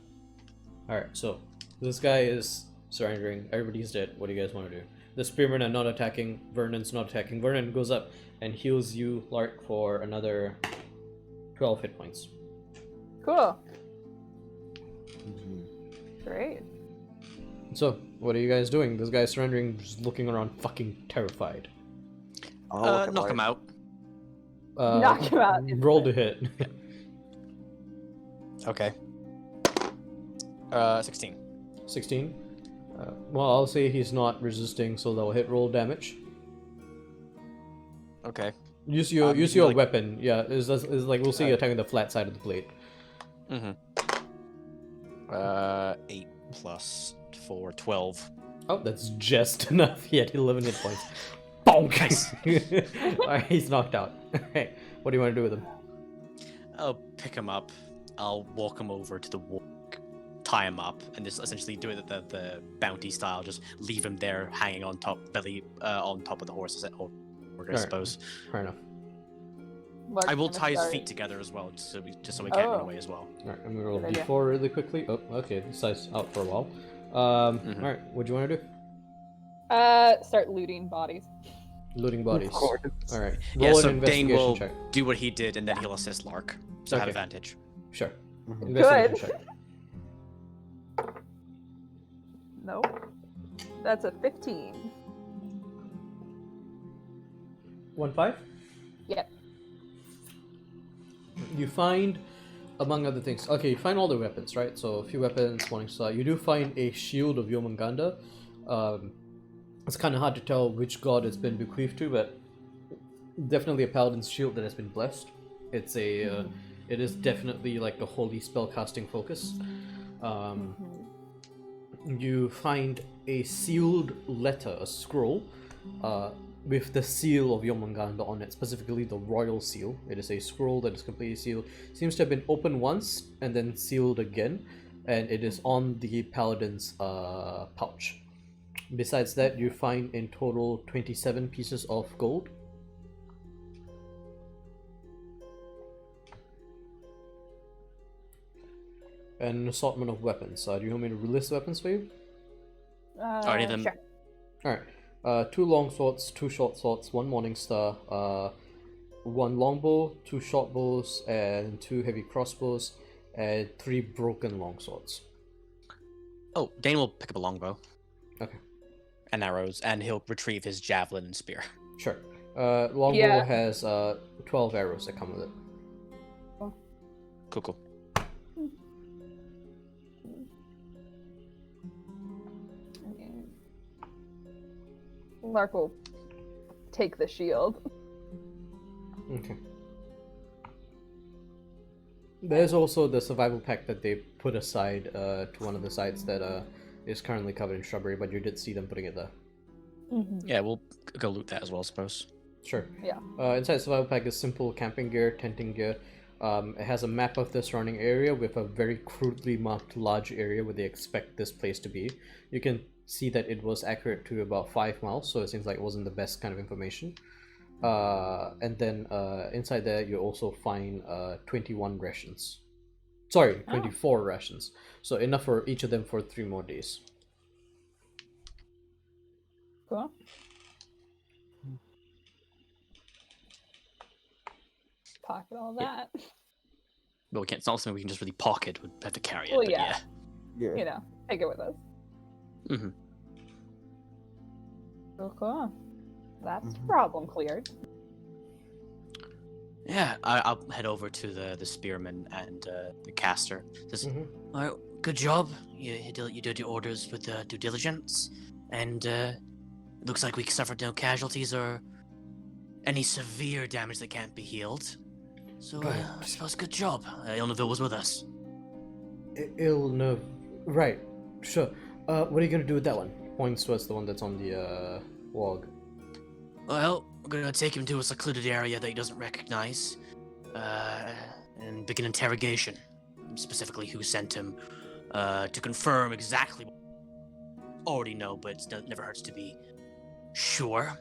Alright, so this guy is surrendering. Everybody's dead. What do you guys want to do? The spearmen are not attacking. Vernon's not attacking. Vernon goes up and heals you, Lark, for another 12 hit points. Cool. Mhm. Great. So, what are you guys doing? This guy's surrendering, just looking around fucking terrified. I'll look at Knock Lark. him out. Knock him out. Roll to hit. Okay. 16. 16. Well, I'll say he's not resisting, so they'll hit roll damage. Okay. Use your like- weapon. Yeah, is like we'll see you attacking the flat side of the blade. Mm-hmm. 8 plus 4, 12. Oh, that's just enough. He had 11 hit points. Bonk! Alright, he's knocked out. Alright, what do you want to do with him? I'll pick him up. I'll walk him over to the wall, tie him up, and just essentially do it the bounty style. Just leave him there, hanging on top, on top of the horse, I Alright. suppose. Fair enough. Lark's I will gonna tie his start- feet together as well, just so we can't run Oh. away as well. Alright, I'm gonna roll Good idea. d4 really quickly. Oh, okay, this guy's out for a while. Alright, what do you want to do? Start looting bodies. Looting bodies. Of course. Alright, Yeah, roll so an Dane investigation will check. do what he did, and then he'll assist Lark. So have Okay. advantage. Sure. Mhm. Investigation check. Nope. That's a 15. 1-5? Yep. You find, among other things, okay, you find all the weapons, right? So a few weapons, Morning Star. You do find a shield of Jormungandr. It's kind of hard to tell which god it's been bequeathed to, but definitely a paladin's shield that has been blessed. It's a, it is definitely like a holy spellcasting focus. You find a sealed letter, a scroll, with the seal of Jormungandr on it, specifically the royal seal. It is a scroll that is completely sealed. Seems to have been opened once and then sealed again, and it is on the paladin's pouch. Besides that, you find in total 27 pieces of gold. And an assortment of weapons. Do you want me to list weapons for you? Alright, then. Sure. Alright. 2 long swords, 2 short swords, 1 morning star, 1 longbow, 2 short bows, and 2 heavy crossbows, and 3 broken long swords. Oh, Dane will pick up a longbow Okay, and arrows, and he'll retrieve his javelin and spear. sure. Longbow Yeah. has 12 arrows that come with it. Cool. Lark will take the shield. Okay. There's also the survival pack that they put aside to one of the sites that is currently covered in shrubbery, but you did see them putting it there. Yeah, we'll go loot that as well, I suppose. Sure. Yeah. Inside survival pack is simple camping gear, tenting gear. It has a map of the surrounding area with a very crudely marked large area where they expect this place to be. You can see that it was accurate to about 5 miles, so it seems like it wasn't the best kind of information. And then inside there you also find 21 rations. Sorry, 24 rations. So enough for each of them for 3 more days. Cool. Pocket all that. But we can't. It's not something we can just really pocket. We'd have to carry it. Well, but yeah. Yeah. You know, take it with us. Mm-hmm. Cool. That's Mhm. problem cleared. Yeah, I'll head over to the spearman and the caster. Says, Mhm. "All right, good job. You did your orders with due diligence, and it looks like we suffered no casualties or any severe damage that can't be healed. So I suppose good job. Ilnaville was with us. Ilnev. Right. Sure. What are you gonna do with that one? Points towards the one that's on the log. Well, we're gonna take him to a secluded area that he doesn't recognize, and begin interrogation. Specifically, who sent him, to confirm exactly what we already know, but it never hurts to be sure.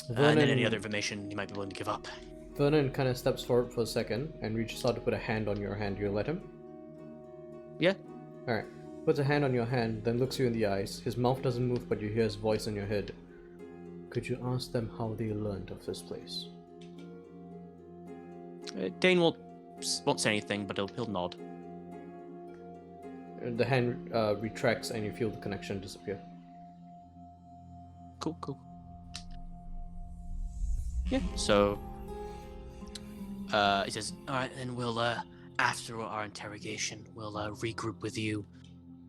And then any other information you might be willing to give up. Vernon kind of steps forward for a second and reaches out to put a hand on your hand. You let him? Yeah. Alright. Puts a hand on your hand, then looks you in the eyes. His mouth doesn't move, but you hear his voice in your head. Could you ask them how they learned of this place? Dane won't say anything, but he'll nod. The hand retracts and you feel the connection disappear. Cool. Yeah. So, he says, "All right, then we'll after our interrogation, we'll regroup with you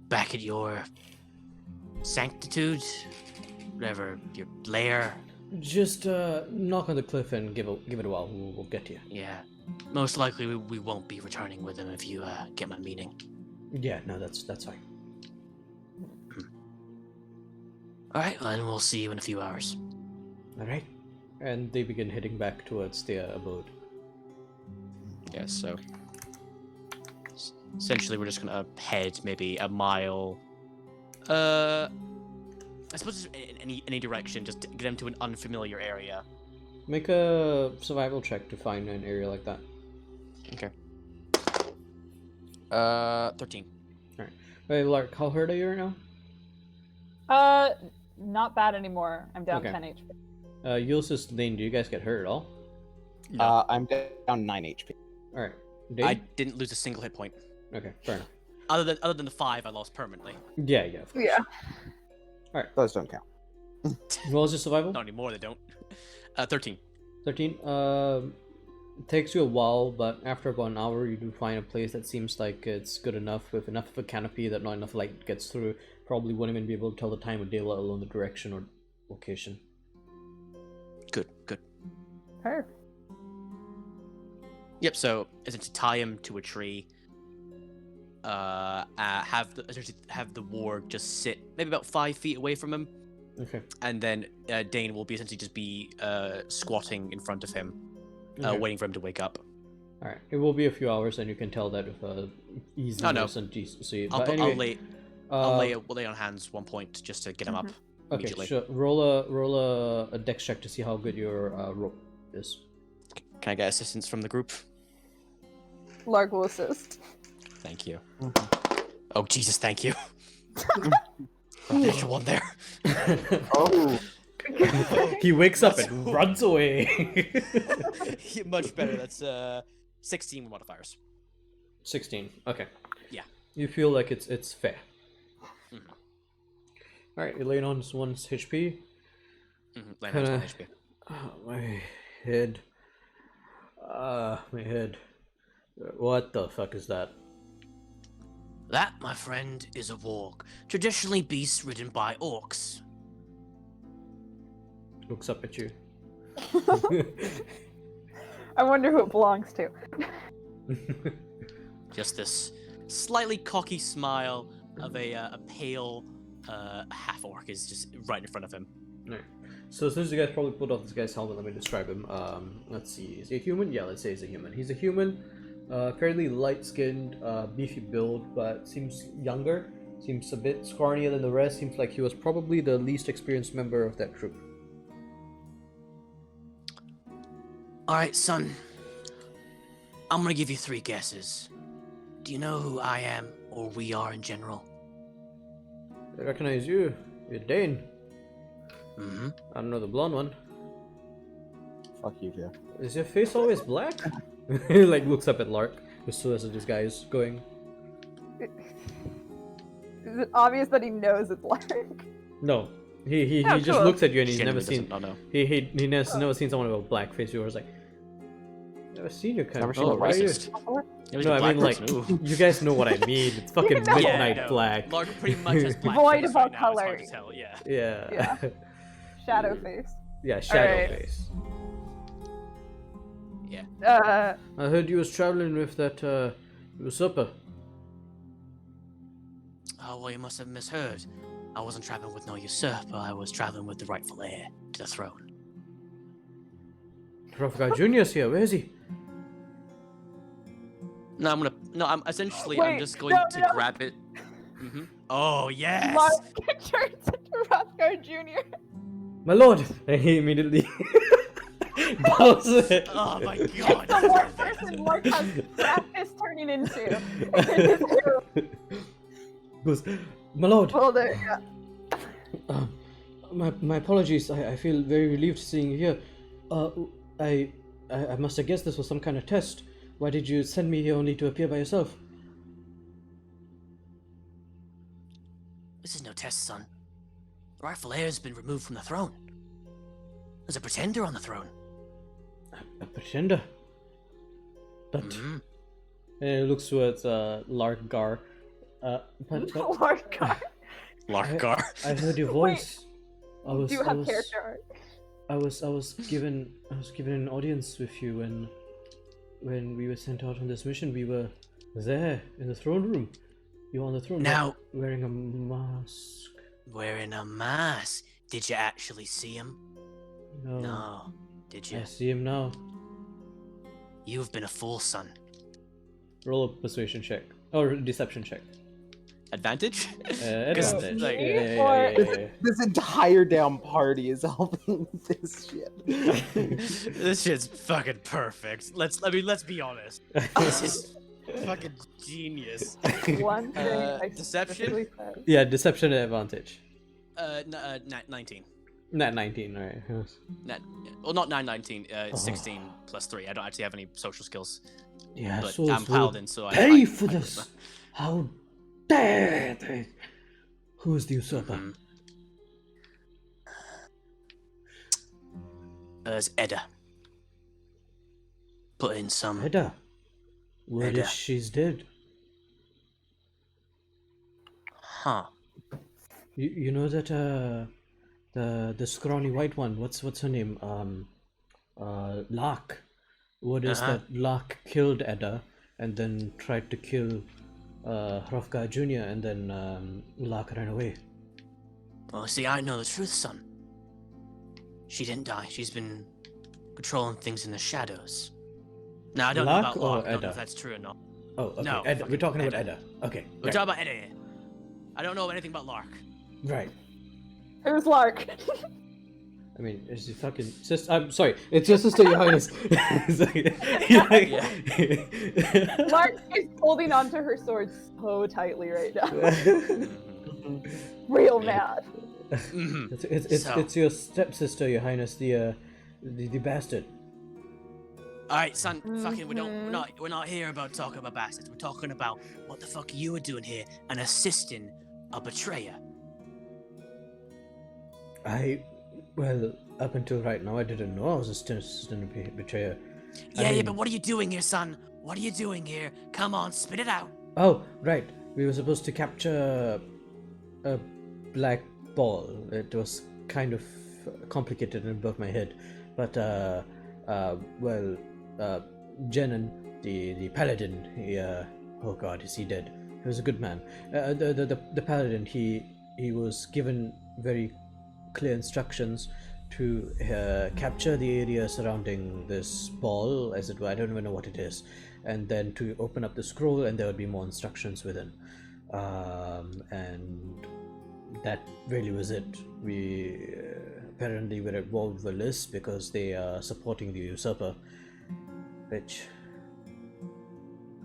back at your sanctitude, whatever your lair. Just knock on the cliff and give it a while. We'll get to you. Yeah. Most likely we won't be returning with him if you get my meaning." Yeah, no, that's fine. Alright, well, then we'll see you in a few hours. Alright. And they begin heading back towards their abode. Yeah, so essentially we're just gonna head maybe a mile. I suppose in any direction, just to get them to an unfamiliar area. Make a survival check to find an area like that. Okay. 13. Alright. Wait, Lark, how hurt are you right now? Not bad anymore. I'm down Okay. 10 HP. Ulysses, Dane, do you guys get hurt at all? No. I'm down 9 HP. Alright. Dane? I didn't lose a single hit point. Okay, fair enough. Other than the 5 I lost permanently. Yeah, of course. Yeah. Those don't count. What was your survival? Not anymore, they don't. 13. 13. It takes you a while, but after about an hour, you do find a place that seems like it's good enough, with enough of a canopy that not enough light gets through. Probably wouldn't even be able to tell the time of day, let alone the direction or location. Good. Her. Yep, so essentially tie him to a tree. Have the ward just sit maybe about 5 feet away from him. Okay. And then Dane will be essentially just be squatting in front of him, Okay. waiting for him to wake up. Alright. It will be a few hours, and you can tell that with easy Oh, no. and decency. I'll, But put- anyway, I'll lay on hands one point just to get him up okay, immediately. sure. Roll a dex check to see how good your rope is. Can I get assistance from the group? Lark will assist. Thank you. Oh Jesus, thank you. Extra one there. Oh, He wakes up and runs away. Much better. That's 16 modifiers. 16. Okay. Yeah. You feel like it's fair. Mhm. Alright, you lay on one's HP. Land on 1 Kinda- HP. My head. My head. What the fuck is that? That, my friend, is a warg. Traditionally beasts ridden by orcs. Looks up at you. I wonder who it belongs to. Just this slightly cocky smile of a pale half orc is just right in front of him. Alright. So as soon as you guys probably pulled off this guy's helmet, let me describe him. Let's see. Is he a human? Yeah, let's say he's a human. He's a human, fairly light-skinned, beefy build, but seems younger. Seems a bit scrawnier than the rest. Seems like he was probably the least experienced member of that troop. Alright, son. I'm gonna give you 3 guesses. Do you know who I am, or we are in general? I recognize you. You're Dane. Mm-hmm. I don't know the blonde one. fuck you, Jeff. Is your face always black? He like looks up at Lark as soon as this guy is going. Is it obvious that he knows it's Lark? No. He Oh, just cool. looks at you and he's never Genuinely seen doesn't know. he never seen someone with a black face. You was like, never seen your kind. Never of seen oh, a why are you? racist. Yeah, he's No, a I black mean like person, ooh. you guys know what I mean. It's fucking know. midnight Yeah, I know. black. Lark pretty much has black Void face of all right now, it's hard color. to tell, yeah. Yeah. Yeah. Shadow face. Yeah, shadow Alright. face. Yeah. I heard you was traveling with that usurper. Oh, well, you must have misheard. I wasn't traveling with no usurper, I was traveling with the rightful heir to the throne. Hrothgar Jr.'s here. Where is he? No, I'm essentially, I'm Wait, just going no, to no. grab it. Oh, yes! Lark turns into Hrothgar Jr. My lord! And he immediately bows it. Oh my god! The one person Lark has practice turning into. In his room. Goes, my lord. Well, there, yeah. My apologies. I feel very relieved seeing you here. I must have guessed this was some kind of test. Why did you send me here only to appear by yourself? This is no test, son. The rightful heir has been removed from the throne. There's a pretender on the throne. A pretender. But Mhm. and it looks towards Larkgar. But Lark. Larkgar. I heard your Wait. voice. Do you have character art? I was given an audience with you when we were sent out on this mission. We were there in the throne room. You were on the throne Now- wearing a mask. Wearing a mask. Did you actually see him? No. No. Did you? I see him now. You've been a fool, son. Roll a persuasion check. Or deception check. Advantage? Advantage. like- Yeah. This entire damn party is helping this shit. This shit's fucking perfect. Let's be honest. This is fucking genius. One thing I Deception? specifically said. Yeah, deception advantage. 19. Not 19, right? Well, not 19. 16 plus 3. I don't actually have any social skills. Yeah, But so I'm Paladin, so I pay I- for I- this. How dare they? Who's the usurper? Mhm. It's Edda. Put in some. Edda. Word Edda. is she's dead. Huh. You know that the scrawny white one. What's her name? Lark. Word is Uh-huh. that Lark killed Edda and then tried to kill Hrothgar Jr. and then Lark ran away. Well, see, I know the truth, son. She didn't die. She's been controlling things in the shadows. Now, I don't know Lark about or Lark. I don't know Edda? if that's true or not. Oh, okay. No, Edda. We're fucking talking about Edda. Edda. Okay. We're Right. talking about Edda here. I don't know anything about Lark. Right. Who's Lark? I mean, it's your fucking sister. I'm sorry, it's your sister, Your Highness. It's like- Lark is holding onto her sword so tightly right now. Real mad. Mhm. It's So- it's your stepsister, Your Highness, the bastard. All right, son. Fucking, Mhm. we're not here about talking about bastards. We're talking about what the fuck you were doing here and assisting a betrayer. Well, up until right now, I didn't know I was a assistant betrayer. Yeah, mean- but what are you doing here, son? What are you doing here? Come on, spit it out. Oh, right. We were supposed to capture a black ball. It was kind of complicated and above my head, but Jenon, the paladin, he oh god, is he dead? He was a good man. The paladin, he was given very clear instructions to capture the area surrounding this ball, as it were. I don't even know what it is, and then to open up the scroll, and there would be more instructions within. And that really was it. We apparently were involved with Verlis because they are supporting the usurper, which,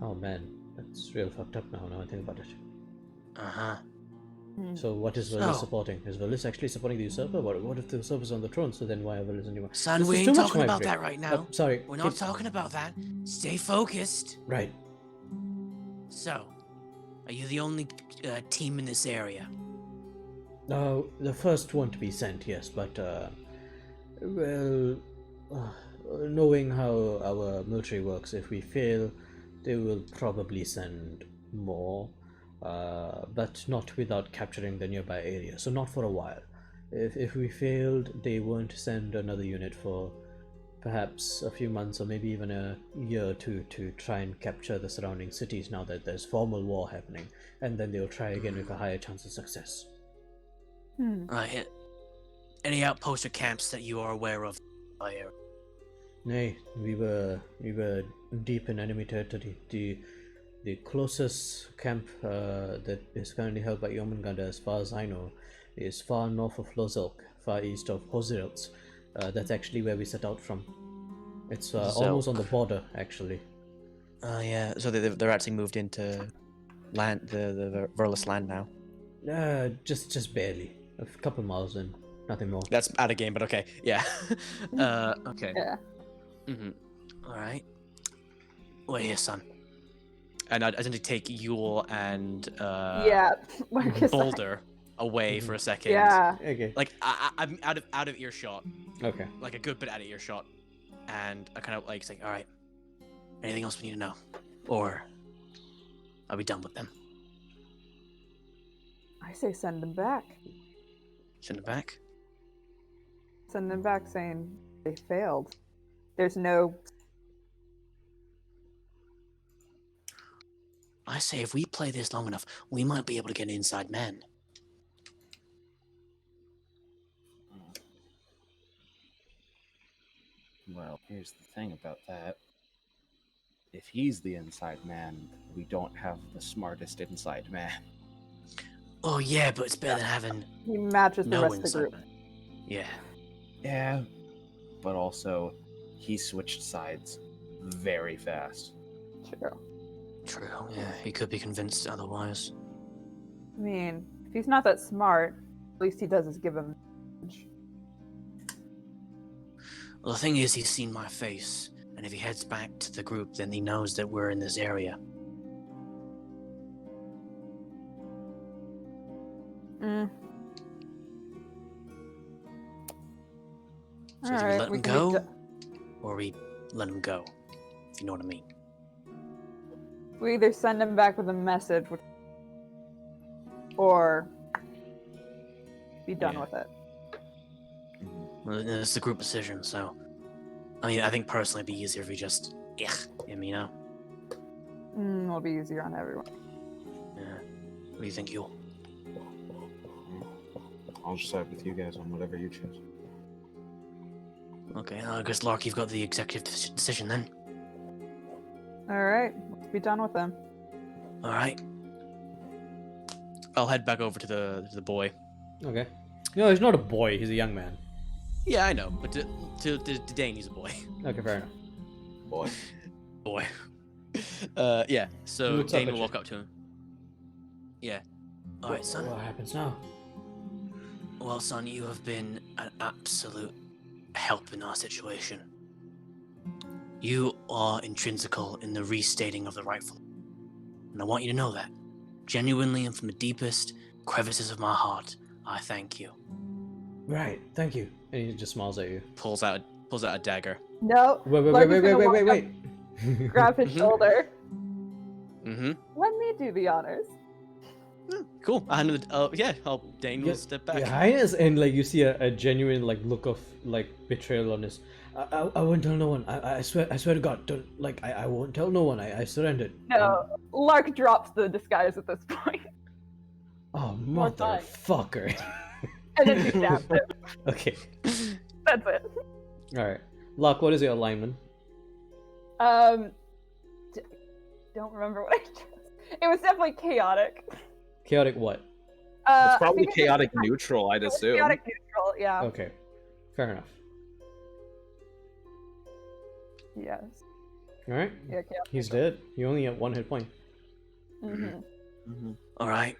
oh man, that's real fucked up now I think about it. Uh-huh. So what is Verlis So- supporting? Is Verlis actually supporting the usurper? What if the usurper's on the throne? So then why are Verlis anymore? Son, This we is ain't too much talking for my about brain. that right now. Sorry. We're not keep- talking about that. Stay focused. Right. So, are you the only team in this area? The first one to be sent, yes, but knowing how our military works, if we fail, they will probably send more, but not without capturing the nearby area. So not for a while. If we failed, they won't send another unit for perhaps a few months or maybe even a year or two to try and capture the surrounding cities now that there's formal war happening, and then they'll try again with a higher chance of success. Right. Any outposts or camps that you are aware of? Nay, we were deep in enemy territory. The closest camp that is currently held by Jormungandr, as far as I know, is far north of Lozilk, far east of Hosirils. That's actually where we set out from. It's almost on the border, actually. Oh yeah, so they're actually moved into land, the Verlis land now. Just barely. A couple miles in, nothing more. That's out of game, but okay. Yeah. Okay. Yeah. Mm-hmm. All right. Wait here, son. And I tend to take Yule and Yeah. Marcus. Boulder away for a second. Yeah. Okay. Like I'm out of earshot, Okay. like a good bit out of earshot, and I kind of like say, all right, Anything else we need to know? Or are we done with them? I say send them back. Send them back? Send them back saying they failed. There's no. I say if we play this long enough, we might be able to get an inside man. Well, here's the thing about that. If he's the inside man, we don't have the smartest inside man. Oh yeah, but it's better than having He matches the no rest of the inside group. man. Yeah. Yeah, but also, he switched sides very fast. True. True. Yeah, he could be convinced otherwise. I mean, if he's not that smart, at least he does is give him. Well, the thing is, he's seen my face, and if he heads back to the group, then he knows that we're in this area. Mm. So do we Alright, let him can go, be or we let him go? If you know what I mean. we either send him back with a message, or be done Yeah. with it. Well, it's a group decision, so. I mean, I think personally it'd be easier if we just, him, you know? It'll be easier on everyone. Yeah. What do you think, Yule? I'll just side with you guys on whatever you choose. Okay, I guess, Lark, you've got the executive decision then. Alright, let's be done with him. Alright. I'll head back over to the boy. Okay. No, he's not a boy. He's a young man. Yeah, I know, but to Dane, he's a boy. Okay, fair enough. Boy. Boy. Yeah, so Looks up Dane at will you. walk up to him. Yeah. Alright, son. What happens now? Well, son, you have been an absolute help in our situation. You are intrinsical in the restating of the rightful. And I want you to know that. Genuinely and from the deepest crevices of my heart, I thank you. Right. Thank you. And he just smiles at you. Pulls out a dagger. No. Wait, Lark is gonna walk up, grab his Mhm. shoulder. Mm-hmm. Let me do the honors. Cool. And Dane will step back. Your Highness, and like you see a genuine like look of like betrayal on his. I won't tell no one. I swear to God, don't like I won't tell no one. I surrendered. No, Lark drops the disguise at this point, Oh More fun. motherfucker. and then she stabs him. Okay. That's it. All right. Lark, what is your alignment? Don't remember what I chose. It was definitely chaotic. Chaotic what? It's I probably think it was- chaotic neutral, I'd it was assume. Chaotic neutral, yeah. Okay. Fair enough. Yes. All right. Yeah, chaotic. He's dead. You only have 1 hit point. Mm-hmm. Mhm. Alright.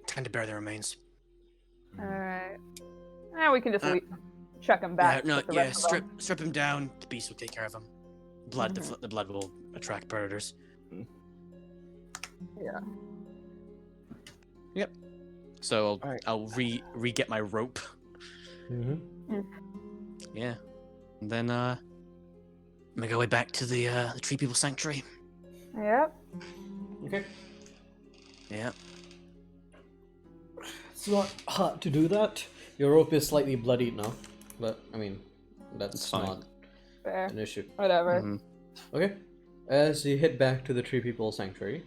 Time to bury the remains. All right. Now we can just chuck him back. with the rest of them. strip him down. The beast will take care of him. The blood will attract predators. Yeah. Yep. So Alright. I'll re-get my rope. Mm-hmm. Yeah. And then make our way back to the Tree People Sanctuary. Yep. Okay. Yeah. It's not hard to do that. Your rope is slightly bloodied now, but I mean, that's It's fine. not Fair. an issue. Whatever. Mhm. Okay. As you head back to the Tree People Sanctuary,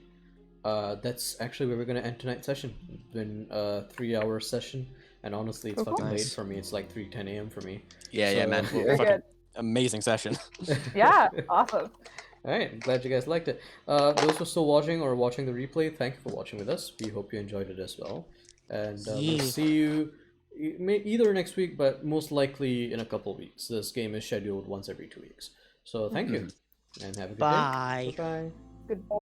that's actually where we're gonna end tonight's session. It's been a 3-hour session, and honestly, it's Cool. fucking late Nice. for me. It's like 3:10 a.m. for me. Yeah, yeah, So- man. Very Fucking good. amazing session. Yeah. Awesome. Alright, I'm glad you guys liked it. Those who are still watching or watching the replay, thank you for watching with us. We hope you enjoyed it as well. And we'll Yeah. see you either next week, but most likely in a couple weeks. This game is scheduled once every 2 weeks. So thank you, and have a good Bye. day. Bye. Goodbye.